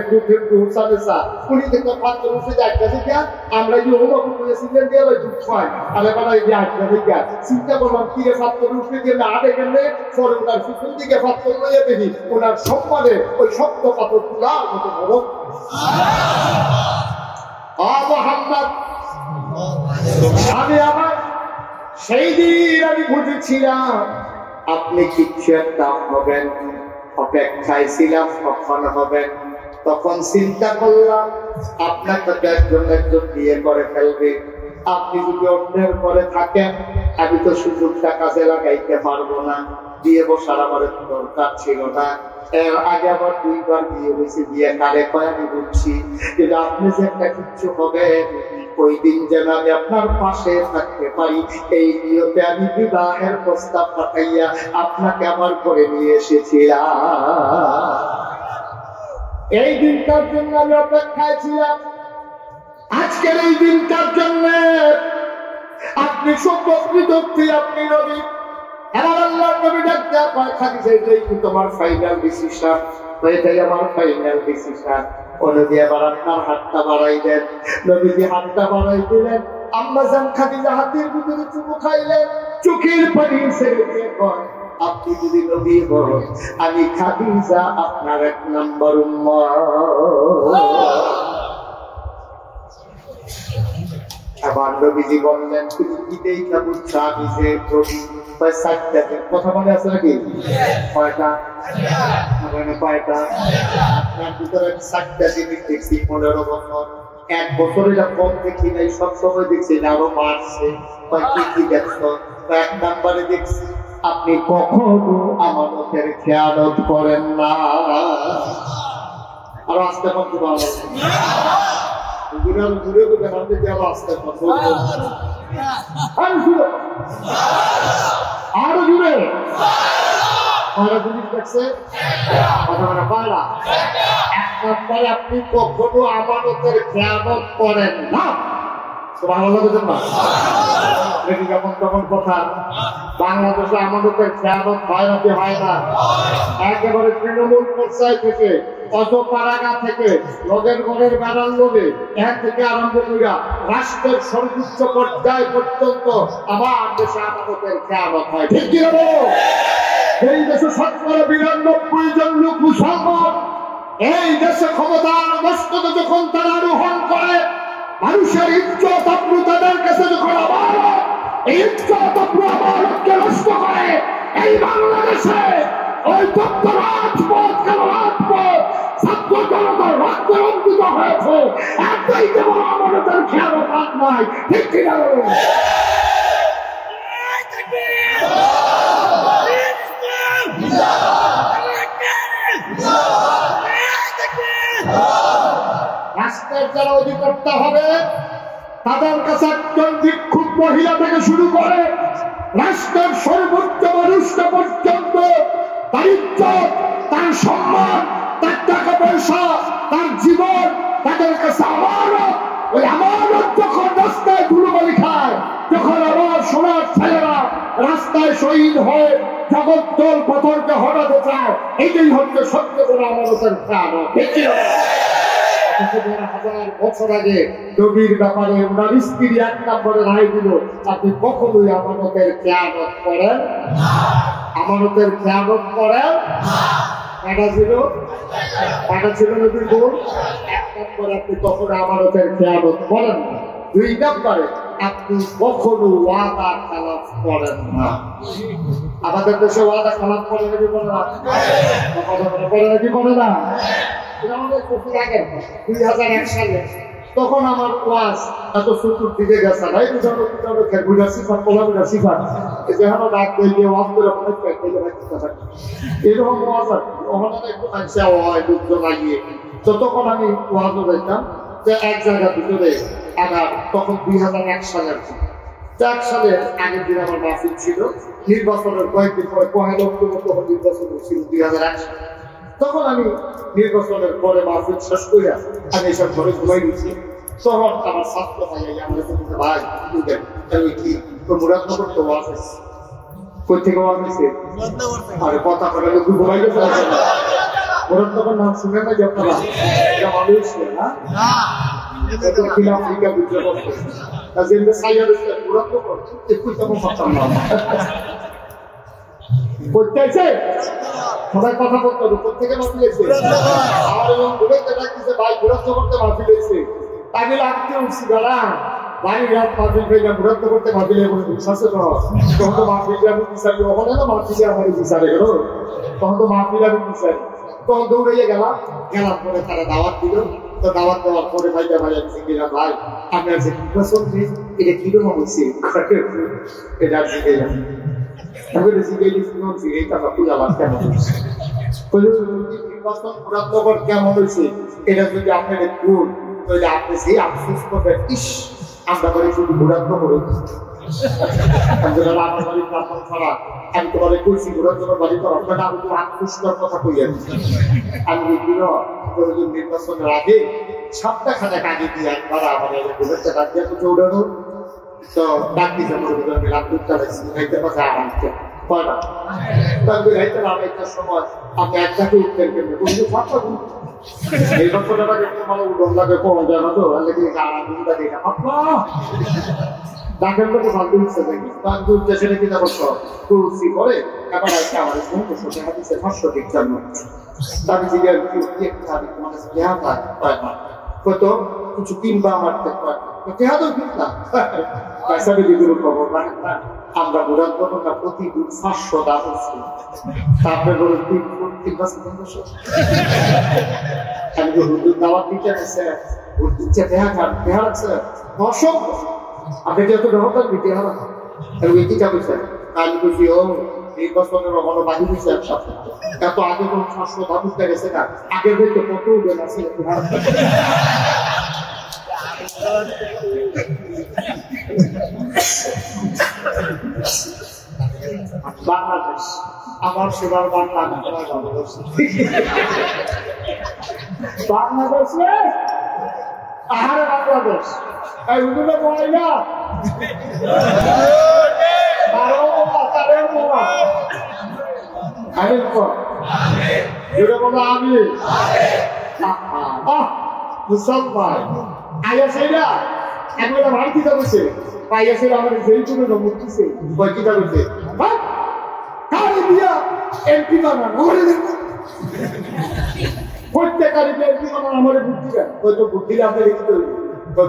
উনি দেখতাম ফাত্তর উপরে দিয়ে আটকা থেকে আমরা যে ওরকম সিলেন্ড দিয়ে দুধ খাই তাহলে বেলা এই যে আটকা থেকে চিন্তা করলাম কি রে ফাত্তরের উপরে দিয়ে আটে গেলে পরে ওনার পিছন দিকে ফাত্তর লইয়া দেখি ওনার সম্মানে ওই শক্ত পাথর তুলার মতো বড় আমি আমার সেই দিন আমি বুঝেছিলাম আপনি কিছু একটা হবেন অপেক্ষায় ছিলাম কখন হবেন তখন চিন্তা করলাম আপনাকে একজন একজন বিয়ে করে ফেলবে আপনি যদি অন্যের পরে থাকেন আমি তো সুযোগটা কাজে লাগাইতে পারবো না বিয়ে বসার আমার দরকার ছিল না এর আগে আবার 2 বার বিয়ে হয়েছে বিয়ে কারে কয় আমি বুঝছি কিন্তু আপনি যে একটা কিচ্ছু হবে ওই দিন যেন আমি আপনার পাশে থাকতে পারি এই নিয়তে আমি বিবাহের প্রস্তাব পাঠাইয়া আপনাকে আমার করে নিয়ে এসেছিলাম এই দিনটার জন্য আমি অপেক্ষায় ছিলাম আজকের এই দিনটার জন্য আপনি আপনি সত্য পৃথক, আপনি নবী। আমার আল্লাহর নবী ডাকতে পায় খাদিজা, এটাই কি তোমার ফাইনাল ডিসিশন? এটাই আমার ফাইনাল ডিসিশন। ও নবী আবার আপনার হাতটা বাড়াই দেন। নবীজি হাতটা বাড়াই দিলেন। আম্মা জান খাদিজা হাতের ভিতরে চুমু খাইলেন, চোখের পানি ছেড়ে দিয়ে কয়, আপনি যদি নবী হন, আমি খাদিজা আপনার 1 নম্বর উম্মত। আবার নবীজি বললেন, তুমি কি দেখে বুঝছো আমি যে নবী? কথা মনে আছে নাকি? কয়টা? কয়টা? আপনার ভিতরে 7টা জিনিস দেখছি 15 বছর। 1 বছরে যা কম দেখি নাই, সবসময় দেখছি আরো বাড়ছে। কি দেখছো? 1 নম্বরে দেখছি আপনি কখনো আমানতের খেয়ালত করেন না। আরো আসতে পারতে পারবেন আরো জুড়ে আপনি কখনো আমানতের খেয়ানত করেন না। যেমন তখন কথা, বাংলাদেশে আমানতের খেয়ানত হয় নাকি হয় না? একেবারে তৃণমূল পর্যায় থেকে, অজপাড়াগা থেকে, নদের ঘরের বেড়ার লোকে এখান থেকে আরম্ভ করিয়া রাষ্ট্রের সর্বোচ্চ পর্যায় পর্যন্ত আমার দেশে আমানতের খেয়ানত হয়। ঠিক কি হলো? এই দেশে 99% জন লোক মুসলমান। এই দেশে ক্ষমতার মস্তকে যখন তারা আরোহণ করে, মানুষের ইজ্জত আব্রু তাদের কাছে যখন আমানত, এই ইজ্জত আব্রু আমানতকে নষ্ট করে, এই বাংলাদেশে ওই ডক্টর রাজপথ, কেন রাজপথ ছাত্র জনতার রক্তে রঞ্জিত হয়েছে। একটাই যেমন আমানতের খেয়ালত আর নাই। ঠিক কিনা? রাষ্ট্রের যারা অধিকর্তা হবে, তাদের কাছে একজন বিক্ষুব্ধ মহিলা থেকে শুরু করে রাষ্ট্রের সর্বোচ্চ মানুষটা পর্যন্ত তার ইজ্জত, তার সম্মান, তার টাকা পয়সা, তার জীবন তাদের কাছে আমানত। ওই আমানত যখন রাস্তায় ধুলোবালি খায়, যখন আমার সোনার ছেলেরা রাস্তায় শহীদ হয়ে জগদ্দল পাথরকে হটাতে চায়, এইটাই হচ্ছে সত্য করে আমানতের খেয়ানত। হাজার বছর আগে নবীর ব্যাপারে ওনার স্ত্রী 1 নম্বরে রায় দিল, আপনি কখনোই আমানতের খেয়ানত করেন, আমানতের খেয়ানত করেন। এটা ছিল নবীর গুণ। 1 নম্বরে আপনি কখনো আমানতের খেয়ানত করেন না। 2 নম্বরে আপনি কখনো ওয়াদা খেলাফ করেন না। আমাদের দেশে ওয়াদা খেলাফ করে নাকি করে না? করে নাকি করে না? 2001 সালে তখন আমার ক্লাস এত চতুর দিকে গেছে না, এরকম লাগিয়ে। তো তখন আমি ওয়াজও দেখতাম যে এক জায়গার ভিতরে আমার তখন 2001 সালের 1 সালের আগের দিন আমার মাহফিল ছিল। নির্বাচনের কয়েকদিন পরে 1 অক্টোবর তখন নির্বাচন ছিল 2001 সালে। তখন আমি নির্বাচনের পরে মাহফিল শেষ করে আমি এসব ঘরে ঘুমাই দিচ্ছি। তখন আমার ছাত্র ভাই আমাদের ভাই আমি কি মুরাদ করতে ওয়াজ কই থেকে ওয়াজ হয়েছে? আরে কথা বলে ঘুমাই গেছে। মুরাদ তখন নাম শুনে না যে আপনারা এটা মানুষ ছিল না, আফ্রিকা বুঝতে পারতো মুরাদ করছে একটু তেমন পারতাম না। সবাই কথা বলতে হবে কোথেকে মাফিলেছে। আমার এবং ঘুরেতে ডাকতেছে ভাই ঘুরত্ব করতে মাফিলেছে। তাকে লাগতে উঠছি দাঁড়া বাড়ি রাত মাফিল পেয়ে ঘুরত্ব করতে মাফিলে বিশ্বাসে তখন তো মাফিলে আমি বিচারি, ওখানে না মাফিলে আমার বিচারে গেল, তখন তো মাফিলে আমি বিচারি। তখন দৌড়াইয়ে গেলাম পরে তারা দাওয়াত দিল। তো দাওয়াত দেওয়ার পরে ভাইটা ভাই আমি গেলাম, ভাই আপনার যে নির্বাচন এটা কিরকম হয়েছে এটা জিজ্ঞেস কেমন হয়েছে এটা যদি আপনার গুণ তাহলে আপনি সেই আফসোস করবেন, ইস আমরা করে শুধু ঘুরাত্ম করে আমি তোমাদের কইছি ঘুরাত্মর বাড়ি করা আপনার আমি তো আফসোস কথা কই আমি নির্বাচনের আগে 7টা খানে আগে দিয়ে একবার আমাদের চৌড়ানো তো ডাক দিতে মনে লাভ দুধটা লাগছে খাইতে পাশে আরামকে কয়টা তারপরে খাইতে আড়াইটার সময় আপনি একটাকে উঠতেন কেমনি বন্ধু ফাঁকা এই বছরটা দেখতে ভালো উঠন লাগে কমে যায় না তো আরাম দুধটা দিই না ডাকের লোক ভালো দিচ্ছে দেখি তার দুধটা সেটা কিনা করছো তুলসি করে এবার একটা আমার বন্ধু সাথে হাতিছে 500 ঠিক জন্য তার জিজ্ঞাসা খাবি তোমার কাছে কেয়া পায় না কত কিছু কিনবা আমার কেয়া তো কিনলাম পয়সা দিয়ে দিগুলো খবর আমরা বুড়ার তখন না প্রতিদিন 500 দাম হচ্ছে তারপরে বলে 3 মাস 1500 আমি হুজুর দাওয়াত দিতে আছে ওর দিচ্ছে দেয়া খান দেয়া আছে অসংখ্য আপনি যত ব্যবহার দিতে হবে আর ওই কি যাবে স্যার কালি বুঝিও নির্বাচনের রহমান বাড়ি দিচ্ছে এক সপ্তাহ এত আগে কোন 500 দাম উঠতে গেছে না আগের বলতে কত উঠে আছে বাংলাদেশ আমার সেবার বাংলাদেশে আহারে বাংলাদেশ এই উদুলে বয় না আমি মুসলমান আয়া সেইরা একবার ভাই কি যাচ্ছে পাইয়া সেই আমার যেই তুমি মুক্তিছে কয় কি যাচ্ছে কারে দিয়া এমপি বানানো প্রত্যেকারী এমপি বানানো আমার বুদ্ধি দেয় হয়তো বুদ্ধিরে আপনি লিখতে হইবে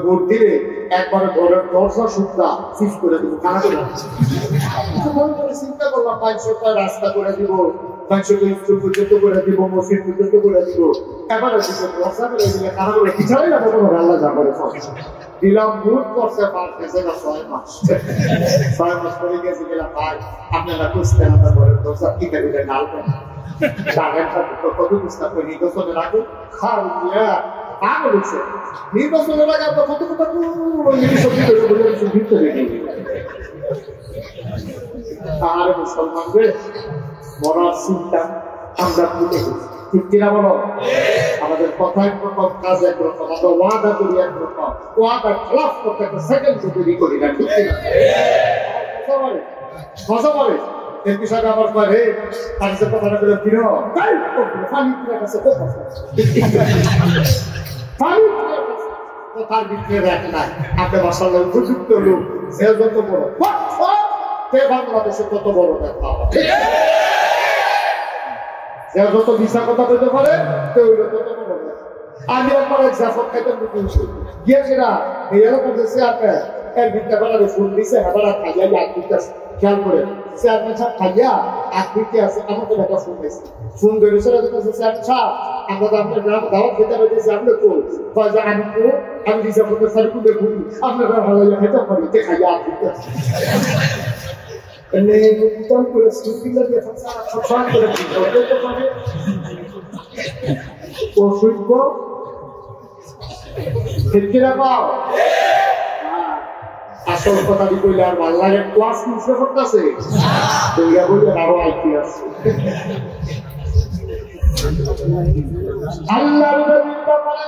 ভোট দিলে একবারে ঘরের দরজা সুদ্ধা ফিস করে দিব কানা করে চিন্তা করলাম 500টা রাস্তা করে দিব 500টা স্কুল পর্যন্ত করে দিব মসজিদ পর্যন্ত করে দিব এবারে দরজা করে দিলে কানা করে পিছাই না কোনো আল্লাহ যা করে দিলাম ভোট করতে পারতেছে না 6 মাস করে গেছে গেলাম ভাই আপনারা খুঁজতেন আপনার ঘরের দরজা কিনে দিলে নালবেন কত বুঝতে করে নির্বাচনে রাখুন খাওয়া পাগল হচ্ছে নির্বাচনের আগে আপনার কত কথা আর মুসলমানদের মরার চিন্তা আমরা ভুলে গেছি ঠিক কিনা বলো আমাদের কথা একরকম কাজ একরকম আমরা ওয়াদা করি একরকম ওয়াদা খেলাফ করতে একটা সেকেন্ড তৈরি করি না ঠিক কিনা মজা বলে এর বিষয়টা আমার করে তার যে কথাটা বলে ফিরো পানি কাছে কথার ভিতরে রাখ নাই আপনি মাসাল্লাহ উপযুক্ত লোক সে যত বড় সে বাংলাদেশে তত বড় দেখা যে যত মিশা কথা বলতে পারে তত বড় আমি একবার এক জাফর খাইতে গিয়েছিলাম এই এলাকা দেশে আপনার এক বিদ্যাবেলার ফুল দিছে আবার খাইয়া এক দিতে খেয়াল করে চেয়ারম্যান সাহেব খাইয়া এক দিতে আছে আমাকে একটা ফোন দিয়েছে ফোন ধরেছিল চেয়ারম্যান সাহেব আমরা তো আপনার গ্রাম দাওয়াত খেতে পেয়েছি আপনি কোন যে আমি কোন আমি দিশা করতে সারিকুলে ঘুরি আপনারা ভালো খেতে পারি খাইয়া এক দিতে করে সুবিধা দিয়ে সব করে ও সুইব ঠিকিরা পাও আসল কথা দি কইলে আর ভাল লাগে ক্লাস মিশে করতেছে কইয়া বলে আরো আইতি আছে আল্লাহর নবীটা বলে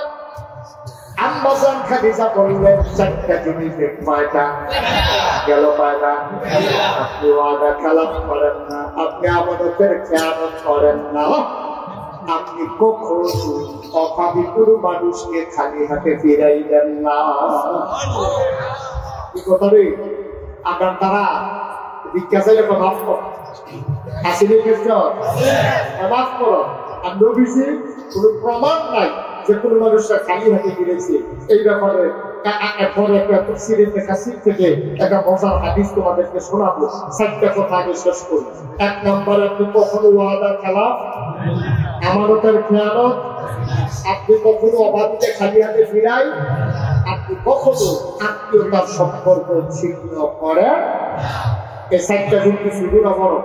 আম্বাজান খাদিজা বললেন চারটা জিনিস পায়টা গেল পায়টা আপনি ওয়াদা খেলাফ করেন না আপনি আমাদের খেয়ানত করেন না আপনি কখনো অভাবী পুরো মানুষকে খালি হাতে ফিরাইলেন না কি কথা রে আপনার তারা ভিক্ষা চাইলে মাফ কর আসলে মাফ করো আর নবীজি কোনো প্রমাণ নাই যে কোনো মানুষরা খালি হাতে ফিরেছে এই ব্যাপারে পরে একটা তফসিরের কাছে থেকে একটা মজার হাদিস তোমাদেরকে শোনাবো 4টা কথা আগে শেষ করি 1 নম্বরে আপনি কখনো ওয়াদা খেলাফ আমানতের খেয়ানত আপনি কখনো অভাবীকে খালি হাতে ফিরাই আপনি কখনো আত্মীয়তার সম্পর্ক ছিন্ন করেন এই 4টা গুণ কি শুধু না বড়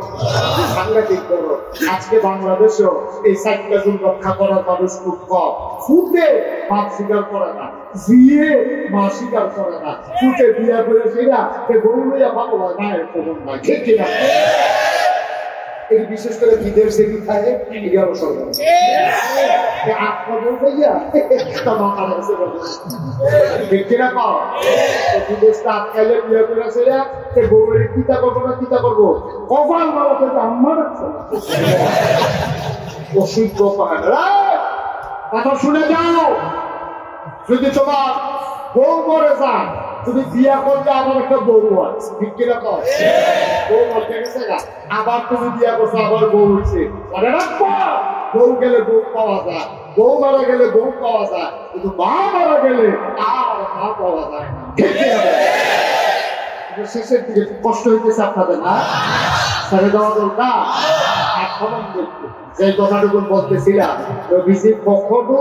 সাংঘাতিক বড় আজকে বাংলাদেশেও এই 4টা গুণ রক্ষা করার মানুষ খুব কম ফুটে বাপ স্বীকার করে না বিয়ে মা স্বীকার করে না ফুটে বিয়ে করে সেটা গরু লইয়া ভালো হয় না এরকম নয় ঠিক কিনা এই বিশেষ করে বিদেশে কি থাকে এটি অনুসরণ আত্মা বলতেইয়া তোর মাথা লাগছে দেখছি না পাও বিদেশটা আটকাইলে বিয়ে করেছে সে বউয়ের কিতা করবো না কিতা করবো কপাল বাবাকে আমার ওষুধ কথা শুনে যাও যদি তোমার বউ মরে যান তুমি বিয়া করলে আমার একটা বউ আছে ঠিক কিনা কর বউ মরতে গেছে না আবার তুমি বিয়া করছো আবার বউ হচ্ছে মনে রাখবো বউ গেলে বউ পাওয়া যায় বউ মারা গেলে বউ পাওয়া যায় কিন্তু মা মারা গেলে আর মা পাওয়া যায় না ঠিক কিনা শেষের দিকে কষ্ট হইতেছে আপনাদের না ছেড়ে দেওয়া দরকার এখন যে কথাটুকু বলতেছিলাম নবীজি কখনো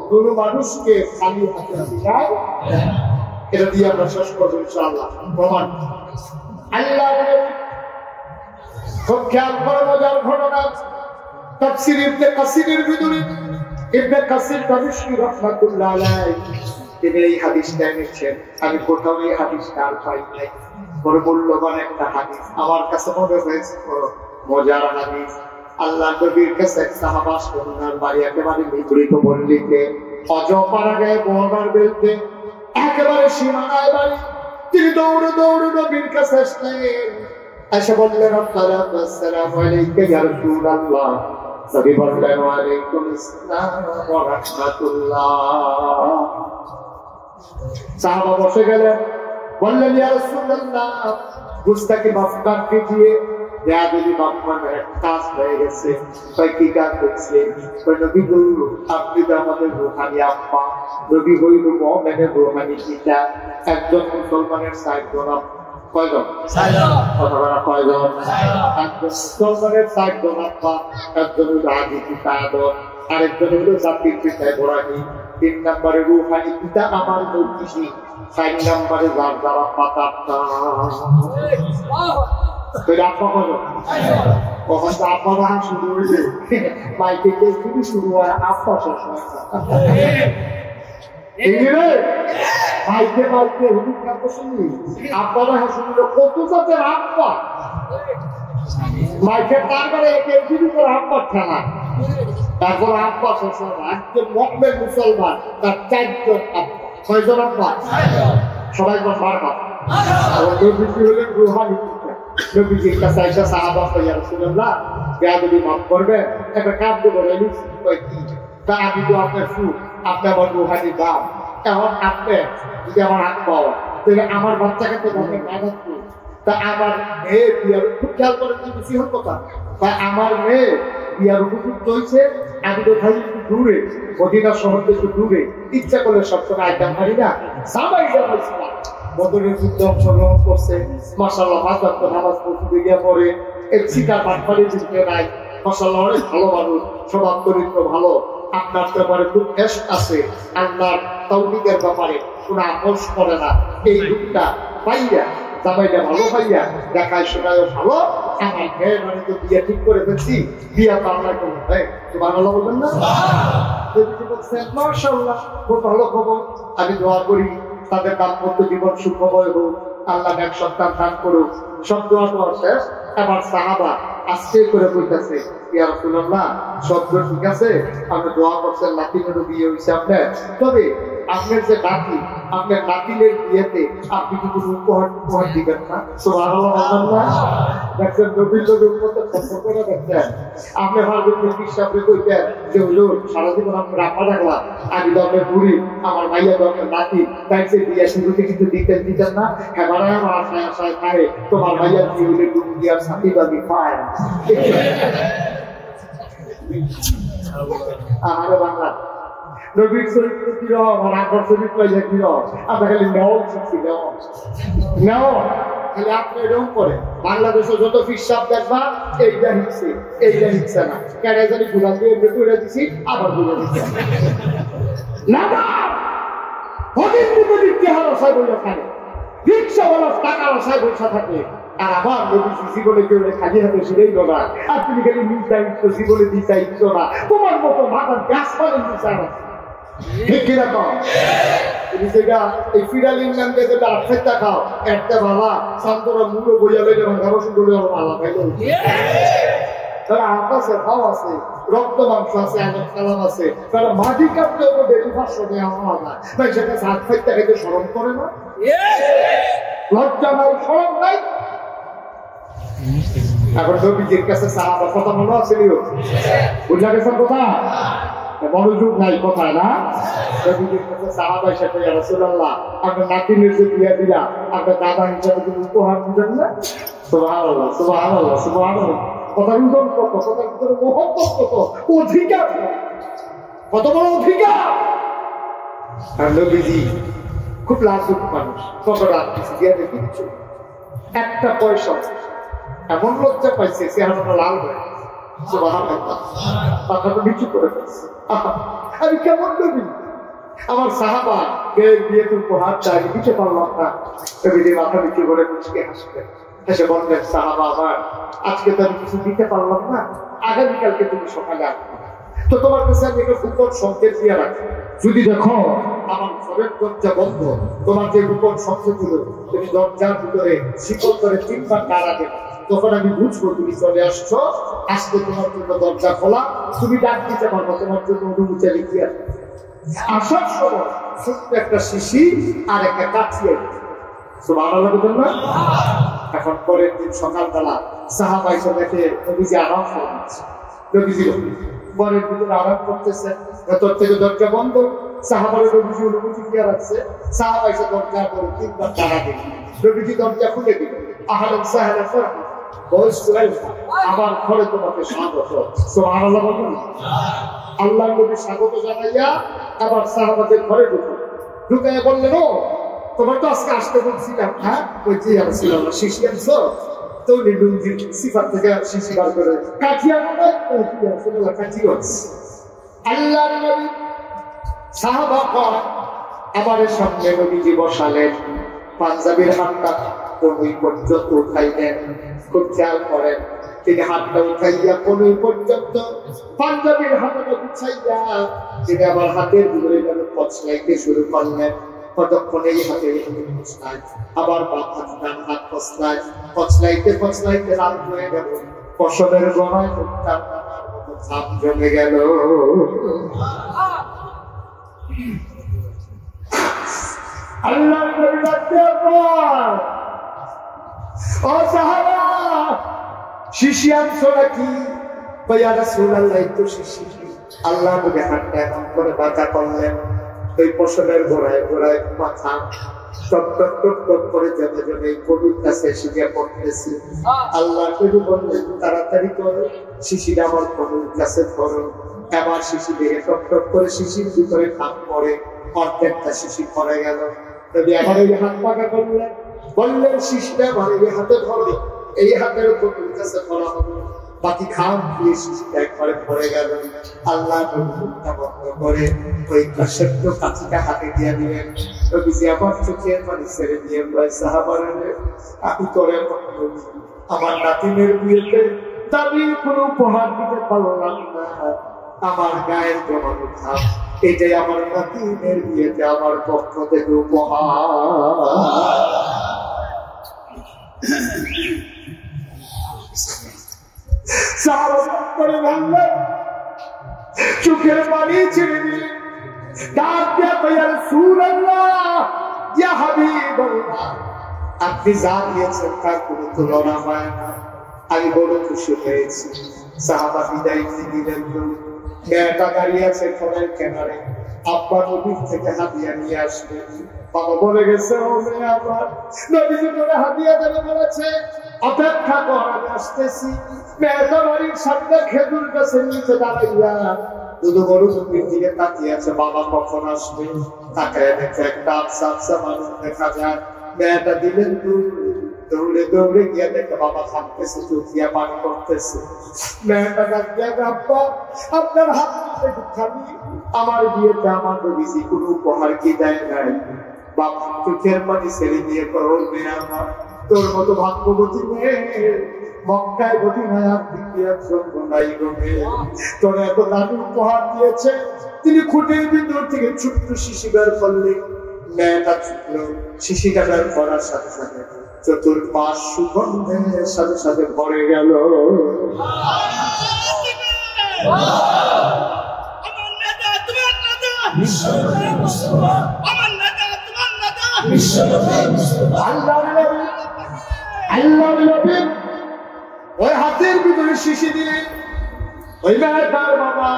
কোনো মানুষকে খালি হাতে দিলাম এটা দিয়ে আমরা শেষ করবো ইনশাআল্লাহ প্রমাণ আল্লাহ খুব খেয়াল করে মজার ঘটনা তাফসীর ইবনে কাসিরের ভিতরে ইবনে কাসির দামেশকি রাহমাতুল্লাহ আলাইহি তিনি এই হাদিসটা এনেছেন আমি কোথাও এই হাদিসটা আর পাই নাই বড় মূল্যবান একটা হাদিস আমার কাছে মনে হয়েছে মজার হাদিস আল্লাহ নবীর কাছে এক সাহাবা সোনার বাড়ি একেবারে বিপরীত মল্লিকে অজপাড়া গায়ে বর্ডার বেলতে একেবারে সীমানায় বাড়ি তিনি দৌড়ে দৌড়ে নবীর কাছে আসলেন এসে বললেন আসসালামু আলাইকুম ইয়া রাসূলুল্লাহ নবী বললেন ওয়া আলাইকুম আসসালাম ওয়া রাহমাতুল্লাহ সাহাবা বসে গেলেন বললেন ইয়া রাসূলুল্লাহ গুস্তাকি মাফ কর দিজিয়ে আপনি তো আমাদের রুহানি আম্মা নবী হইল মুমিনের রুহানি পিতা একজন মুসলমানের সাইজন কয়জন কয়জন একজন মুসলমানের সাইজন আম্মা একজন রাজি পিতা আদর আরেকজন হইল জাতির পিতা ইব্রাহিম 3 নম্বরে রুহানি পিতা আমার নবী 4 নম্বরে যার দ্বারা পাতা শুরু হয়েছে মাইকে শুরু হয় আপ্পা মাইকে মাইকে হুদুর খাদ্য শুনি আপনারা শুনলো কত জাতের আপ্পা মাইকে তারপরে এলজিবি করে আপ্পা খেলা তারপর আপ্পা শেষ হয় একজন মুমিন মুসলমান তার 4 জন আপ্পা 6 জন আপ্পা সবাই মারবা হলেন রুহানি নবীজির কাছে আয়েশা সাহাবা ইয়া রাসূলুল্লাহ বেয়াদবি মাফ করবে একটা কাজ দেবো তা আমি তো আপনার ফুল আপনি আমার রুহানি বাপ এখন আপনি যদি আমার হাত পাওয়া তাহলে আমার বাচ্চাকে তো বলতে কাগজ তা আমার মেয়ে বিয়ার খুব খেয়াল করে কি বেশি হোক কথা তা আমার মেয়ে বিয়ার উপযুক্ত হয়েছে আমি তো খালি একটু দূরে মদিনা শহর থেকে দূরে ইচ্ছা করলে সবসময় আইতাম পারি না সবাই যাচ্ছিলাম বদরের যুদ্ধে অংশগ্রহণ করছে মাশাআল্লাহ মাজার তো নামাজ পড়তে গিয়ে পড়ে এক শিকার বাটপাড়ি জিততে নাই মাশাআল্লাহ অনেক ভালো মানুষ স্বভাব চরিত্র ভালো আপনার ব্যাপারে খুব টেস্ট আছে আল্লাহর তাওহীদের ব্যাপারে কোনো আপোষ করে না এই রূপটা পাইয়া জামাইটা ভালো পাইয়া দেখায় শোনায় ভালো আমার মেয়ের মানে তো বিয়ে ঠিক করে ফেলছি বিয়ে তো আমরা করবো তাই সুবহানাল্লাহ বলবেন না মাশাআল্লাহ খুব ভালো খবর আমি দোয়া করি তাদের দাম্পত্য জীবন সুখময় হোক আল্লাহ এক সন্তান দান করুক সব দোয়া করার শেষ আমার সাহাবা আজকে করে বলতেছে ইয়া রাসূলুল্লাহ সব ঠিক আছে আপনি দোয়া করছেন নাতিনের বিয়ে হয়েছে আপনার তবে আপনার যে নাতি আপনার নাতিনের বিয়েতে আপনি কি কোনো উপহার দিবেন না সুবহানাল্লাহ দেখছেন নবীর লোকের মতো কষ্ট করে দেখছেন আপনি ভাববেন সামনে কইতেন যে হুজুর সারা জীবন আপনি রাখা রাখলাম আমি দমের বুড়ি আমার ভাইয়া দমের নাতি তাই সে বিয়ে শুরুতে কিন্তু দিতেন না এবারে আমার আশায় আশায় খায় তোমার ভাইয়া বিয়ে হলে ডুব দিয়ার সাথে বাদি পায় আমারও বাংলা নবীর চরিত্র কিরম আর আকবর চরিত্র কিরম আমরা খালি নেওয়া শিখছি নেওয়া খালি আপনি এরকম করে বাংলাদেশে যত ফিরসাব দেখবা এইটা হিচ্ছে না কেন জানি গুলাম দিয়ে এমনি করে দিছি আবার গুলো দিচ্ছি না হদিন বিপরীত চেহারা সাহেব হইয়া থাকে রিক্সাওয়ালা টাকা সাহেব বসা থাকে আর আবার নবীজি জীবনে কেউ খালি হাতে ফিরেই না আর তুমি খালি নিজ দায়িত্ব জীবনে দিই দায়িত্ব না তোমার মতো মাথার গ্যাস পালেন বিচার ঠিক কিরকম তুমি যেটা এই ফিডাল ইংল্যান্ডে যেটা আটটা খাও একটা বাবা শান্তরা মুড়ো বইয়া লেগে ঘর শুরু করে ভালো খাইলে তারা হাত আছে, ভাও আছে, রক্ত মাংস আছে, আলোক কালাম আছে, তারা মাটি কাটতে বেশি ভাষ্য দেওয়া হয়। তাই সেটা হাত ফাইতে খাইতে স্মরণ করে না, লজ্জা নাই, স্মরণ নাই। এখন নবীজির কাছে সাহাবা কথা মনে আছে, বুঝলা গেছেন কথা, মনোযোগ নাই কথা না। নবীজির কাছে সাহাবা হিসেবে রাসূলুল্লাহ আপনার নাতিনের যে বিয়ে দিলা, আপনার দাদা হিসাবে তুমি উপহার দিবেন না? সুবহানাল্লাহ, সুবহানাল্লাহ, সুবহানাল্লাহ। কথার উদর কত, কথার ভিতরে মহব্বত কত, অধিকার কত বড় অধিকার। আর নবীজি খুব লাজুক মানুষ, কত রাত কিছু দিয়ে দেখে কিছু একটা পয়সা এমন লজ্জা পাইছে, চেহারাটা লাল হয়ে মাথাটা নিচু করে ফেলছে। আমি কেমন নবী, আমার সাহাবা বিয়েতে উপহার চাই, দিতে পারলাম না। নবীজি মাথা নিচু করে মুচকে হাসলেন, হেসে বললেন, সাহাবা আমার, আজকে তো আমি কিছু দিতে পারলাম না, আগামীকালকে তুমি সকালে আসবে, তো তোমার কাছে আমি একটা গোপন সংকেত দিয়ে রাখি। যদি দেখো আমার ঘরের দরজা বন্ধ, তোমার যে গোপন সংকেতগুলো তুমি দরজার ভিতরে শিকল করে 3 বার নাড়া দেবে, তখন আমি বুঝবো তুমি চলে আসছো। আসলে তোমার জন্য দরজা খোলা, তুমি ডাক দিতে পারবো, তোমার জন্য অনুমতি লিখিয়ে আসার সময় ছোট্ট একটা শিশি আর একটা কাঠি। এখন পরের দিন সকালবেলা সাহাবা এসে দেখে নবীজি আরাম করছে, নবীজি পরের দিন আরাম করতেছেন, ভেতর থেকে দরজা বন্ধ, সাহাবার নবীজি অনুমতি দিয়ে রাখছে। সাহাবা এসে দরজা করে 3 বার তাড়া দিল, নবীজি দরজা খুলে দিল, আহলান সাহলান ফারহাবা, আমার ঘরে তোমাকে স্বাগত। সুবহানাল্লাহ বলুন। আল্লাহ নবী স্বাগত জানাইয়া আবার সাহাবাদের ঘরে ঢুকাইয়া বললেন, ও তোমার তো আজকে আসতে বলছিলাম। হ্যাঁ, ওই যে আসছিলাম না, শিশি আনছো তো লুঙ্গির সিফার থেকে শিশি বার করে কাঠি আনো না, কাঠি হচ্ছে। আল্লাহ নবী সাহাবা আবার সামনে নবীজি বসালেন, পাঞ্জাবির হাতটা কোনই পর্যন্ত উঠাইলেন, খুব খেয়াল করেন। তিনি হাতটা উঠাইয়া কোনই পর্যন্ত পাঞ্জাবির হাতটা গুছাইয়া তিনি আবার হাতের ভিতরে পছলাইতে শুরু করলেন। কতক্ষণ এই হাতে পছলায়, আবার বাম হাত ডান হাত পছলায়, পছলাইতে পছলাইতে রাত হয়ে গেল, ফসলের গড়ায় ছাপ জমে গেল। আল্লাহ নবী ডাকতে ও সাহাবা, শিশি আনছো নাকি? ইয়া রাসূলুল্লাহ, এই তো শিশি। আল্লাহ নবী হাতটা এমন করে বাঁকা করলেন, ওই ফসলের গোড়ায় গোড়ায় মাথা টপ টপ টপ টপ করে জমে জমে কবির কাছে শিখে পড়তেছি। আল্লাহ নবী বললেন, তাড়াতাড়ি করে শিশিটা আমার কবির কাছে ধরো। আমার শিশি দেখে টপ টপ করে শিশির ভিতরে খাপ পড়ে, অর্ধেকটা শিশি পড়ে গেল। নবী আমার এই হাত পাকা করলেন, বললেন, শিশিটা আমার এই হাতে ধরো, এই হাতের কবির কাছে ধরা হবে, বাকি খাম দিয়ে শিশিটা একবারে পড়ে গেল। আল্লাহ মুখটা বন্ধ করে ওই ছোট্ট কাঠিটা হাতে দিয়ে দিলেন। নবীজি আবার চোখের পানি ছেড়ে দিয়ে বলে, সাহাবারা, আমি তোরে আমার নাতিনের বিয়েতে দামি কোনো উপহার দিতে পারলাম না, আমার গায়ের জমানো থাক, এটাই আমার নাতিনের বিয়েতে আমার পক্ষ থেকে উপহার। করে ভাঙলেন, চোখের পানি ছেড়ে দিলেন, ডাক দিয়া কইয়া, রাসূলুল্লাহ, ইয়া হাবিবাল্লাহ, আপনি যা দিয়েছেন তার কোনো তুলনা হয় না, আমি বড় খুশি হয়েছি। সাহাবা বিদায় দিলেন, মেয়েটা দাঁড়িয়ে আছে ঘরের কিনারে, আব্বা নবীর থেকে হাদিয়া নিয়ে আসবে। বাবা বলে গেছে, ও মেয়ে আমার, নবীজি করে হাদিয়া দেবে বলেছে, অপেক্ষা কর, আমি আসতেছি। মেয়েটা বাড়ির সামনে খেজুর গাছের নিচে দাঁড়াইয়া দুধ গরু নবীর দিকে তাকিয়ে আছে, বাবা কখন আসবে। তাকায় দেখে একটা আফসা আফসা মানুষ দেখা যায়। মেয়েটা দিলেন দৌড়ে দৌড়ে গিয়ে দেখে বাবা থাকতেছে, চুকিয়া পানি করতেছে। মেয়েটা ডাকিয়া, আব্বা, আপনার হাত খালি, আমার বিয়েতে আমার নবীজি কোনো উপহার কি দেয় নাই? বাবা চোখের পানি ছেড়ে দিয়ে করবে, আমার তোর মতো ভাগ্যবতী মেয়ে মক্কায় মদিনায় আর দ্বিতীয় জন্ম নাই গবে। তোর এত দামি উপহার দিয়েছে। তিনি খুঁটির ভিতর থেকে ছোট্ট শিশি বের করলেন, মেয়েটা ছুটল, শিশিটা বের করার সাথে সাথে চতুর্পাশ সুগন্ধের সাথে সাথে ভরে গেল। ওই হাতের ভিতরে শিশি দিয়ে ওই মেয়েটার বাবা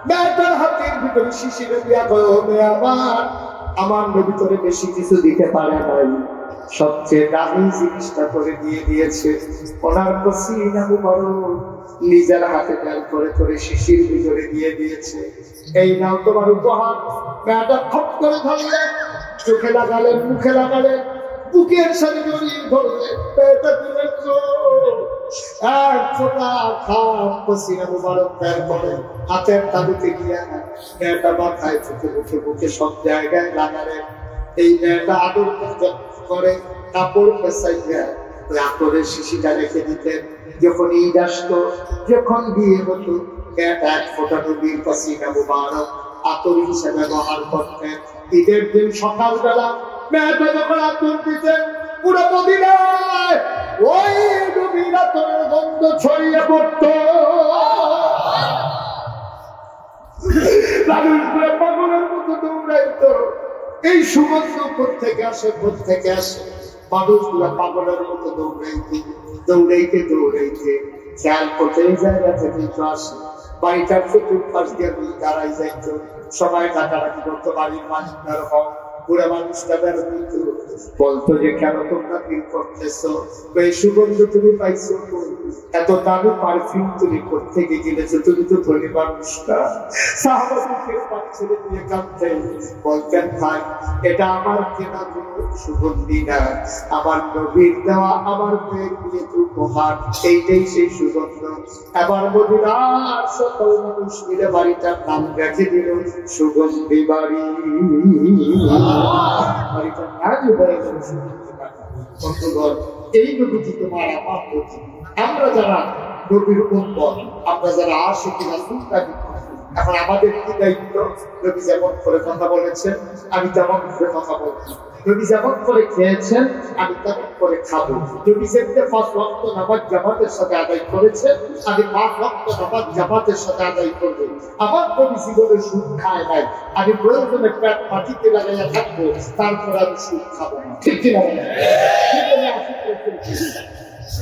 মেয়েটার হাতের ভিতরে শিশি দিয়া আমার নবী তোরে বেশি কিছু দিতে পারে নাই, সবচেয়ে দামি জিনিসটা করে দিয়ে দিয়েছে। ওনার পসিনা মুবারক নিজের হাতে বের করে করে শিশির ভিতরে দিয়ে দিয়েছে। এই নাও তোমার উপহার। মেয়েটা খপ করে ধরলেন, চোখে লাগালেন, মুখে লাগালেন, বুকের সাথে জড়িয়ে ধরলেন। মেয়েটা দিলেন এক ফোঁটা খাপ পসিনা মুবারক বের করে হাতের তালুতে গিয়ে মেয়েটা মাথায়, চোখে মুখে বুকে সব জায়গায় লাগালেন। এই মেয়েটা আদর করে কাপড় পেঁচাইয়া আতরের শিশিটা রেখে দিতেন। যখন ঈদ আসতো, যখন বিয়ে হতো, এক ফোঁটা নবীর পসিনা মুবারক আতর হিসেবে ব্যবহার করতেন। ঈদের দিন সকালবেলা মেয়েটা যখন আতর দিতেন, পুরো মদিনায় ওই নবীর আতরের গন্ধ ছড়িয়ে পড়তো। মানুষগুলো পাগলের মতো দৌড়াইতো। এই সুগন্ধ কোত্থেকে আসে, কোত্থেকে আসে? মানুষগুলো পাগলের মতো দৌড়াইতে দৌড়াইতে দৌড়াইতে খেয়াল করতে এই জায়গা থেকে আসে। বাড়িটার চতুর্পাশ দিয়ে দাঁড়াই যাইতো, সবাই ডাকাডাকি করতো বাড়ির মালিকদার হোক। পুরা মানুষটা বেরোতো, বলতো যে কেন তোমরা ফিল করতেছো, এই সুগন্ধ তুমি পাইছো, এত দামি পারফিউম তুমি কোত্থেকে কিনেছো? তুমি তো ধনী মানুষটা। সাহাবাদের পাশ ছেড়ে দিয়ে কাঁদতেন, বলতেন ভাই এটা আমার কেনা সুগন্ধি না, আমার নবীর দেওয়া আমার মেয়ের বিয়ে তো উপহার, এইটাই সেই সুগন্ধ। আবার মদিনার সকল মানুষ মিলে বাড়িটার নাম রেখে দিল সুগন্ধি বাড়ি। বাড়িটার নামই হয়ে গেল সুগন্ধি বাড়ি। এই নবীজি তোমার আমার নবী। আমরা যারা নবীর উম্মত, আমরা যারা আশিকি রাসূল দাবি করি, এখন আমাদের কি দায়িত্ব? নবী যেমন করে কথা বলেছেন আমি তেমন করে কথা বলছি, নবী যেমন করে খেয়েছেন আমি তেমন করে খাবো। নবী যেমনি 5 ওয়াক্ত নামাজ জামাতের সাথে আদায় করেছেন আমি 5 ওয়াক্ত নামাজ জামাতের সাথে আদায় করবো। আমার নবী জীবনে সুদ খায় নাই, আমি প্রয়োজনে পেট মাটিতে লাগাইয়া থাকবো, তারপরে আমি সুদ খাবো না। ঠিক কিনা?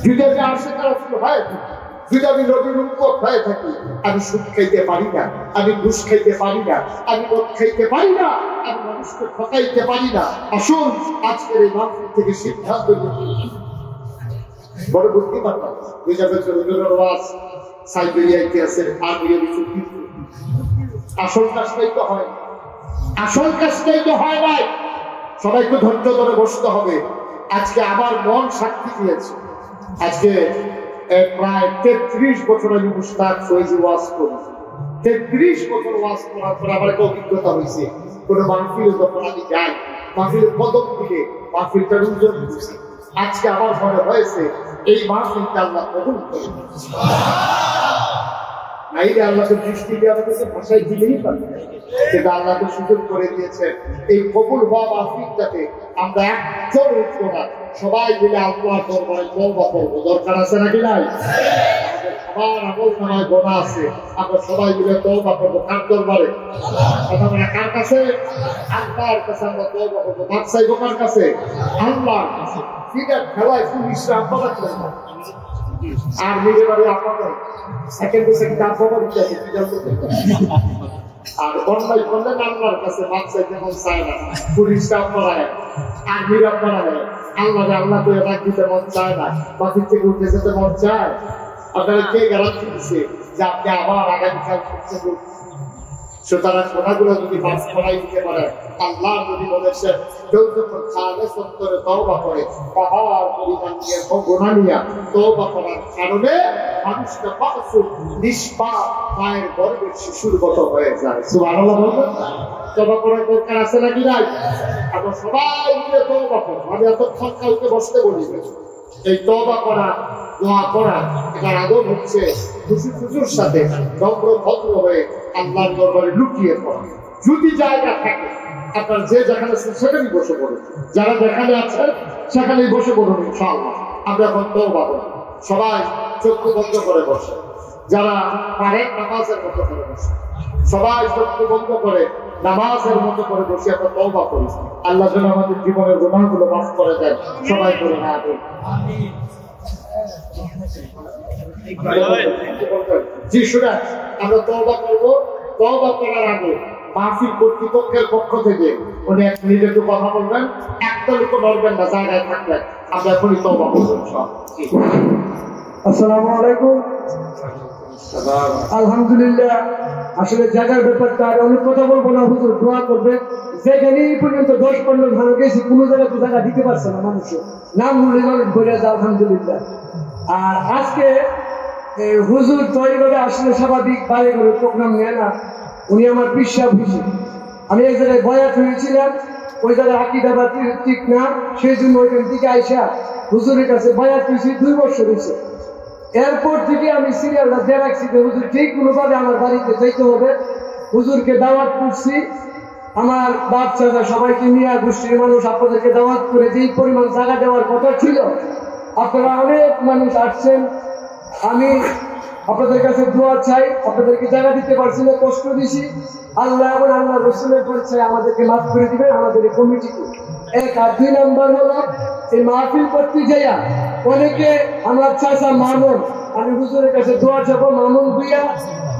যদি আমি আশিকি রাসূল হয়ে থাকি, যদি আমি নবীর উম্মত হয়ে থাকি, আমি সুদ খাইতে পারি না, আমি ঘুষ খাইতে পারি না, আমি মদ খাইতে পারি না, আমি মানুষকে ঠকাইতে পারি না। আসুন আজকের এই মাহফিল থেকে সিদ্ধান্ত নিই, বড় বুদ্ধিমান মানুষ সাইবেরিয়াতে আছে, আসল কাজটাই তো হয়, আসল কাজটাই তো হয় নাই। সবাইকে ধৈর্য ধরে বসতে হবে। আজকে আমার মন সাক্ষী দিয়েছে, আজকে প্রায় 33 বছর আমি মুস্তাক ফৈজি ওয়াজ করি। 33 বছর ওয়াজ করার পর আমার একটা অভিজ্ঞতা হয়েছে, কোনো মাহফিলে যখন আমি যাই, মাহফিলের পদক দিলে মাহফিলটার উজ্জ্বল হয়েছে। আজকে আমার মনে হয়েছে এই মাহফিলটা আল্লাহ কবুল করে। নাইলে আল্লাহকে দৃষ্টি দিয়ে আমাদেরকে ভাষায় দিলেই পারবে, কিন্তু আল্লাহকে সুযোগ করে দিয়েছে এই কবুল হওয়া মাহফিলটাতে আমরা একজন উঠবো না, সবাই মিলে আল্লাহর দরবারে তওবা করবো। দরকার আছে নাকি নাই? সবার আমল নামায় গোনা আছে, আমরা সবাই মিলে তওবা করবো। কার দরবারে? কথা বলে কার কাছে? আল্লাহর কাছে আমরা তওবা করবো। মাপ চাইবো কার কাছে? আল্লাহর কাছে। ক্রিকেট খেলায় পুলিশরা আপনারা করেন না, আর নিজের বাড়ি আপনাদের সেকেন্ডে সেকেন্ড আপনারা দিতে আছে, আর অন্যায় করলেন আল্লাহর কাছে মাপ চাইতে মন চায় না, পুলিশরা আপনারা আর্মির আপনারা আল্লাহ আল্লাহ তো এটা দিতে মন চায় না, বাকির থেকে উঠে যেতে মন চায়। আপনারা কে গ্যারান্টি দিচ্ছে যে আপনি আবার আগামীকাল করতে? সুতরাং কোনাগুলো যদি মাফ করাই দিতে পারে, আল্লাহ যদি বলেছেন কেউ যখন খালে সত্তরে তওবা করে, পাহাড় পরিমাণ নিয়ে গোনা নিয়ে তওবা করার কারণে মানুষটা মাসুম নিষ্পাপ মায়ের গর্ভের শিশুর মতো হয়ে যায়। সুবহানাল্লাহ বলবেন না? তওবা করার দরকার আছে নাকি নাই? আমরা সবাই মিলে তওবা করব। আমি এতক্ষণ কাউকে বসতে বলি না। এই তওবা করা, দোয়া করা, এটার আদব হচ্ছে খুশি খুশির সাথে নম্র ভদ্র হয়ে আল্লাহর দরবারে লুকিয়ে পড়া। যদি জায়গা থাকে আপনার যে যেখানে আছেন সেখানেই বসে পড়ুন, যারা যেখানে আছেন সেখানেই বসে পড়ুন ইনশাআল্লাহ। আমরা এখন তওবা করব, সবাই চক্ষু বন্ধ করে বসে, যারা পারেন নামাজের মতো করে বসে, সবাই চক্ষু বন্ধ করে নামাজের মতো করে বসে আমরা তওবা করি। আল্লাহ যেন আমাদের জীবনের গুনাহগুলো মাফ করে দেন, সবাই করে না আমিন। জি শুনেন, আমরা তওবা করব। তওবা করার আগে মাহফিল কর্তৃপক্ষের পক্ষ থেকে উনি এক মিনিট একটু কথা বলবেন, একটা লোক নড়বেন না, জায়গায় থাকবেন। আমরা এখনই তওবা করবো ইনশাআল্লাহ। আসসালামু আলাইকুম। আলহামদুলিল্লাহ, আসলে জায়গার ব্যাপারটা আর অনেক কথা বলবো না, হুজুর দোয়া করবে। যেখানে এই পর্যন্ত 10-15 ভালো গেছি, কোনো জায়গায় তো জায়গা দিতে পারছে না মানুষের, নাম হলে মানুষ ঘুরে যায় আলহামদুলিল্লাহ। আর আজকে হুজুর তৈরি করে আসলে স্বাভাবিক বাড়ি করে প্রোগ্রাম নেয় না, উনি আমার বিশ্বাস বুঝি। আমি এক জায়গায় বয়াত হয়েছিলাম, ওই জায়গায় আকিদা বা ঠিক না, সেই জন্য ওইখান থেকে আইসা হুজুরের কাছে বয়াত হয়েছি 2 বছর হয়েছে। এরপর থেকে আমি সিরিয়ালটা দিয়ে রাখছি যে হুজুর ঠিক কোনোভাবে আমার বাড়িতে যাইতে হবে। হুজুরকে দাওয়াত করছি, আমার বাচ্চারা সবাইকে নিয়ে গোষ্ঠীর মানুষ আপনাদেরকে দাওয়াত করে যেই পরিমাণ জায়গা দেওয়ার কথা ছিল, আপনারা অনেক মানুষ আসছেন। আমি আপনাদের কাছে দোয়া চাই, আপনাদেরকে জায়গা দিতে পারছি না, কষ্ট দিছি। আল্লাহ এবং আল্লাহ রসুলের পরিচয় আমাদেরকে মাফ করে দিবেন, আমাদের এই কমিটিকে। 1 আর 2 নম্বর হলো এই মাহফিল করতে যাইয়া অনেকে আমার চাচা মামুন, আমি হুজুরের কাছে দোয়া চাবো, মামুন ভুইয়া,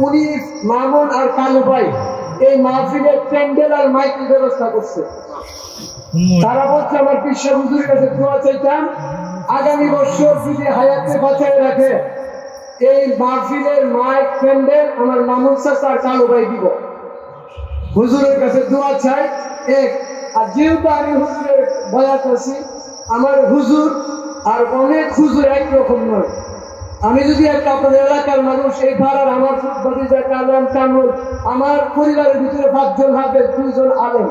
উনি মামুন আর কালু ভাই এই মাহফিলের প্যান্ডেল আর মাইকের ব্যবস্থা করছে। তারা বলছে আমার বিশ্বাস হুজুরের কাছে দোয়া চাইতাম, আগামী বছর যদি হায়াতে বাঁচায় রাখে এই মাহফিলের মাইক প্যান্ডেল আমার মামুন চাচা আর কালু ভাই দিব। হুজুরের কাছে দোয়া চাই। 1 আর যেহেতু আমি হুজুরের বয়াত আছি, আমার হুজুর আর অনেক হুজুর একরকম নয়। আমি যদি একটা আপনাদের এলাকার মানুষ, এই পাড়ার আমার ফুটবাদী কালাম কামরুল, আমার পরিবারের ভিতরে 5 জন হাফেজ, 2 জন আলেম।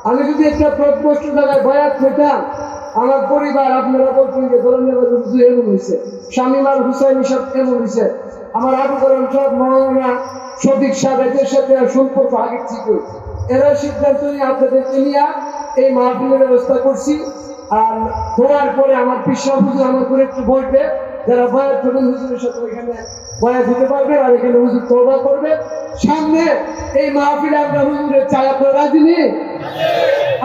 আমি যদি একটা প্রশ্ন জায়গায় বয়াত হইতাম, আমার পরিবার আপনারা বলছেন যে ধরনের হুজুর এমন হয়েছে, শামিমাল হুসাইন সব এমন হয়েছে, আমার আবু করম সব মৌলানা শফিক সাহেব এদের সাথে সম্পর্ক আগে ছিল। এরা সিদ্ধান্ত নিয়ে আপনাদেরকে নিয়ে এই মাহফিলের ব্যবস্থা করছি। আর ধরার পরে আমার বিশ্বাস হুজুর আমার করে একটু বলবে, যারা বয়াত করবেন হুজুরের সাথে ওইখানে বয়াত দিতে পারবে, আর এখানে হুজুর তওবা করবে। সামনে এই মাহফিলে আমরা হুজুরের চাই, আপনারা রাজি নেই?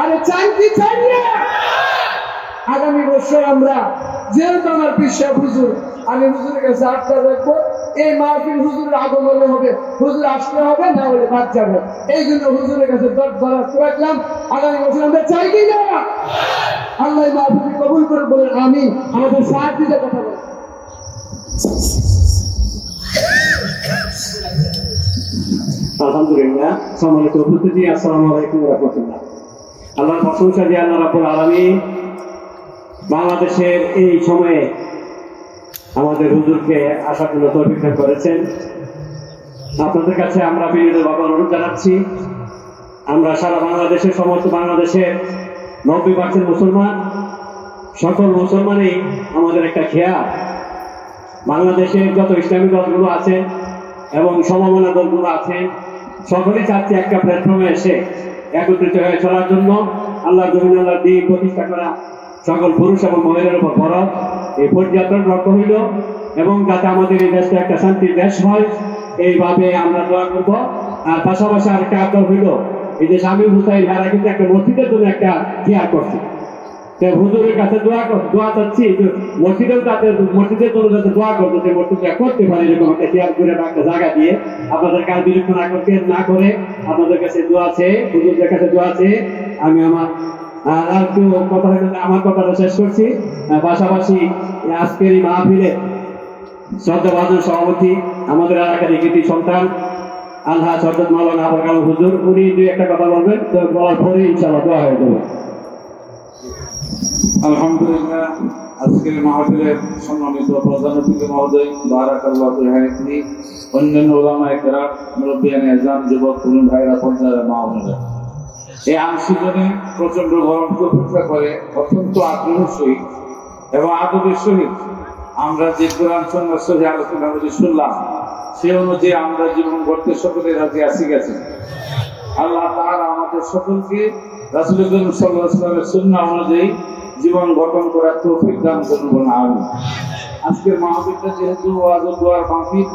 আরে চাই কি চাই না? আগামী বছর আমরা যেহেতু আমার বিশ্বাস হুজুর, আমি হুজুরের কাছে আটকা রাখবো, এই মাহফিল হুজুরের আগমনে হবে, হুজুর আসলে হবে, না হলে বাদ যাবে। এই জন্য হুজুরের কাছে দরখাস্ত রাখলাম, আগামী বছর আমরা চাই কি না? আল্লাহ মাহফিল কবুল করে বলেন আমিন। আমাদের সাহায্য দিতে কথা বলেন। আলহামদুলিল্লাহ, সম্মানিত উপস্থিতি, আসসালামু আলাইকুম ওয়া রাহমাতুল্লাহ। আল্লাহর প্রশংসা যে আল্লাহ রাব্বুল আলামিন বাংলাদেশের এই সময়ে আমাদের হুজুরকে আসার জন্য তৌফিক দান করেছেন। আপনাদের কাছে আমরা বিনীতভাবে অনুরোধ জানাচ্ছি, আমরা সারা বাংলাদেশের সমস্ত বাংলাদেশের 90% মুসলমান, সকল মুসলমানই আমাদের একটা খেয়াল, বাংলাদেশের যত ইসলামী দলগুলো আছেন এবং সমমনা দলগুলো আছেন, সকলেই চাচ্ছে একটা প্ল্যাটফর্মে এসে একত্রিত হয়ে চলার জন্য, আল্লাহ জমিন আল্লাহ দ্বীন প্রতিষ্ঠা করা সকল পুরুষ এবং মহিলার উপর ফরজ। এই পদযাত্রার লক্ষ্য হইল এবং যাতে আমাদের এই দেশটা একটা শান্তির দেশ হয়, এইভাবে আমরা দোয়া করব। আর পাশাপাশি আরেকটা আগ্রহ হইল, এই যে স্বামী হুসাইন হারা কিন্তু একটা মসজিদের জন্য একটা কেয়ার করছে, হুজুরের কাছে দোয়া চাচ্ছি, মসজিদের জন্য যাতে দোয়া করতে, সেই মসজিদটা করতে পারে, এরকম একটা কেয়ার করে একটা জায়গা দিয়ে আপনাদের কাজ বিরক্ত না করে আপনাদের কাছে দোয়া আছে, হুজুরদের কাছে দোয়া আছে। আমি আমার আর একটু কথা হইল, আমার কথাটা শেষ করছি। পাশাপাশি আজকের এই মাহফিলে শ্রদ্ধাভাজন সভাপতি আমাদের এলাকার কৃতি সন্তান আল্লাহ সরদার মাওলানা আবুল কালাম হুজুর, উনি 2-1টা কথা বলবেন, তো বলার পরে ইনশাআল্লাহ দোয়া হয়ে যাবে। আলহামদুলিল্লাহ, আজকের মাহফিলের সম্মানিত প্রধান অতিথি মহোদয়, বারাকাল্লাহু ফিহি, অন্যান্য উলামায়ে কেরাম, মুরব্বিয়ানে আযম, যুবক তরুণ ভাইরা, পর্যায়ের মা বোনেরা, এই আনসিজনে প্রচন্ড গরমকে উপেক্ষা করে অত্যন্ত আগ্রহের সহিত এবং আদবের সহিত আমরা যে কোরআন সুন্নাহর সহি আলোচনা শুনলাম, সে অনুযায়ী আমরা জীবন গড়তে সকলে রাজি আছি গেছি। আল্লাহ তাআলা আমাদের সকলকে রাসূল করিম সাল্লাল্লাহু আলাইহি ওয়াসাল্লামের সুন্নাহ অনুযায়ী জীবন গঠন করার তৌফিক দান করুন। আমিন। আজকের মাহফিলটা যেহেতু ওয়াজ ও দোয়ার মাহফিল,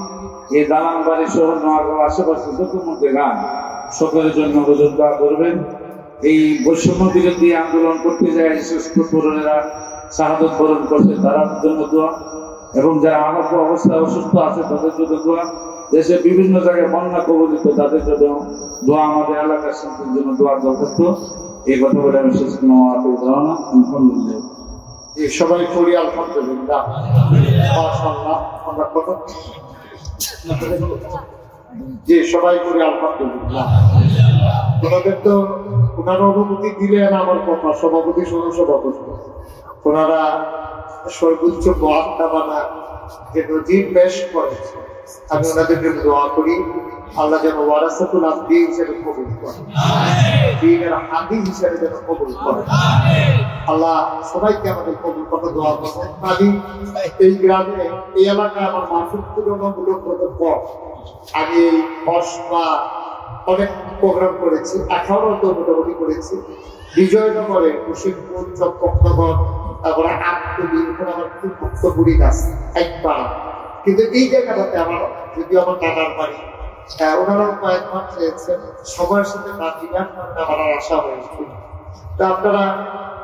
এই দালানবাড়ি শহর নোয়াগাঁও আশেপাশে যত মধ্যে গান, সকলের জন্য হুজুর দোয়া করবেন। এই বৈষম্য বিরোধী আন্দোলন করতে যায় সুস্থ তরুণেরা শাহাদত বরণ করছে, তার জন্য দোয়া, এবং যারা আহত অবস্থায় অসুস্থ আছে তাদের জন্য দোয়া, দেশের বিভিন্ন জায়গায় বন্যা কবলিত তাদের জন্য দোয়া, আমাদের এলাকার শান্তির জন্য দোয়া যথেষ্ট। এই কথা বলে আমি শেষ ধারণা সবাই করি আলহামদুলিল্লাহ। আমরা কথা জি সবাই করি আলহামদুলিল্লাহ। ওনাদের তো ওনারা অনুমতি দিলেন আমার কথা, সভাপতি সভাপতি ওনারা সর্বোচ্চ মহাত্মা যে নজির পেশ করেছে, আমি ওনাদের জন্য দোয়া করি আল্লাহ যেন ওয়ারাসাতুল আব্দি হিসেবে কবুল করেন, দ্বীনের হাদি হিসেবে যেন কবুল করেন। আল্লাহ সবাইকে আমাদের কবুল করতে দোয়া করবেন। আমি এই গ্রামে এই এলাকায় আমার মাসুদ তুলনামূলক পর আমি এই বা অনেক প্রোগ্রাম করেছি, 18 তো মোটামুটি করেছি। বিজয়নগরে কুশিমপুর, চম্পকনগর, তারপরে আটটুলি, ওখানে আমার খুব ভক্তপুরী গাছ একপাড়া। কিন্তু এই জায়গাটাতে আমার যদিও আমার দাদার বাড়ি, ওনারাও কয়েকবার চেয়েছেন, সময়ের সাথে না দিলাম, আমার আশা হয়েছিল। তা আপনারা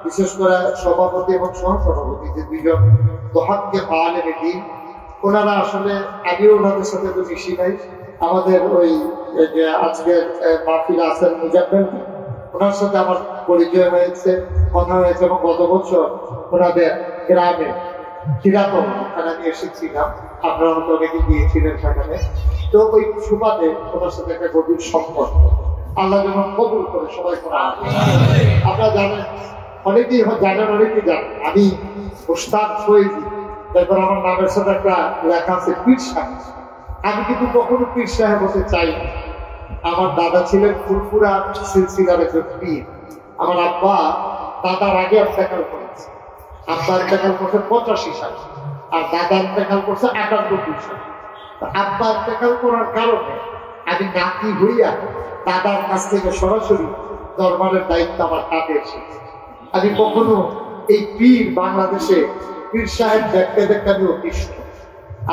বিশেষ করে সভাপতি এবং সহসভাপতি যে দুইজন দোহাতকে পাওয়ালে দিন, ওনারা আসলে আগেও ওনাদের সাথে তো মিশি নাই। আমাদের ওই যে আজকের মাহফিল আছেন মুজাব্বেল, ওনার সাথে আমার পরিচয় হয়েছে, কথা হয়েছে, এবং গত বছর ওনাদের গ্রামে কিরাতন ওখানে আমি এসেছিলাম, আপনারা তো অনেকে গিয়েছিলেন সেখানে। তো ওই সুবাদে ওনার সাথে একটা গভীর সম্পর্ক আল্লাহ যেন কবুল করে সবাই করা। আপনারা জানেন, অনেকেই জানেন, অনেকেই জানেন আমি ওস্তাদ ফয়েজি, তারপর আমার নামের সাথে একটা লেখা আছে পীর সাহেব। আমি কিন্তু কখনো পীর সাহেব হতে চাই না। আমার দাদা ছিলেন ফুরফুরা সিলসিলার একজন পীর। আমার আব্বা দাদার আগে ইন্তেকাল করেছে, আব্বা ইন্তেকাল করছে 85 সালে, আর দাদা ইন্তেকাল করছে 78 সালে। আব্বা ইন্তেকাল করার কারণে আমি নাতি হইয়া দাদার কাছ থেকে সরাসরি দরবারের দায়িত্ব আমার হাতে এসেছে। আমি কখনো এই পীর বাংলাদেশে পীর সাহেব দেখতে দেখতে আমি অতিষ্ঠ।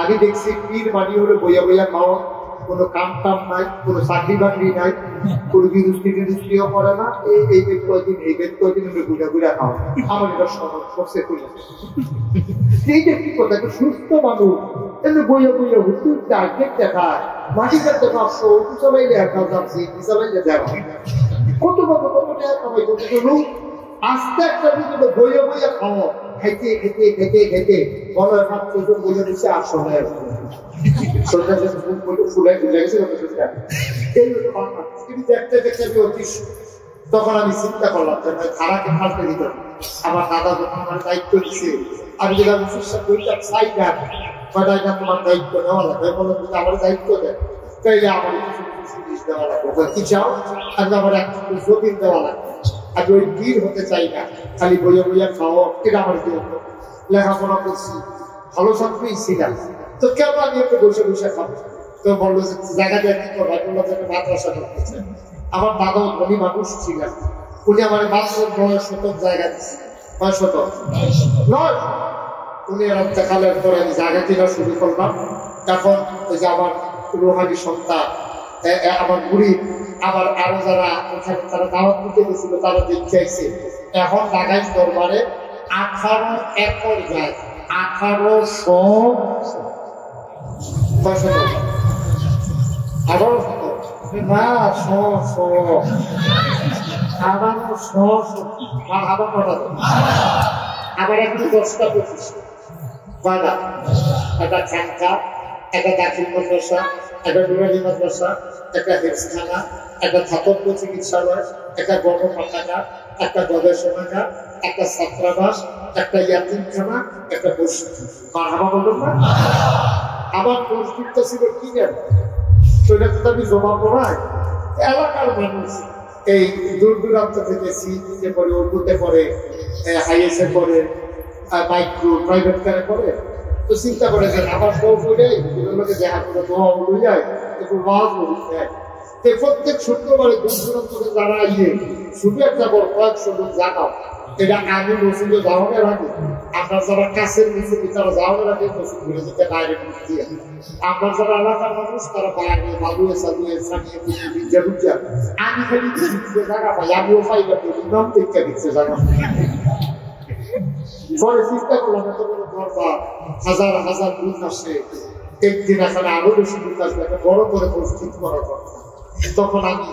আমি দেখছি পীর মানি হলে বইয়া বইয়া খাওয়া, কোনো কাম টাম নাই, কোনো চাকরি বাকরি নাই, কোনো বিরুষ্টিও করে না। এই বেদ কয়দিন এই বেদ কয়দিন আমি ঘুরে ঘুরে খাওয়া, আমার এটা সবচেয়ে করি। এইটা কি কথা, একটা সুস্থ মানুষ এমনি বইয়া বইয়া হুতুর টার্গেট দেখায়, মাটি কাটতে 500, চালাইলে 1000, চালাইলে 1000, কত টাকা কামাই করতে লোক আস্তে একটা ভিতরে বইয়া বইয়া খাওয়া, খাইতে খেতে খেতে খেতে বলো এখন চোখ বইয়া দিচ্ছে 800 টাকা। তখন আমি চিন্তা করলাম খারাপকে ফালতে দিত। আমার দাদা যখন আমার দায়িত্ব দিচ্ছে, আমি যদি আমি চাই না কয়টা তোমার দায়িত্ব নেওয়া লাগবে, বললাম যদি আমার দায়িত্ব দেয় তাইলে আমার কিছু কিছু জিনিস দেওয়া লাগবে। কি চাও? আমি আমার একটা জমিন দেওয়া লাগবে। আমি ওই বীর হতে চাই না, খালি বইয়া বইয়া খাওয়া, এটা আমার কি হতো। লেখাপড়া করছি, ভালো ছাত্রই ছিলাম, তো কেন আমি একটু বসে বসে খাবো? তো বললো যে জায়গা দিয়ে কি করবো, বললো যে মাদ্রাসা করতেছে। আমার দাদাও ধনী মানুষ ছিলেন, উনি আমার মাত্র 9 শতক জায়গা দিচ্ছে। 9 শতক নয়, উনি দেখালের পরে আমি জায়গা কেনা শুরু করলাম। এখন ওই যে আমার রোহানি সন্তান, আমার বুড়ি, আবার আরো যারা ওখানে তারা দাওয়াত দিতে গেছিল তারা দেখতে আইছে। এখন লাগাইছ দরবারে 18 একর জায়গা, 1800 আবার একটু 10টা 25 বাদা, একটা খানকা, একটা দাখিল মাদ্রাসা, একটা নুরানি মাদ্রাসা, একটা হেফজখানা, একটা ধাতব্য চিকিৎসালয়, একটা গণপাঠাগার, একটা গবেষণাগার, একটা ছাত্রাবাস, একটা ইয়াতিমখানা, একটা মসজিদ। মারহাবা বলুন না? আমার মসজিদটা ছিল কি জানো, সেটা তো আমি জমা পড়াই এলাকার মানুষ এই দূর দূরান্ত থেকে সিইতে পড়ে, উর্দুতে পড়ে, হাইএসে পড়ে, মাইক্রো প্রাইভেট কারে পড়ে। তো চিন্তা করে যে আমার বউ বলে এগুলোকে দেখা করে দোয়া বলে যায়, একটু ওয়াজ বলি। প্রত্যেক শুক্রবারে দূর দূরান্ত থেকে যারা আইয়ে শুধু একটা বড় কয়েকশো লোক জানাও, এটা আমি মসজিদে যাওয়ানোর আগে আপনার যারা কাছের মসজিদে তারা যাওয়ানোর আগে মসজিদ ঘুরে যেতে বাইরে দিয়ে আপনার যারা এলাকার মানুষ তারা বাইরে বাবুয়ে সাবুয়ে সানিয়ে বুঝে বুঝে আমি খালি জায়গা পাই, আমিও পাই না নাম টেক্কা দিচ্ছে জায়গা। পরে চিন্তা করলাম এত বড় দরবার, হাজার হাজার লোক আসে, একদিন এখানে আরো বেশি লোক আসবে, একটা বড় করে প্রস্তুত করা দরকার। তখন আমি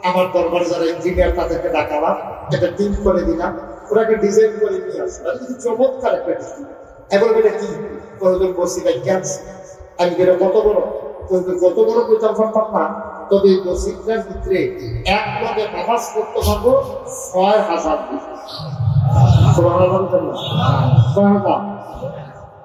আমার দরবারে যারা ইঞ্জিনিয়ার তাদেরকে ডাকালাম, একটা টিম করে দিলাম, ওরা একটা ডিজাইন করে নিয়ে আসলো, কিন্তু চমৎকার একটা ডিজাইন। এখন এটা কি কোনোদিন মসজিদে ক্যান্স, আমি যেটা কত বড় কত বড় প্রচার পারতাম না, তবে এই মসজিদটার ভিতরে এক লগে নামাজ করতে পারবো ৬,০০০।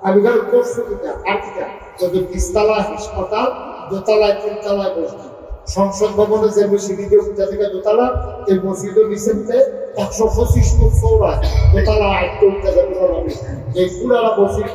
আমি ধরো প্রস্তুতিটা আর্থিকা যদি নিচতলায় হাসপাতাল, দোতলায় তিনতলায় মসজিদ, সংসদ ভবনে যে সিঁড়িতে উঠা থেকে দোতলা, এই মসজিদের নিচেতে ১২৫ ফুট চৌড়ায় দোতলা আটকে উঠতে যাবে, এই পুরা মসজিদ